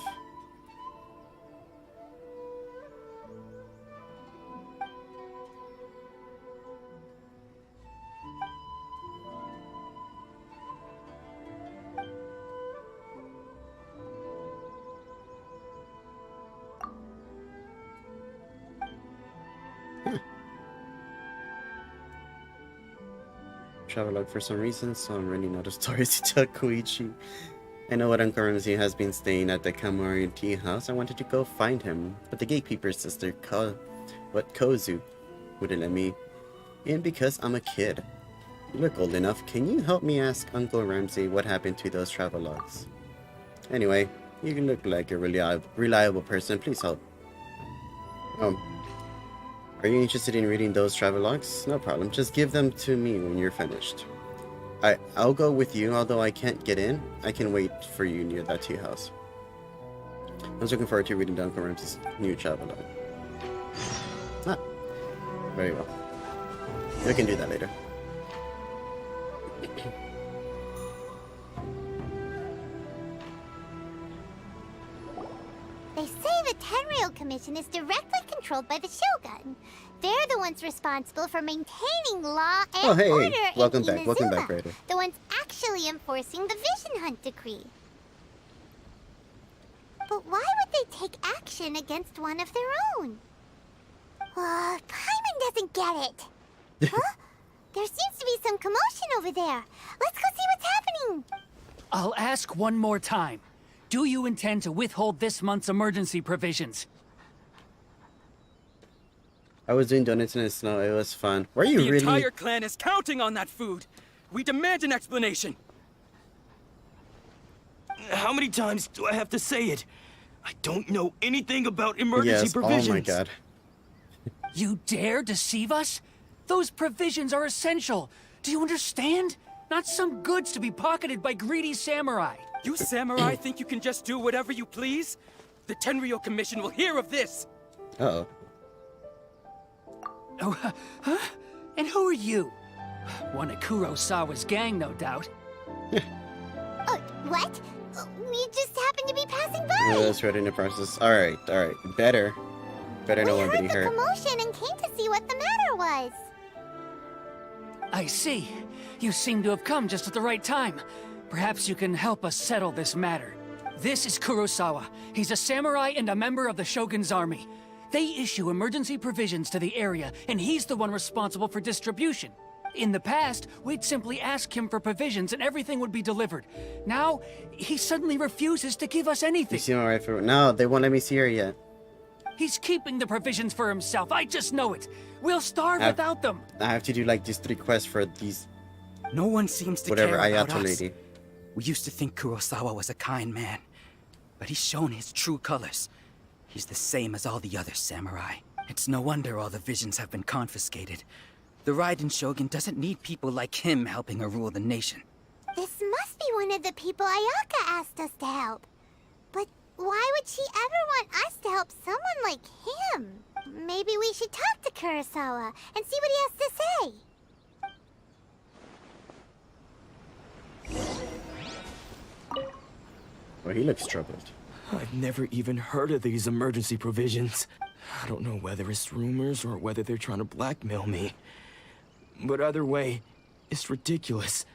travelogue for some reason, so I'm running out of stories to tell Koichi. I know what Uncle Ramsey has been staying at the Kamori tea house. I wanted to go find him, but the gatekeeper's sister, Kozu, wouldn't let me in because I'm a kid. You look old enough. Can you help me ask Uncle Ramsey what happened to those travelogues? Anyway, You look like a reliable person. Please help. Are you interested in reading those travelogues? No problem. Just give them to me when you're finished. I'll go with you, although I can't get in. I can wait for you near that tea house. I was looking forward to reading Duncan Ramsey's new travelogue. Ah, very well. We can do that later. They say the Tenryou Commission is directly controlled by the Shogun. They're the ones responsible for maintaining law and order in welcome back, Inazuma. welcome back, Raider. The ones actually enforcing the Vision Hunt decree. But why would they take action against one of their own? Paimon doesn't get it. Huh? There seems to be some commotion over there. Let's go see what's happening. I'll ask one more time. Do you intend to withhold this month's emergency provisions? I was doing donuts in the snow. It was fun. Were you the really? The entire clan is counting on that food. We demand an explanation. How many times do I have to say it? I don't know anything about emergency provisions. Oh my god. You dare deceive us? Those provisions are essential. Do you understand? Not some goods to be pocketed by greedy samurai. You samurai think you can just do whatever you please? The Tenryou Commission will hear of this. Uh-oh. Oh, huh? And who are you? One of Kurosawa's gang, no doubt. What? We just happened to be passing by. Yeah, that's right in the process. Alright. Better no one getting hurt. We heard the commotion and came to see what the matter was. I see. You seem to have come just at the right time. Perhaps you can help us settle this matter. This is Kurosawa. He's a samurai and a member of the Shogun's army. They issue emergency provisions to the area, and he's the one responsible for distribution. In the past, we'd simply ask him for provisions and everything would be delivered. Now, he suddenly refuses to give us anything. You see my rifle? No, they won't let me see her yet. He's keeping the provisions for himself. I just know it. We'll starve without them. I have to do like these 3 quests for these. No one seems to whatever care about Ayato us. lady. We used to think Kurosawa was a kind man, but he's shown his true colors. He's the same as all the other samurai. It's no wonder all the visions have been confiscated. The Raiden Shogun doesn't need people like him helping her rule the nation. This must be one of the people Ayaka asked us to help. But why would she ever want us to help someone like him? Maybe we should talk to Kurosawa and see what he has to say. Well, he looks troubled. I've never even heard of these emergency provisions. I don't know whether it's rumors or whether they're trying to blackmail me. But either way, it's ridiculous.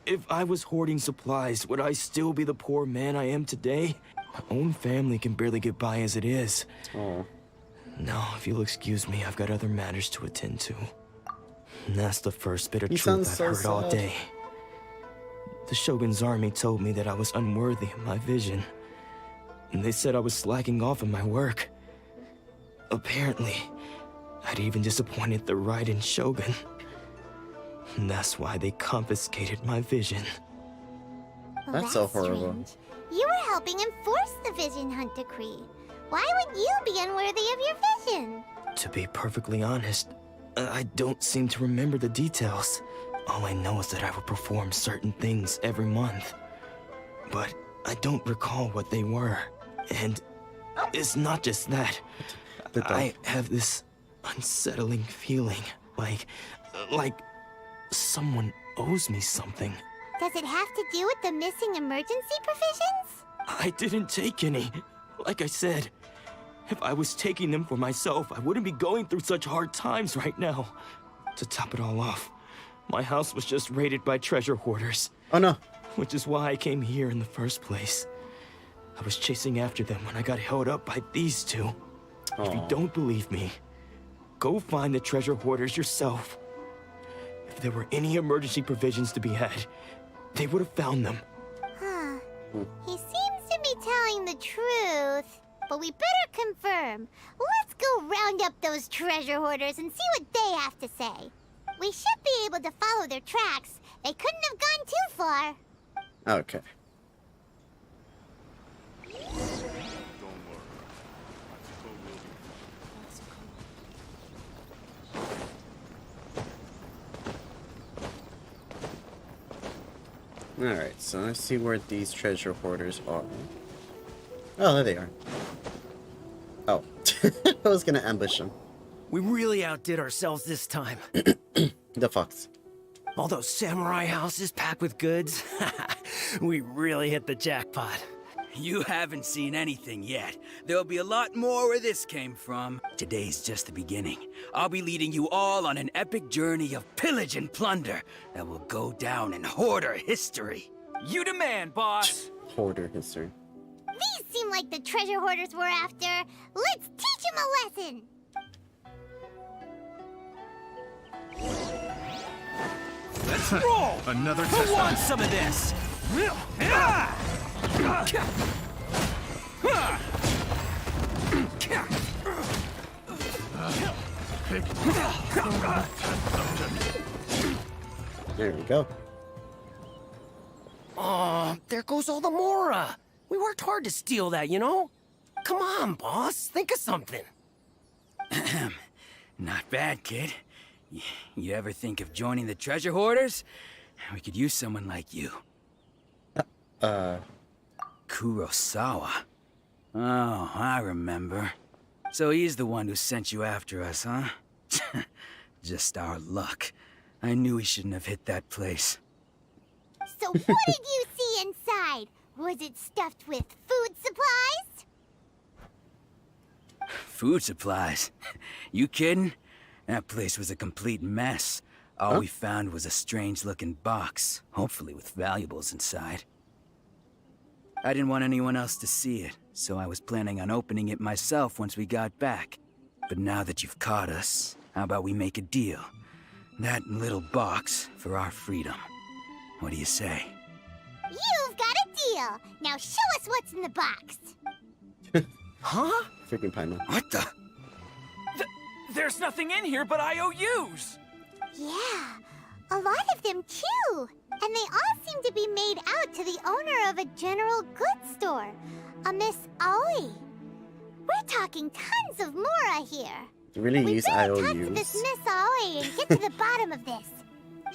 If I was hoarding supplies, would I still be the poor man I am today? My own family can barely get by as it is. Oh. Now, if you'll excuse me, I've got other matters to attend to. And that's the first bit of He truth sounds I've so heard all sad. day. The Shogun's army told me that I was unworthy of my vision. And they said I was slacking off in my work. Apparently, I'd even disappointed the Raiden Shogun. And that's why they confiscated my vision. Well, That's so horrible. strange. You were helping enforce the Vision Hunt decree. Why would you be unworthy of your vision? To be perfectly honest, I don't seem to remember the details. All I know is that I would perform certain things every month. But I don't recall what they were. And it's not just that. I have this unsettling feeling, like someone owes me something. Does it have to do with the missing emergency provisions? I didn't take any. Like I said, if I was taking them for myself, I wouldn't be going through such hard times right now. To top it all off, my house was just raided by treasure hoarders. Oh no. Which is why I came here in the first place. I was chasing after them when I got held up by these two. If you don't believe me, go find the treasure hoarders yourself. If there were any emergency provisions to be had, they would have found them. Huh. He seems to be telling the truth. But we better confirm. Let's go round up those treasure hoarders and see what they have to say. We should be able to follow their tracks. They couldn't have gone too far. Okay. Alright, so let's see where these treasure hoarders are. Oh, there they are. Oh, I was gonna ambush them. We really outdid ourselves this time. The fox. All those samurai houses packed with goods. We really hit the jackpot. You haven't seen anything yet. There'll be a lot more where this came from. Today's just the beginning. I'll be leading you all on an epic journey of pillage and plunder that will go down in hoarder history. You demand, boss! Hoarder history. These seem like the treasure hoarders we're after. Let's teach them a lesson! Let's roll! Another Who test. wants some of this? There we go. Oh, there goes all the Mora. We worked hard to steal that, you know? Come on, boss. Think of something. Not bad, kid. You ever think of joining the treasure hoarders? We could use someone like you. Kurosawa. Oh, I remember. So he's the one who sent you after us, huh? Just our luck. I knew we shouldn't have hit that place. So what did you see inside? Was it stuffed with food supplies? Food supplies? You kidding? That place was a complete mess. All we found was a strange-looking box, hopefully with valuables inside. I didn't want anyone else to see it, so I was planning on opening it myself once we got back. But now that you've caught us, how about we make a deal? That little box for our freedom. What do you say? You've got a deal. Now show us what's in the box. Huh? Freaking Paimon. What the? There's nothing in here but IOUs! Yeah, a lot of them too. And they all seem to be made out to the owner of a general goods store, a Miss Aoi. We're talking tons of Mora here. You really use Talk to this IOUs? Miss Aoi and get to the bottom of this.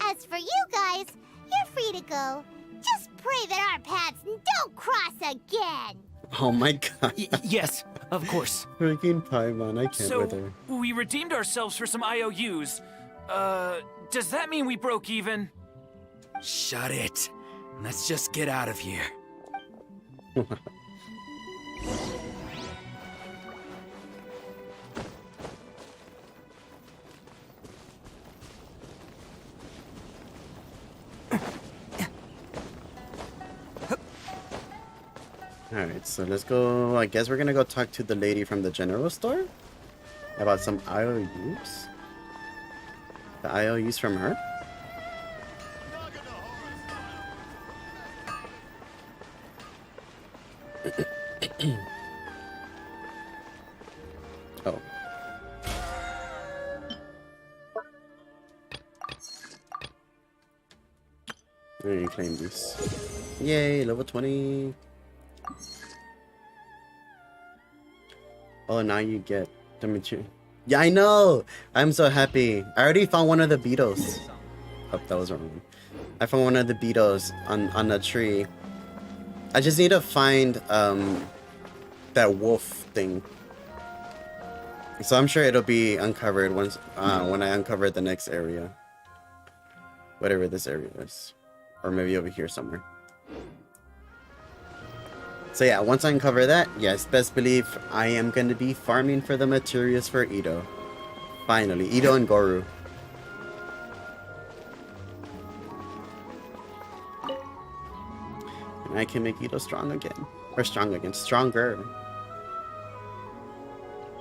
As for you guys, you're free to go. Just pray that our paths don't cross again. Oh my god. Yes, of course. Freaking Paimon, I can't So, with her. we redeemed ourselves for some IOUs. Does that mean we broke even? Shut it. Let's just get out of here. Alright, so let's go. I guess we're gonna go talk to the lady from the general store about some IOUs. The IOUs from her? Oh. Let me claim this. Yay, level 20. Oh, now you get the material. Yeah, I know! I'm so happy. I already found one of the beetles. Oh, that was wrong. I found one of the beetles on a tree. I just need to find that wolf thing. So I'm sure it'll be uncovered once when I uncover the next area. Whatever this area is. Or maybe over here somewhere. So yeah, once I uncover that, yes, best believe I am going to be farming for the materials for Ito. Finally, Ito and Goru. And I can make Ito strong again. Or strong again, stronger.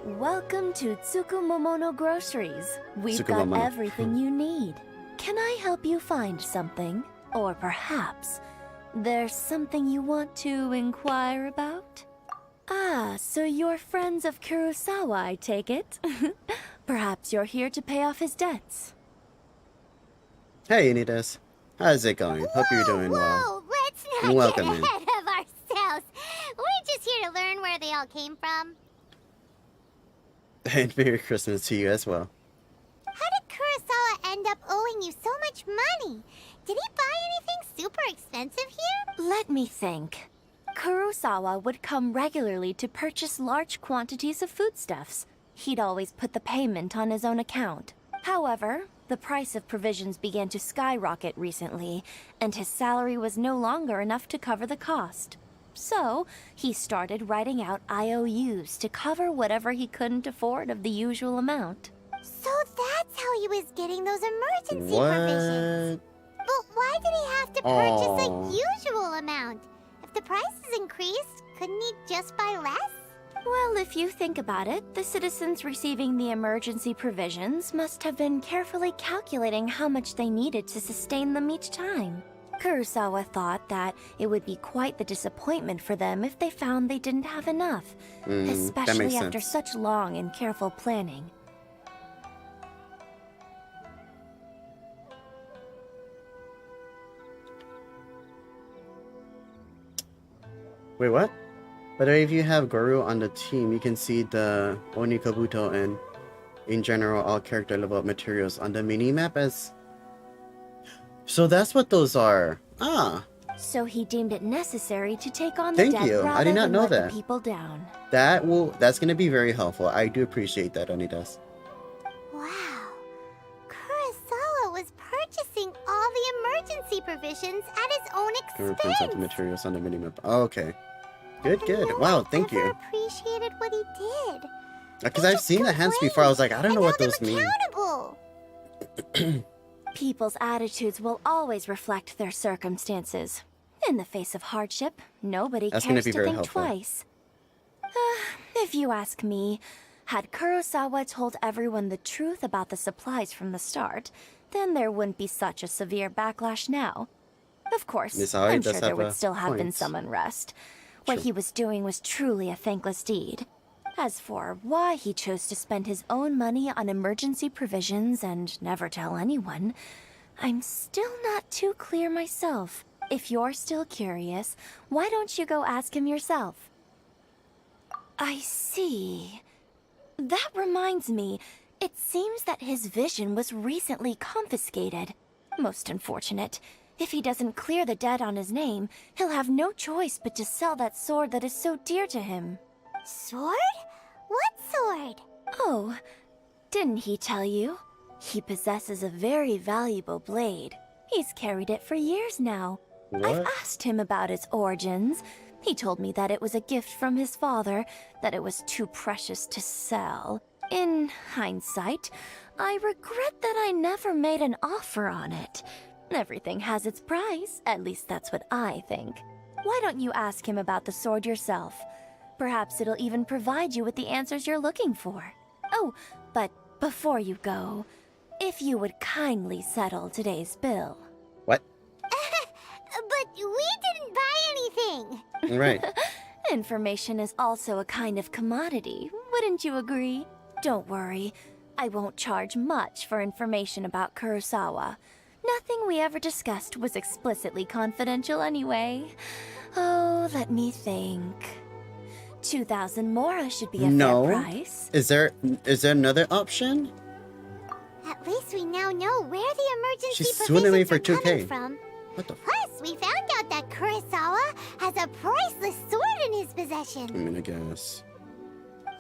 Welcome to Tsukumomono Groceries. We've Tsukumomono. got everything you need. Can I help you find something? Or perhaps there's something you want to inquire about? Ah, so you're friends of Kurosawa, I take it. Perhaps you're here to pay off his debts. Hey, Unitas. How's it going? Hope you're doing well. Whoa, let's not Welcome get in. ahead of ourselves. We're just here to learn where they all came from. And Merry Christmas to you as well. How did Kurosawa end up owing you so much money? Did he buy anything super expensive? expensive here? Let me think. Kurosawa would come regularly to purchase large quantities of foodstuffs. He'd always put the payment on his own account. However, the price of provisions began to skyrocket recently, and his salary was no longer enough to cover the cost. So, he started writing out IOUs to cover whatever he couldn't afford of the usual amount. So that's how he was getting those emergency provisions. But why did he have to purchase a usual amount? If the prices increased, couldn't he just buy less? Well, if you think about it, the citizens receiving the emergency provisions must have been carefully calculating how much they needed to sustain them each time. Kurosawa thought that it would be quite the disappointment for them if they found they didn't have enough, especially after such long and careful planning. Wait, what? By the way, if you have Goro on the team, you can see the Oni Kabuto and, in general, all character level materials on the mini-map as... So that's what those are. Ah. So he deemed it necessary to take on the Thank dead you. rather I did not than know let that. the people down. That's gonna be very helpful. I do appreciate that, Onidas. Wow. Kurosawa was purchasing all the emergency provisions at his own Goro expense. prints out the materials on the mini-map. Oh, okay. Good, good. Wow, thank you. Appreciated what he did. Because I've seen the hands before. I was like, I don't know what those mean. Accountable. People's attitudes will always reflect their circumstances. In the face of hardship, nobody That's gonna cares be to very think helpful. twice. If you ask me, had Kurosawa told everyone the truth about the supplies from the start, then there wouldn't be such a severe backlash now. Of course, Miss Aoi I'm does sure there have would a still have been point. some unrest. What True. he was doing was truly a thankless deed. As for why he chose to spend his own money on emergency provisions and never tell anyone, I'm still not too clear myself. If you're still curious, why don't you go ask him yourself? I see. That reminds me, it seems that his vision was recently confiscated. Most unfortunate. If he doesn't clear the debt on his name, he'll have no choice but to sell that sword that is so dear to him. Sword? What sword? Oh, didn't he tell you? He possesses a very valuable blade. He's carried it for years now. I've asked him about its origins. He told me that it was a gift from his father, that it was too precious to sell. In hindsight, I regret that I never made an offer on it. Everything has its price, at least that's what I think. Why don't you ask him about the sword yourself? Perhaps it'll even provide you with the answers you're looking for. Oh, but before you go, if you would kindly settle today's bill. What? But we didn't buy anything. Right. Information is also a kind of commodity, wouldn't you agree? Don't worry, I won't charge much for information about Kurosawa. Nothing we ever discussed was explicitly confidential anyway. Oh, let me think. 2,000 mora should be a fair price. Is there another option? At least we now know where the emergency She's swooning away provisions for are coming 2K. from. What the? Plus, we found out that Kurosawa has a priceless sword in his possession. I mean, I guess.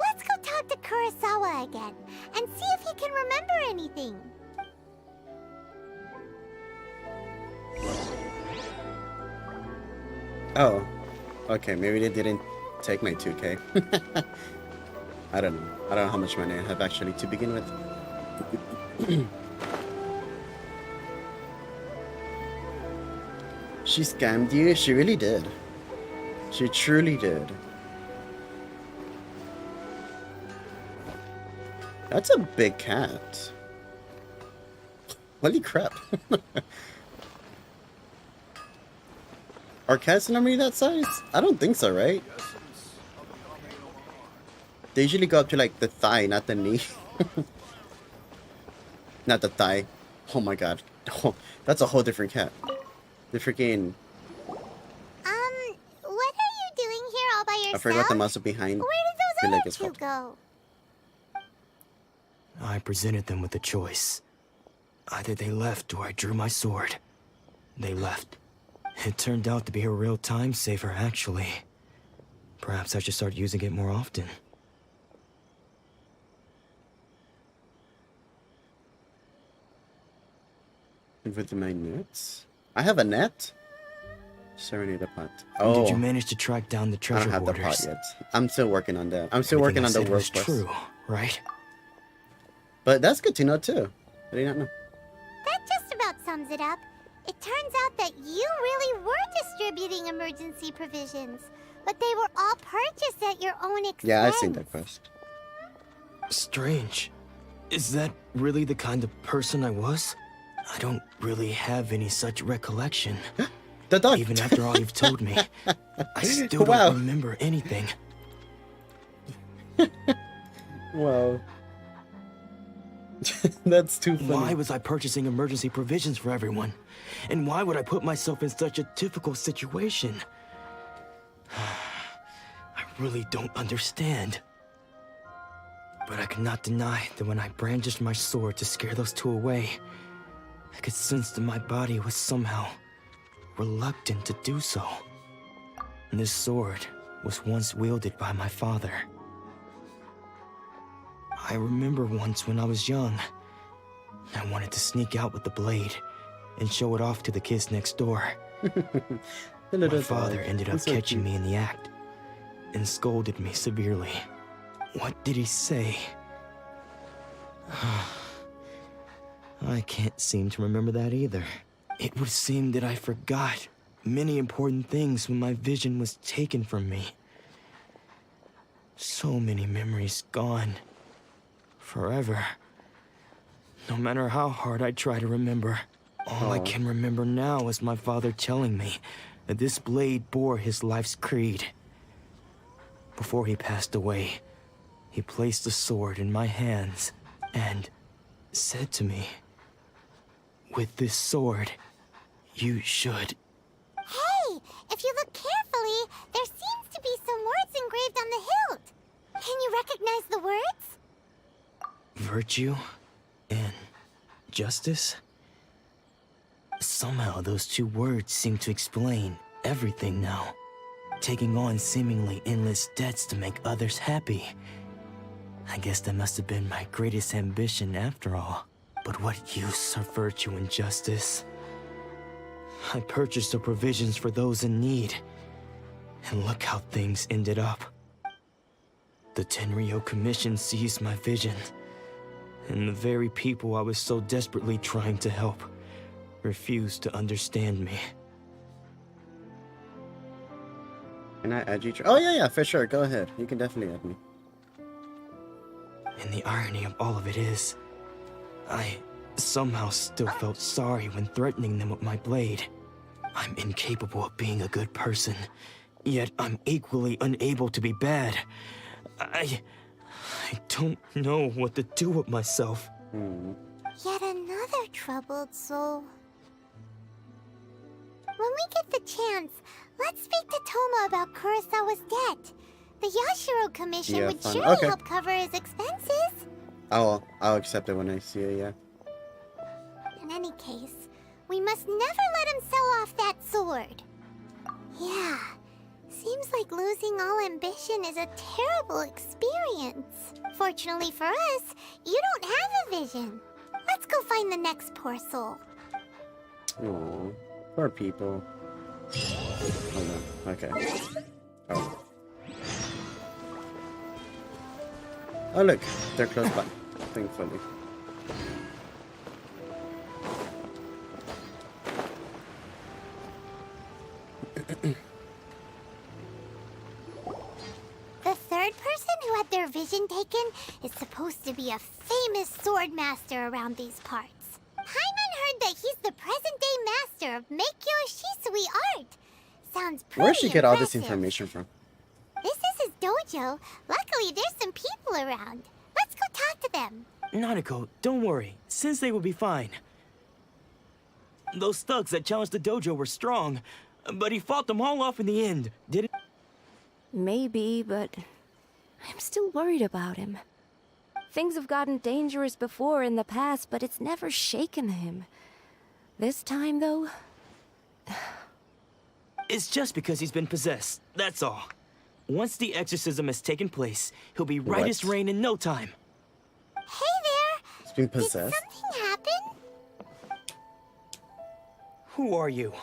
Let's go talk to Kurosawa again and see if he can remember anything. Oh, okay. Maybe they didn't take my 2K. I don't know. I don't know how much money I have actually to begin with. She scammed you? She really did. She truly did. That's a big cat. Holy crap. Are cats normally that size? I don't think so, right? They usually go up to like the thigh, not the knee. Not the thigh. Oh my god. Oh, that's a whole different cat. The freaking... What are you doing here all by yourself? I forgot the muscle behind. Where did the leg those is other two called. go? I presented them with a choice. Either they left or I drew my sword. They left. It turned out to be a real time saver, actually. Perhaps I should start using it more often. With my nets? I have a net? Serenade a pot. Did you manage to track down the treasure I don't have hoarders? the pot yet. I'm still working on that. I'm still Everything working I on the said work was true, right? But that's good to know too. I did not know. That just about sums it up. It turns out that you really were distributing emergency provisions, but they were all purchased at your own expense. Yeah, I've seen that quest. Strange. Is that really the kind of person I was? I don't really have any such recollection. The dog. Even after all you've told me, I still Wow. don't remember anything. Wow. That's too funny. Why was I purchasing emergency provisions for everyone? And why would I put myself in such a difficult situation? I really don't understand. But I cannot deny that when I brandished my sword to scare those two away, I could sense that my body was somehow reluctant to do so. And this sword was once wielded by my father. I remember once when I was young, I wanted to sneak out with the blade and show it off to the kids next door. My father ended up catching me in the act and scolded me severely. What did he say? I can't seem to remember that either. It would seem that I forgot many important things when my vision was taken from me. So many memories gone. Forever. No matter how hard I try to remember, all I can remember now is my father telling me that this blade bore his life's creed. Before he passed away, he placed the sword in my hands and said to me, "With this sword, you should..." Hey, if you look carefully, there seems to be some words engraved on the hilt. Can you recognize the words? Virtue and justice? Somehow those two words seem to explain everything now. Taking on seemingly endless debts to make others happy. I guess that must have been my greatest ambition after all. But what use are virtue and justice? I purchased the provisions for those in need. And look how things ended up. The Tenryo Commission seized my vision. And the very people I was so desperately trying to help refused to understand me. Can I add you? Oh, yeah, for sure. Go ahead. You can definitely add me. And the irony of all of it is, I somehow still felt sorry when threatening them with my blade. I'm incapable of being a good person, yet I'm equally unable to be bad. I don't know what to do with myself. Yet another troubled soul. When we get the chance, let's speak to Toma about Kurosawa's debt. The Yashiro Commission would surely help cover his expenses. I'll accept it when I see it, yeah. In any case, we must never let him sell off that sword. Yeah, seems like losing all ambition is a terrible experience. Fortunately for us, you don't have a vision. Let's go find the next poor soul. Aww, poor people. Hold on, okay. Oh. Oh look, they're close by, thankfully. The third person who had their vision taken is supposed to be a famous sword master around these parts. Paimon heard that he's the present-day master of Meikyo Shisui art. Sounds pretty Where'd she get all this impressive. information from? This is his dojo. Luckily, there's some people around. Let's go talk to them. Nanako, don't worry. Sensei will be fine. Those thugs that challenged the dojo were strong, but he fought them all off in the end, didn't? Maybe, but I'm still worried about him. Things have gotten dangerous before in the past, but it's never shaken him. This time, though, It's just because he's been possessed, that's all. Once the exorcism has taken place, he'll be right as rain in no time. Hey there! He's been possessed? Did something happen? Who are you?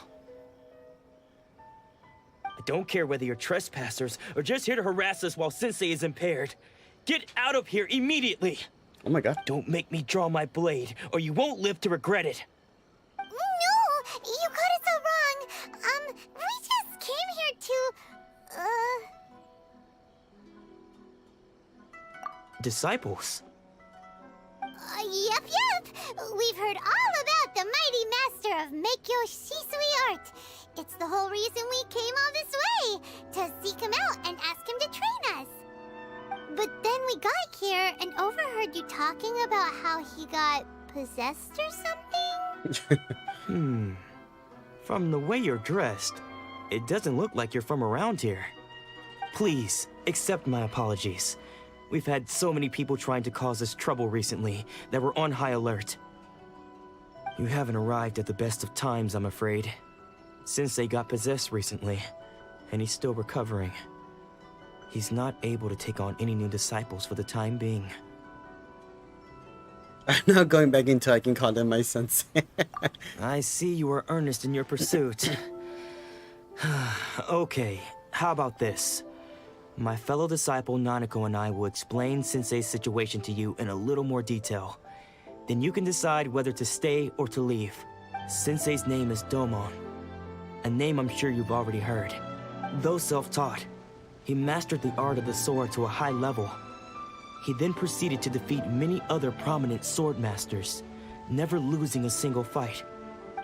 I don't care whether you're trespassers or just here to harass us while Sensei is impaired. Get out of here immediately! Oh my god. Don't make me draw my blade, or you won't live to regret it. No! You got it so wrong! We just came here to... Disciples? Yep. We've heard all about the mighty master of Meikyo Shisui art. It's the whole reason we came all this way, to seek him out and ask him to train us. But then we got here and overheard you talking about how he got possessed or something? From the way you're dressed, it doesn't look like you're from around here. Please, accept my apologies. We've had so many people trying to cause us trouble recently that we're on high alert. You haven't arrived at the best of times, I'm afraid. Sensei got possessed recently, and he's still recovering. He's not able to take on any new disciples for the time being. I'm now going back into I can call them my sensei. I see you are earnest in your pursuit. Okay, how about this? My fellow disciple Nanako and I will explain Sensei's situation to you in a little more detail. Then you can decide whether to stay or to leave. Sensei's name is Domon, a name I'm sure you've already heard. Though self-taught, he mastered the art of the sword to a high level. He then proceeded to defeat many other prominent sword masters, never losing a single fight.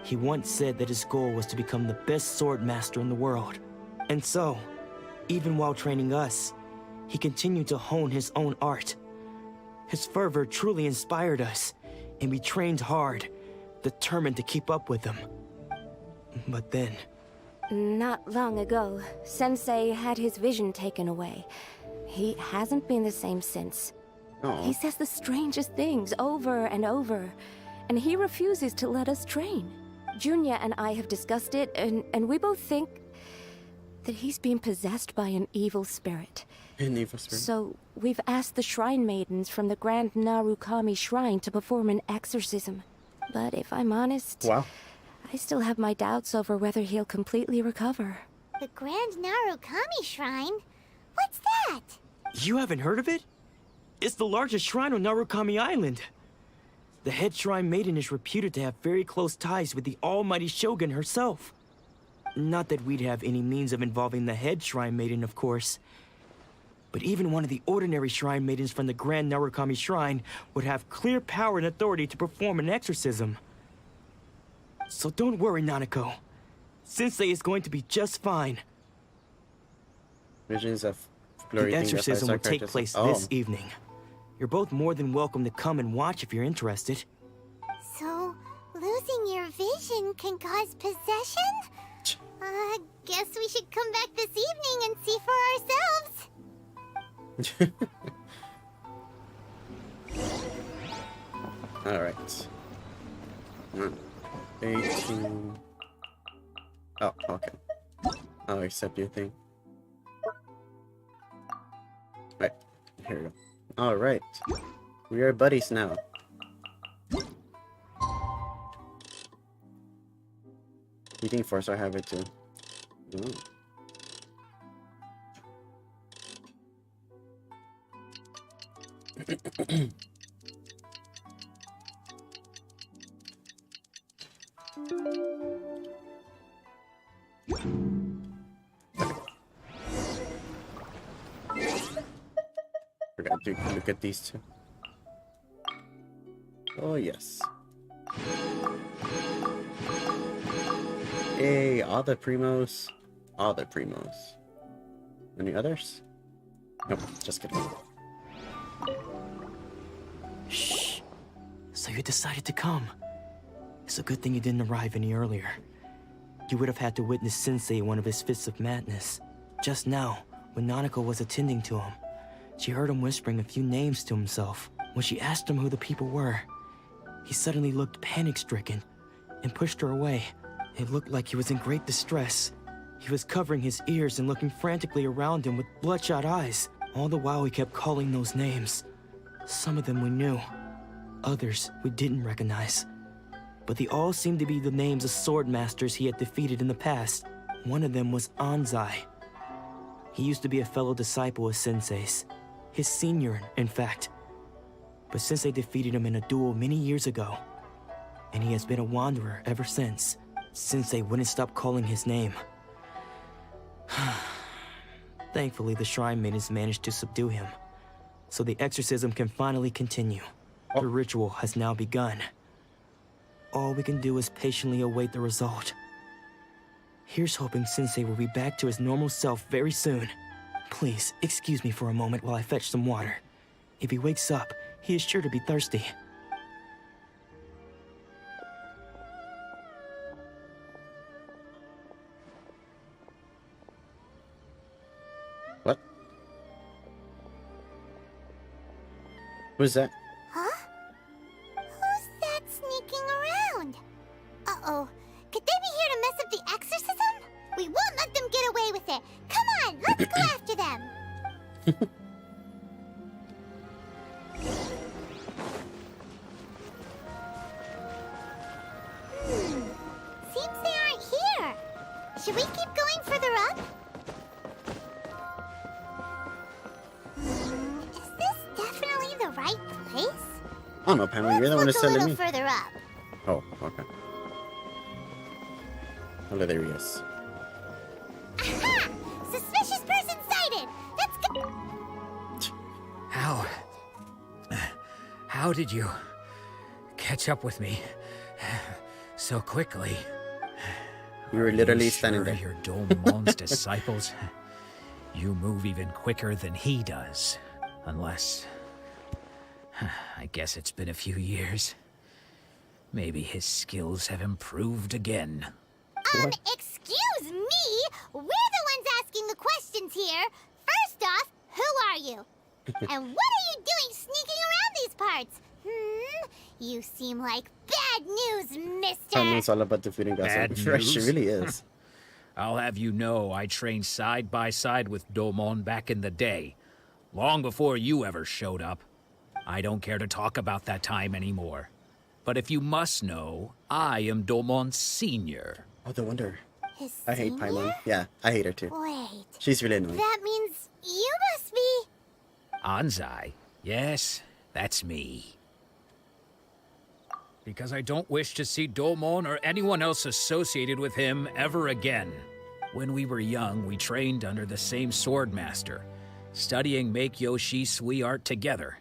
He once said that his goal was to become the best sword master in the world. And so, even while training us, he continued to hone his own art. His fervor truly inspired us, and we trained hard, determined to keep up with him. But then... Not long ago, Sensei had his vision taken away. He hasn't been the same since. Aww. He says the strangest things over and over, and he refuses to let us train. Junya and I have discussed it, and we both think that he's been possessed by an evil spirit. An evil spirit? So we've asked the shrine maidens from the Grand Narukami Shrine to perform an exorcism. But if I'm honest, wow, I still have my doubts over whether he'll completely recover. The Grand Narukami Shrine? What's that? You haven't heard of it? It's the largest shrine on Narukami Island. The head shrine maiden is reputed to have very close ties with the almighty Shogun herself. Not that we'd have any means of involving the head shrine maiden, of course. But even one of the ordinary shrine maidens from the Grand Narukami Shrine would have clear power and authority to perform an exorcism. So don't worry, Nanako. Sensei is going to be just fine. Visions of The exorcism will take place this evening. You're both more than welcome to come and watch if you're interested. So, losing your vision can cause possession? Guess we should come back this evening and see for ourselves. Alright. 18. Oh, okay. I'll accept your thing. Right. Here we go. Alright. We are buddies now. Eating force, I have it too. Ooh. Forgot to look at these two. Oh yes. Hey, all the primos. All the primos. Any others? Nope, just kidding. Shh. So you decided to come. It's a good thing you didn't arrive any earlier. You would have had to witness Sensei in one of his fits of madness. Just now, when Nanako was attending to him, she heard him whispering a few names to himself. When she asked him who the people were, he suddenly looked panic-stricken and pushed her away. It looked like he was in great distress. He was covering his ears and looking frantically around him with bloodshot eyes. All the while he kept calling those names. Some of them we knew, others we didn't recognize. But they all seemed to be the names of sword masters he had defeated in the past. One of them was Anzai. He used to be a fellow disciple of Sensei's. His senior, in fact. But Sensei defeated him in a duel many years ago. And he has been a wanderer ever since. Sensei wouldn't stop calling his name. Thankfully, the Shrine Maidens managed to subdue him. So the exorcism can finally continue. The ritual has now begun. All we can do is patiently await the result. Here's hoping Sensei will be back to his normal self very soon. Please, excuse me for a moment while I fetch some water. If he wakes up, he is sure to be thirsty. What? Who's that? Huh? Who's that sneaking around? Uh-oh. Could they be here to mess up the exorcism? We won't let them get away with it. Come on, let's go after them. Seems they aren't here. Should we keep going further up? Is this definitely the right place? I don't know, Pamela, you're the one who's Look a telling little me. further up. Oh, okay. Oh, there he is. Aha! Suspicious person sighted! Let's go! How did you catch up with me so quickly? You were literally Are standing you there. sure you're Domon's disciples? You move even quicker than he does. Unless... I guess it's been a few years. Maybe his skills have improved again. Excuse me? We're the ones asking the questions here. First off, who are you? And what are you doing sneaking around these parts? You seem like bad news, mister. Pamela's all about defeating gods. Bad She news? really is. I'll have you know I trained side by side with Domon back in the day. Long before you ever showed up. I don't care to talk about that time anymore. But if you must know, I am Domon's senior. Oh, the wonder. His I hate senior? Paimon. Yeah, I hate her too. Wait. She's really annoying. That means you must be... Anzai. Yes, that's me. Because I don't wish to see Domon or anyone else associated with him ever again. When we were young, we trained under the same sword master, studying Make-Yoshi Sui art together.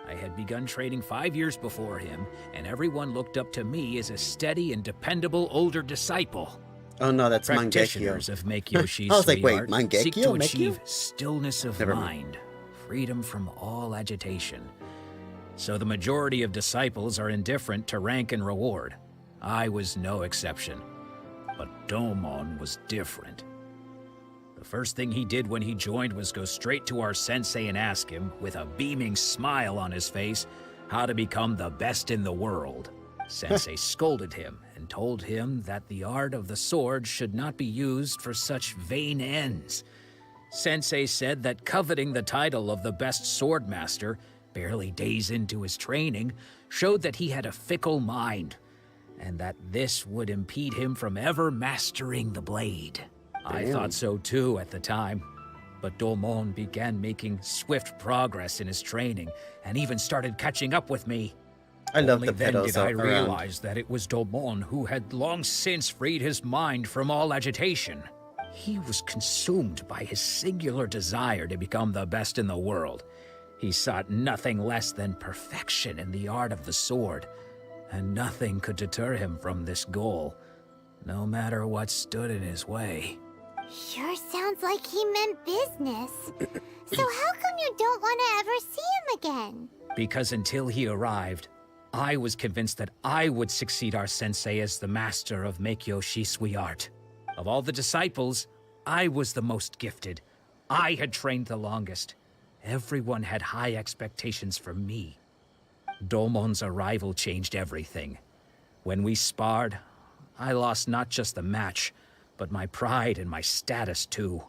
I had begun training 5 years before him, and everyone looked up to me as a steady and dependable older disciple. Oh no, that's Practitioners Mangekyo. of Make-Yoshi I was like, Sui wait, art Mangekyo? seek to Make achieve you? stillness of Never mind, mind. freedom from all agitation. So the majority of disciples are indifferent to rank and reward. I was no exception. But Domon was different. The first thing he did when he joined was go straight to our sensei and ask him, with a beaming smile on his face, how to become the best in the world. Sensei scolded him and told him that the art of the sword should not be used for such vain ends. Sensei said that coveting the title of the best sword master, barely days into his training, showed that he had a fickle mind, and that this would impede him from ever mastering the blade. I Damn. thought so too at the time, but Domon began making swift progress in his training, and even started catching up with me. I love Only the then pedals did I around. realize that it was Domon who had long since freed his mind from all agitation. He was consumed by his singular desire to become the best in the world. He sought nothing less than perfection in the art of the sword, and nothing could deter him from this goal, no matter what stood in his way. Sure sounds like he meant business. So how come you don't want to ever see him again? Because until he arrived, I was convinced that I would succeed our sensei as the master of Make-Yoshi Sui art. Of all the disciples, I was the most gifted. I had trained the longest. Everyone had high expectations for me. Domon's arrival changed everything. When we sparred, I lost not just the match, but my pride and my status too.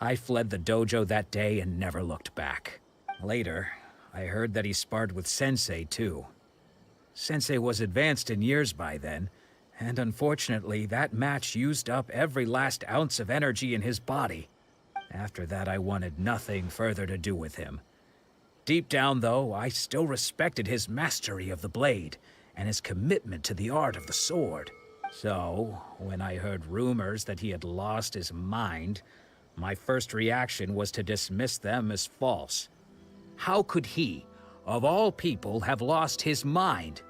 I fled the dojo that day and never looked back. Later, I heard that he sparred with Sensei too. Sensei was advanced in years by then, and unfortunately that match used up every last ounce of energy in his body. After that, I wanted nothing further to do with him. Deep down, though, I still respected his mastery of the blade and his commitment to the art of the sword. So, when I heard rumors that he had lost his mind, my first reaction was to dismiss them as false. How could he, of all people, have lost his mind?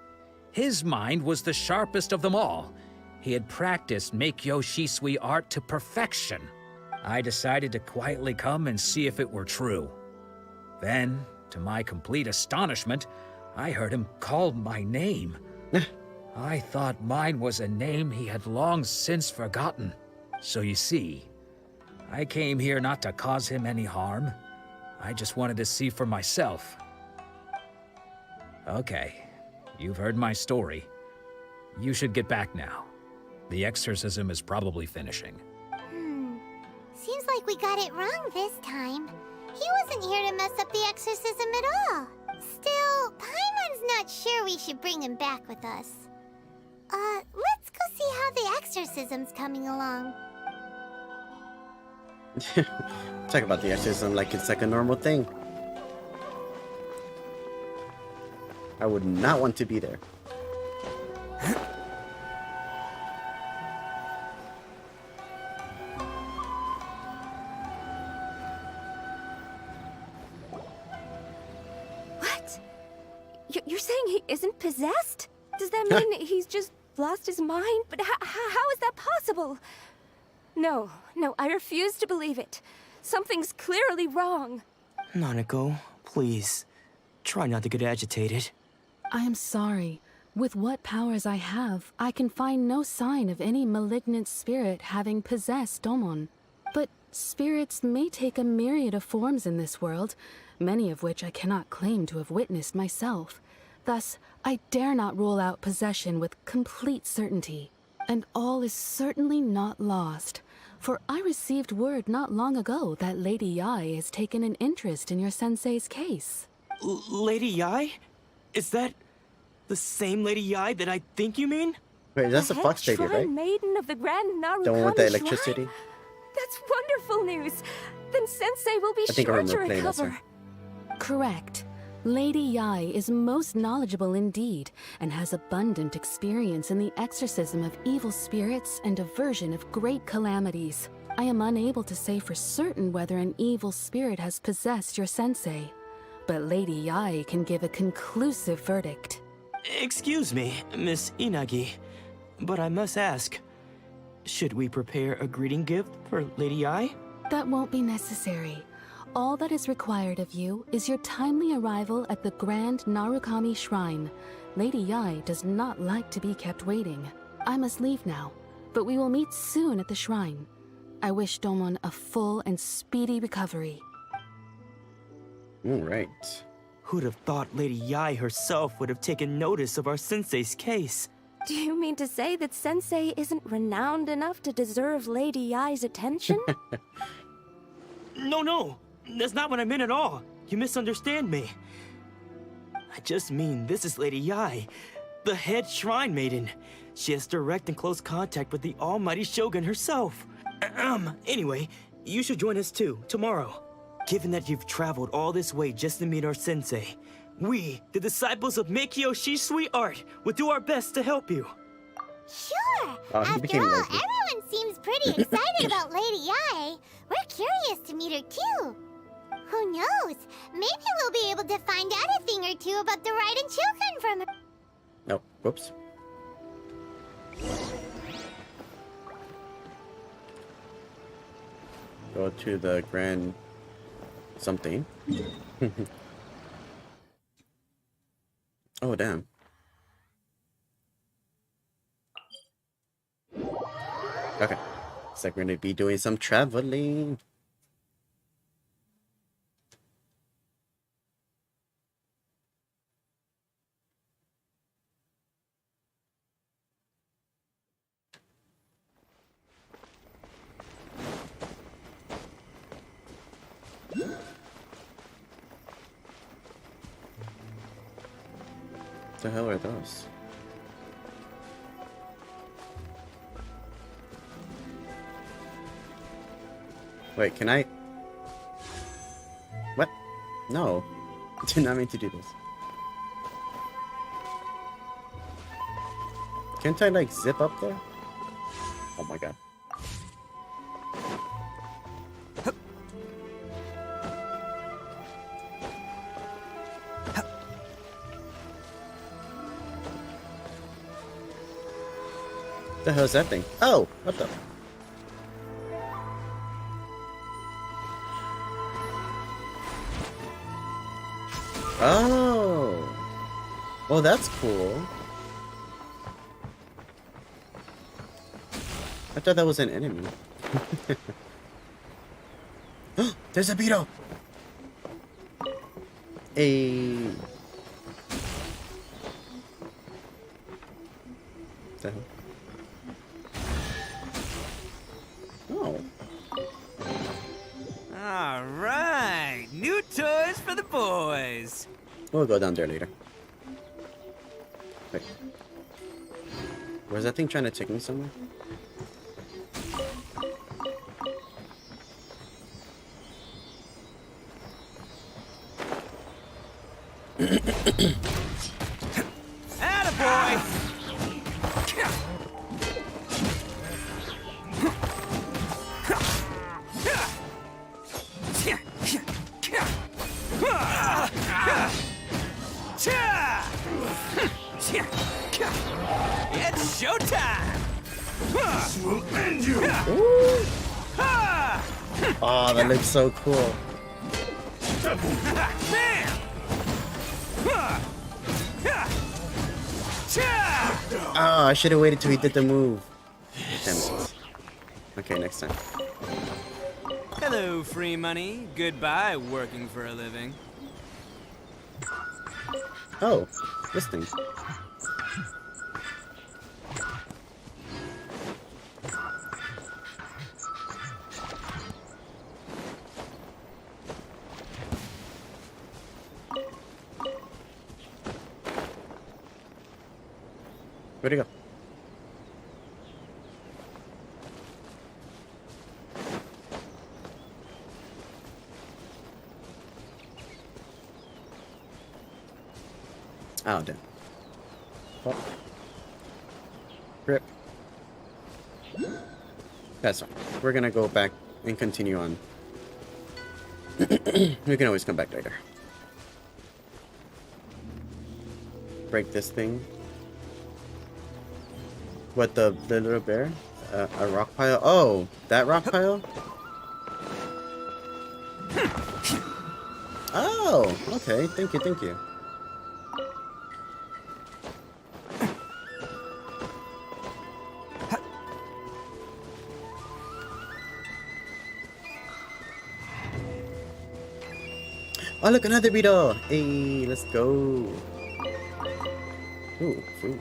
His mind was the sharpest of them all. He had practiced Meikyo Shisui art to perfection. I decided to quietly come and see if it were true. Then, to my complete astonishment, I heard him call my name. I thought mine was a name he had long since forgotten. So you see, I came here not to cause him any harm. I just wanted to see for myself. Okay, you've heard my story. You should get back now. The exorcism is probably finishing. Seems like we got it wrong this time. He wasn't here to mess up the exorcism at all. Still, Paimon's not sure we should bring him back with us. Let's go see how the exorcism's coming along. Talk about the exorcism like it's like a normal thing. I would not want to be there. What? You're saying he isn't possessed? Does that mean he's just lost his mind? But how is that possible? No, I refuse to believe it. Something's clearly wrong. Nanako, please. Try not to get agitated. I am sorry. With what powers I have, I can find no sign of any malignant spirit having possessed Domon. But spirits may take a myriad of forms in this world, many of which I cannot claim to have witnessed myself. Thus, I dare not rule out possession with complete certainty. And all is certainly not lost, for I received word not long ago that Lady Yae has taken an interest in your sensei's case. Lady Yae? Is that the same Lady Yae that I think you mean? Wait, that's the Fox Lady, right? Maiden of the Grand Narukami The one with the Shrine? electricity? That's wonderful news. Then Sensei will be I think I sure remember to playing this recover. one. Correct. Lady Yae is most knowledgeable indeed, and has abundant experience in the exorcism of evil spirits and aversion of great calamities. I am unable to say for certain whether an evil spirit has possessed your sensei, but Lady Yae can give a conclusive verdict. Excuse me, Miss Inagi, but I must ask, should we prepare a greeting gift for Lady Yae? That won't be necessary. All that is required of you is your timely arrival at the Grand Narukami Shrine. Lady Yae does not like to be kept waiting. I must leave now, but we will meet soon at the shrine. I wish Domon a full and speedy recovery. All right. Who'd have thought Lady Yae herself would have taken notice of our sensei's case? Do you mean to say that Sensei isn't renowned enough to deserve Lady Yae's attention? No, that's not what I meant at all. You misunderstand me. I just mean this is Lady Yae, the head shrine maiden. She has direct and close contact with the almighty Shogun herself. Anyway, you should join us too, tomorrow. Given that you've traveled all this way just to meet our sensei, we, the disciples of Meikyo Shisui art, will do our best to help you. Sure. Oh, After all, everyone seems pretty excited about Lady Yae. We're curious to meet her too. Who knows? Maybe we'll be able to find out a thing or two about the Raiden children from her. Oh, whoops. Go to the grand something. Oh, damn. Okay. Looks like we're gonna be doing some traveling. The hell are those? Wait, can I? What? No. I did not mean to do this. Can't I, like, zip up there? Oh my god. The hell is that thing? Oh, what the? Oh. Well, that's cool. I thought that was an enemy. There's a beetle. A. The hell? Oh. All right, new toys for the boys. We'll go down there later. Wait. Was that thing trying to take me somewhere? Attaboy! It's showtime! This will end you! Oh, that looks so cool. Oh, I should have waited till he did the move. Damn it. Okay, next time. Hello, free money. Goodbye, working for a living. Oh, this thing. Where'd he go? Oh, damn. Oh. Rip. That's fine. We're gonna go back and continue on. We can always come back later. Break this thing. What, the little bear? A rock pile? Oh, that rock pile? Oh, okay. Thank you, thank you. Oh, look, another beetle! Hey, let's go. Ooh, food.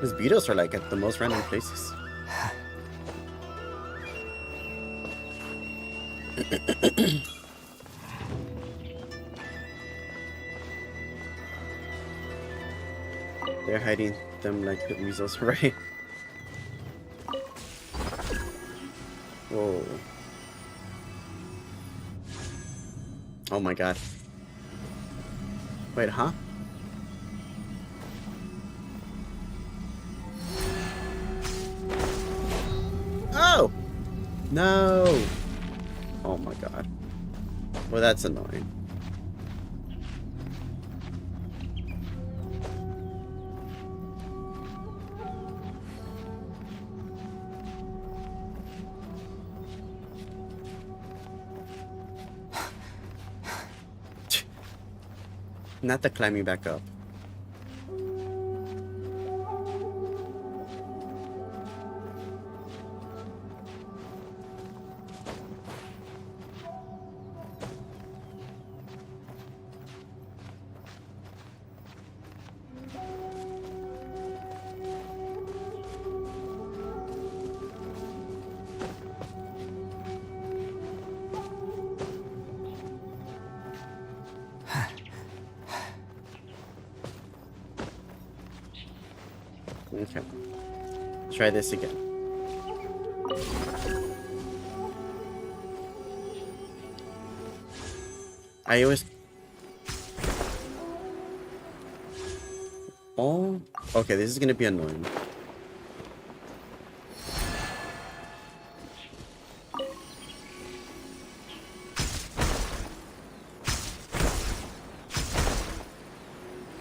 These beetles are like at the most random places. They're hiding them like the weasels, right? Whoa. Oh my god. Wait, huh? Oh! No! Oh my god. Well, that's annoying. Not the climbing back up. Okay. Try this again. I always... Oh, okay, this is gonna be annoying.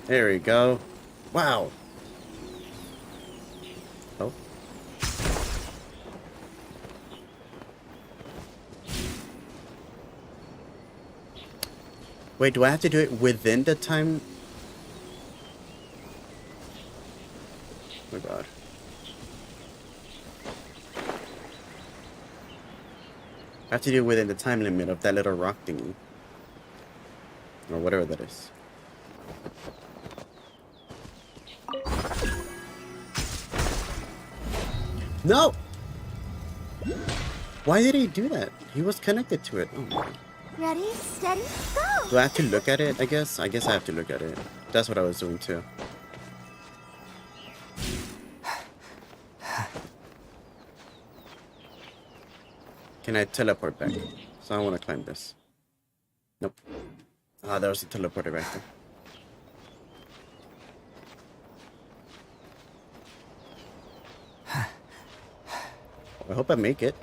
There we go. Wow. Oh. Wait, do I have to do it within the time? Oh my god. I have to do it within the time limit of that little rock thingy. Or whatever that is. No! Why did he do that? He was connected to it. Oh my. Ready, steady, go! Do I have to look at it, I guess? I guess I have to look at it. That's what I was doing too. Can I teleport back? So I want to climb this. Nope. Ah, there was a teleporter back there. I hope I make it.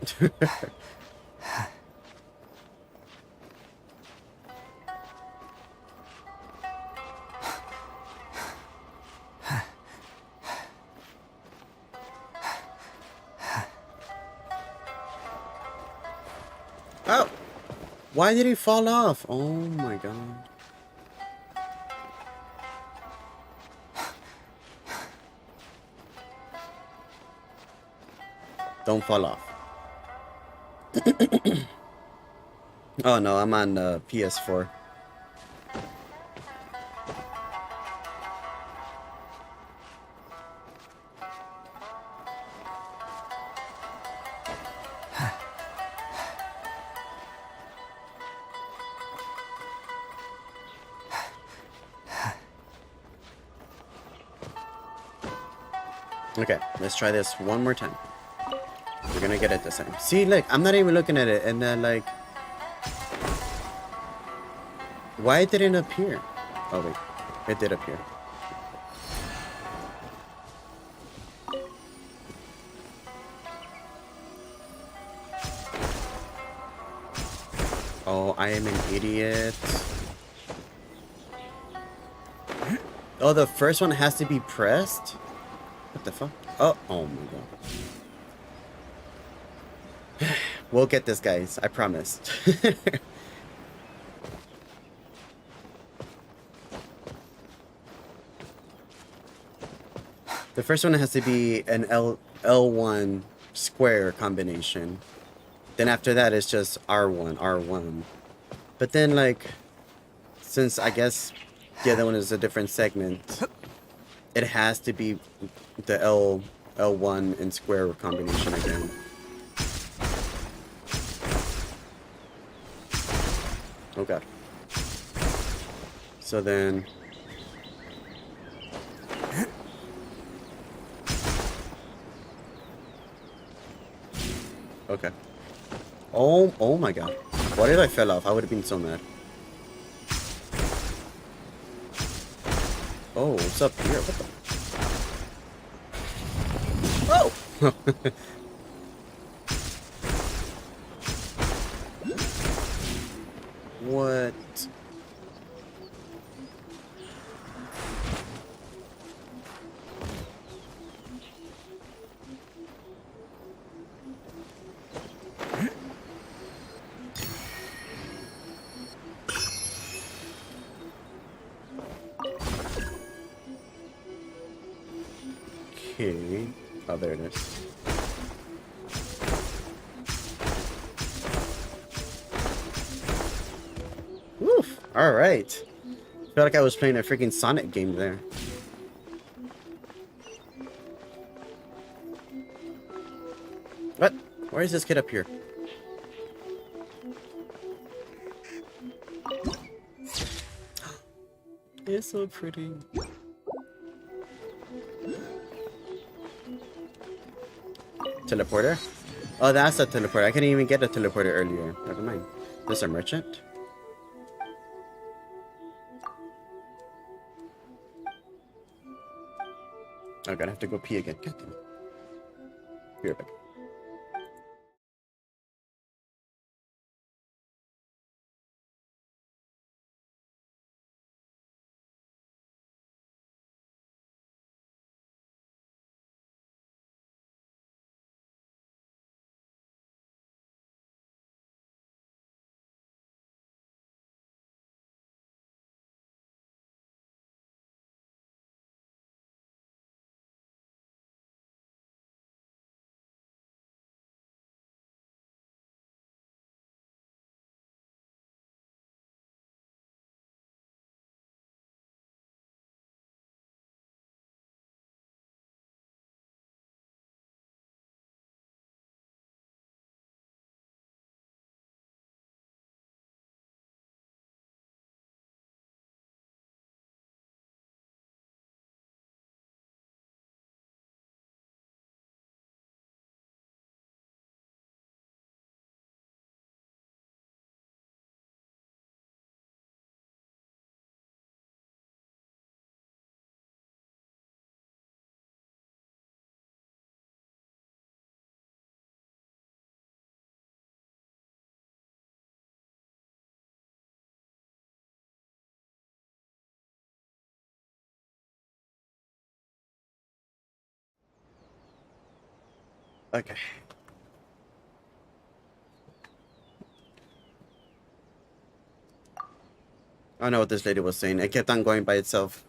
Oh! Why did he fall off? Oh my god. Don't fall off. Oh no, I'm on PS4. Okay, let's try this one more time. We're gonna get it this time. See, look, I'm not even looking at it, and then like, why it didn't appear? Oh wait, it did appear. Oh, I am an idiot. Oh, the first one has to be pressed? What the fuck? Oh, oh my god. We'll get this, guys. I promise. The first one has to be an L1 square combination. Then after that, it's just R1, R1. But then, like, since I guess the other one is a different segment, it has to be the L1 and square combination again. Oh god. So then... Okay. Oh my god. What if I fell off? I would have been so mad. Oh, what's up here? What the... Oh! What? Okay. Oh, there it is. Woof! Alright. I feel like I was playing a freaking Sonic game there. What? Why is this kid up here? It's so pretty. Teleporter? Oh, that's a teleporter. I couldn't even get a teleporter earlier. Never mind. There's a merchant. Oh god, I have to go pee again. God damn it. Be right back. Okay. I know what this lady was saying. It kept on going by itself.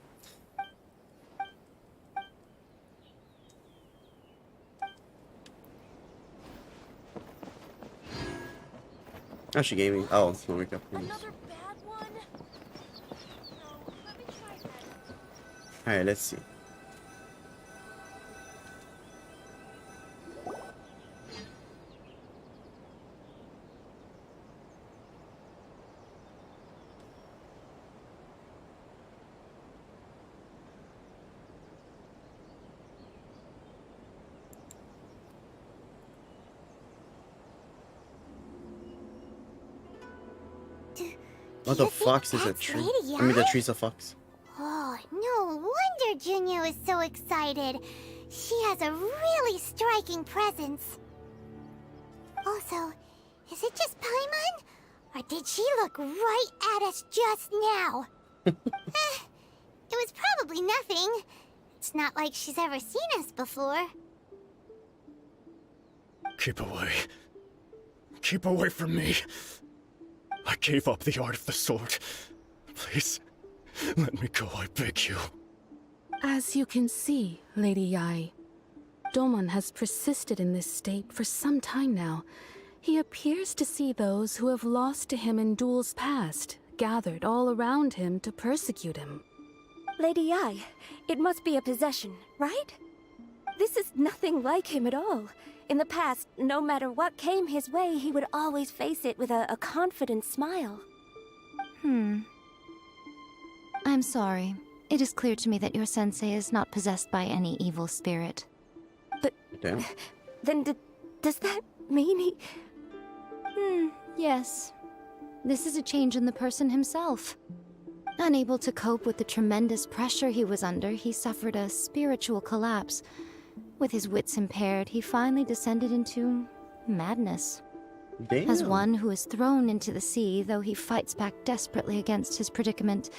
Oh, she gave me. Oh, there we go. Alright, let's see. What the fox is a tree? I mean, the tree's a fox. Oh, no wonder Junior is so excited. She has a really striking presence. Also, is it just Paimon? Or did she look right at us just now? It was probably nothing. It's not like she's ever seen us before. Keep away. Keep away from me. I gave up the art of the sword. Please, let me go, I beg you. As you can see, Lady Yai, Domon has persisted in this state for some time now. He appears to see those who have lost to him in duels past, gathered all around him to persecute him. Lady Yai, it must be a possession, right? This is nothing like him at all. In the past, no matter what came his way, he would always face it with a confident smile. I'm sorry. It is clear to me that your sensei is not possessed by any evil spirit. But... Damn. Then does that mean he... Yes. This is a change in the person himself. Unable to cope with the tremendous pressure he was under, he suffered a spiritual collapse. With his wits impaired, he finally descended into madness. Damn. As one who is thrown into the sea, though he fights back desperately against his predicament,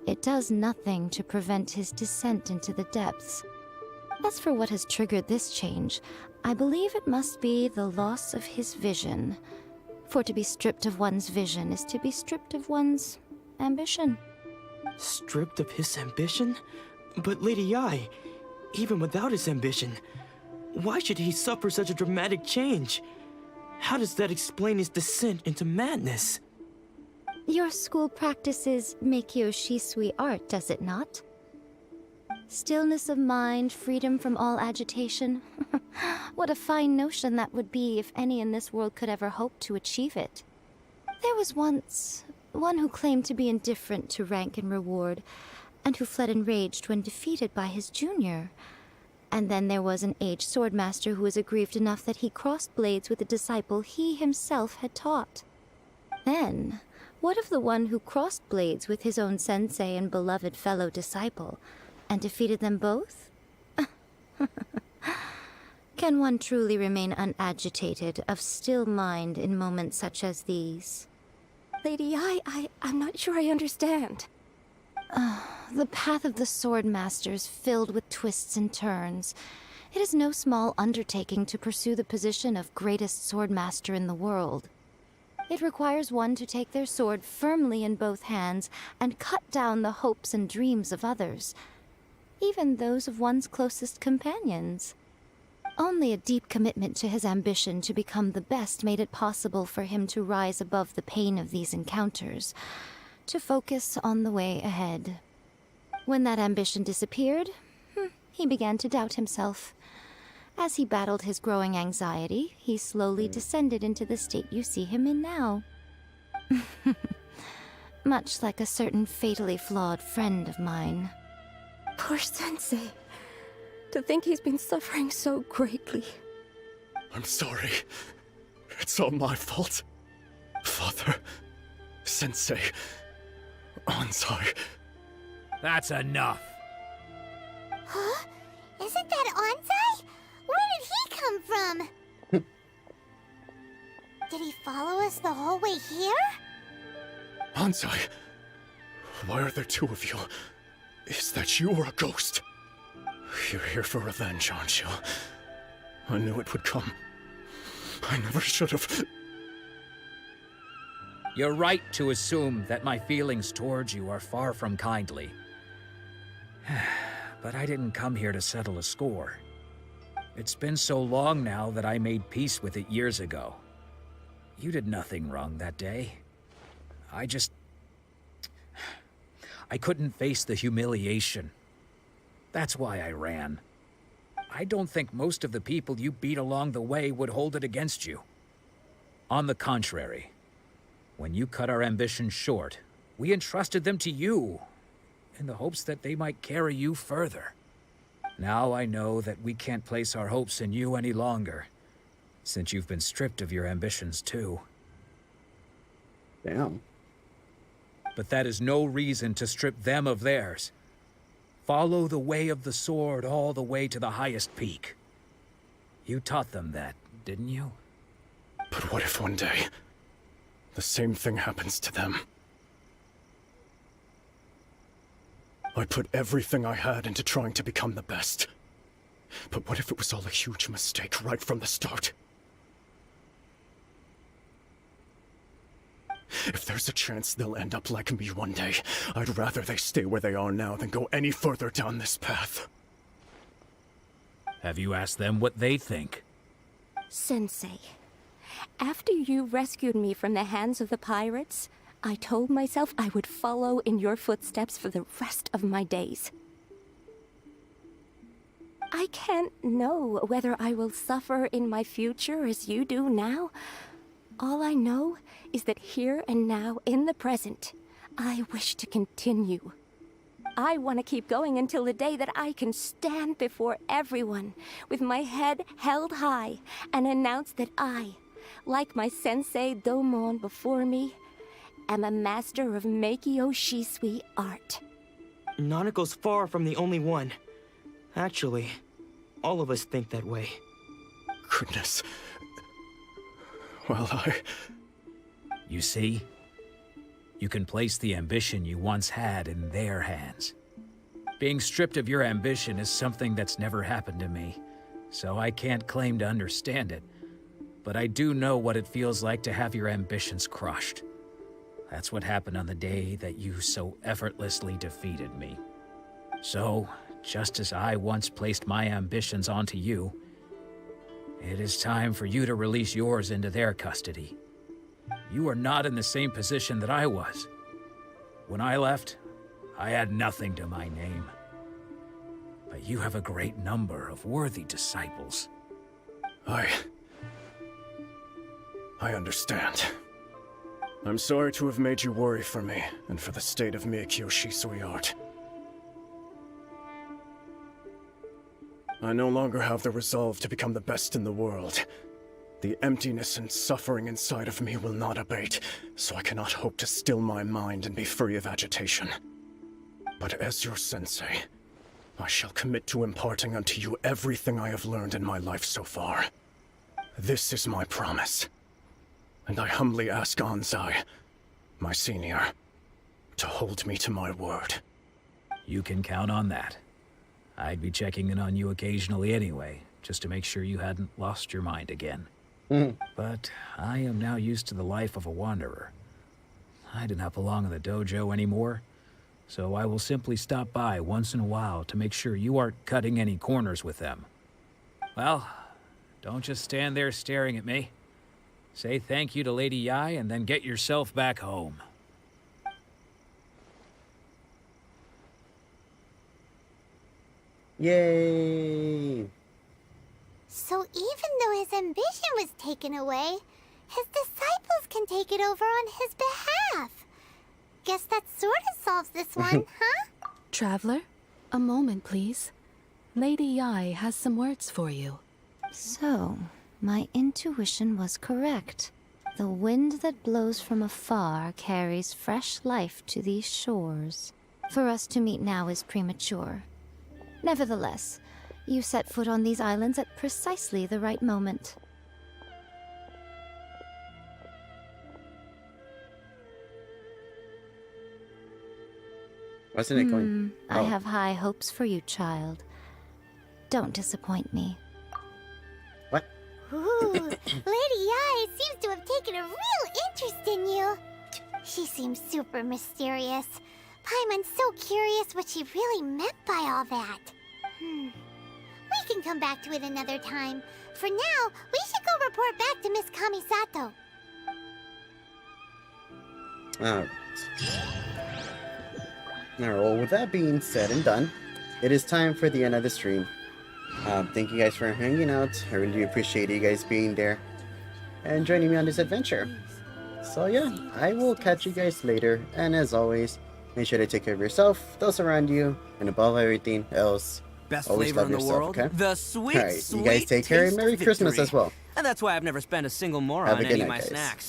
it does nothing to prevent his descent into the depths. As for what has triggered this change, I believe it must be the loss of his vision. For to be stripped of one's vision is to be stripped of one's ambition. Stripped of his ambition? But Lady Yai, even without his ambition, why should he suffer such a dramatic change? How does that explain his descent into madness? Your school practices Meikyo Shisui art, does it not? Stillness of mind, freedom from all agitation. What a fine notion that would be if any in this world could ever hope to achieve it. There was once one who claimed to be indifferent to rank and reward, and who fled enraged when defeated by his junior. And then there was an aged swordmaster who was aggrieved enough that he crossed blades with a disciple he himself had taught. Then, what of the one who crossed blades with his own sensei and beloved fellow disciple, and defeated them both? Can one truly remain unagitated, of still mind in moments such as these? Lady, I'm not sure I understand. The path of the Swordmaster is filled with twists and turns. It is no small undertaking to pursue the position of greatest swordmaster in the world. It requires one to take their sword firmly in both hands and cut down the hopes and dreams of others, even those of one's closest companions. Only a deep commitment to his ambition to become the best made it possible for him to rise above the pain of these encounters, to focus on the way ahead. When that ambition disappeared, he began to doubt himself. As he battled his growing anxiety, he slowly descended into the state you see him in now. Much like a certain fatally flawed friend of mine. Poor Sensei. To think he's been suffering so greatly. I'm sorry. It's all my fault. Father, Sensei, Anzai. That's enough. Huh? Isn't that Anzai? Where did he come from? Did he follow us the whole way here? Anzai, why are there two of you? Is that you or a ghost? You're here for revenge, aren't you? I knew it would come. I never should have. You're right to assume that my feelings towards you are far from kindly. But I didn't come here to settle a score. It's been so long now that I made peace with it years ago. You did nothing wrong that day. I couldn't face the humiliation. That's why I ran. I don't think most of the people you beat along the way would hold it against you. On the contrary, when you cut our ambitions short, we entrusted them to you, in the hopes that they might carry you further. Now I know that we can't place our hopes in you any longer, since you've been stripped of your ambitions too. Damn. But that is no reason to strip them of theirs. Follow the way of the sword all the way to the highest peak. You taught them that, didn't you? But what if one day, the same thing happens to them? I put everything I had into trying to become the best. But what if it was all a huge mistake right from the start? If there's a chance they'll end up like me one day, I'd rather they stay where they are now than go any further down this path. Have you asked them what they think? Sensei, after you rescued me from the hands of the pirates, I told myself I would follow in your footsteps for the rest of my days. I can't know whether I will suffer in my future as you do now. All I know is that here and now, in the present, I wish to continue. I want to keep going until the day that I can stand before everyone with my head held high and announce that I, like my sensei Domon before me, am a master of Meikyo Shisui art. Nanako's far from the only one. Actually, all of us think that way. Goodness. Well, You see? You can place the ambition you once had in their hands. Being stripped of your ambition is something that's never happened to me, so I can't claim to understand it. But I do know what it feels like to have your ambitions crushed. That's what happened on the day that you so effortlessly defeated me. So, just as I once placed my ambitions onto you, it is time for you to release yours into their custody. You are not in the same position that I was. When I left, I had nothing to my name. But you have a great number of worthy disciples. I understand. I'm sorry to have made you worry for me, and for the state of Meikyo Shisui art. I no longer have the resolve to become the best in the world. The emptiness and suffering inside of me will not abate, so I cannot hope to still my mind and be free of agitation. But as your sensei, I shall commit to imparting unto you everything I have learned in my life so far. This is my promise. And I humbly ask Anzai, my senior, to hold me to my word. You can count on that. I'd be checking in on you occasionally anyway, just to make sure you hadn't lost your mind again. But I am now used to the life of a wanderer. I do not belong in the dojo anymore, so I will simply stop by once in a while to make sure you aren't cutting any corners with them. Well, don't just stand there staring at me. Say thank you to Lady Yai and then get yourself back home. Yay! So even though his ambition was taken away, his disciples can take it over on his behalf. Guess that sort of solves this one, huh? Traveler, a moment, please. Lady Yai has some words for you. So, my intuition was correct. The wind that blows from afar carries fresh life to these shores. For us to meet now is premature. Nevertheless, you set foot on these islands at precisely the right moment. Wasn't it going? I have high hopes for you, child. Don't disappoint me. What? Ooh, Lady Yai seems to have taken a real interest in you. She seems super mysterious. Paimon's so curious what she really meant by all that. We can come back to it another time. For now, we should go report back to Miss Kamisato. Alright. Well, with that being said and done, it is time for the end of the stream. Thank you guys for hanging out. I really appreciate you guys being there and joining me on this adventure. So yeah, I will catch you guys later, and as always, make sure to take care of yourself, those around you, and above everything else, Best always flavor love in the yourself, world. okay? The sweet, Alright, sweet you guys take care, and taste Merry of Christmas victory. as well. And that's why I've never spent a single mora Have a on good any of night, my guys. snacks.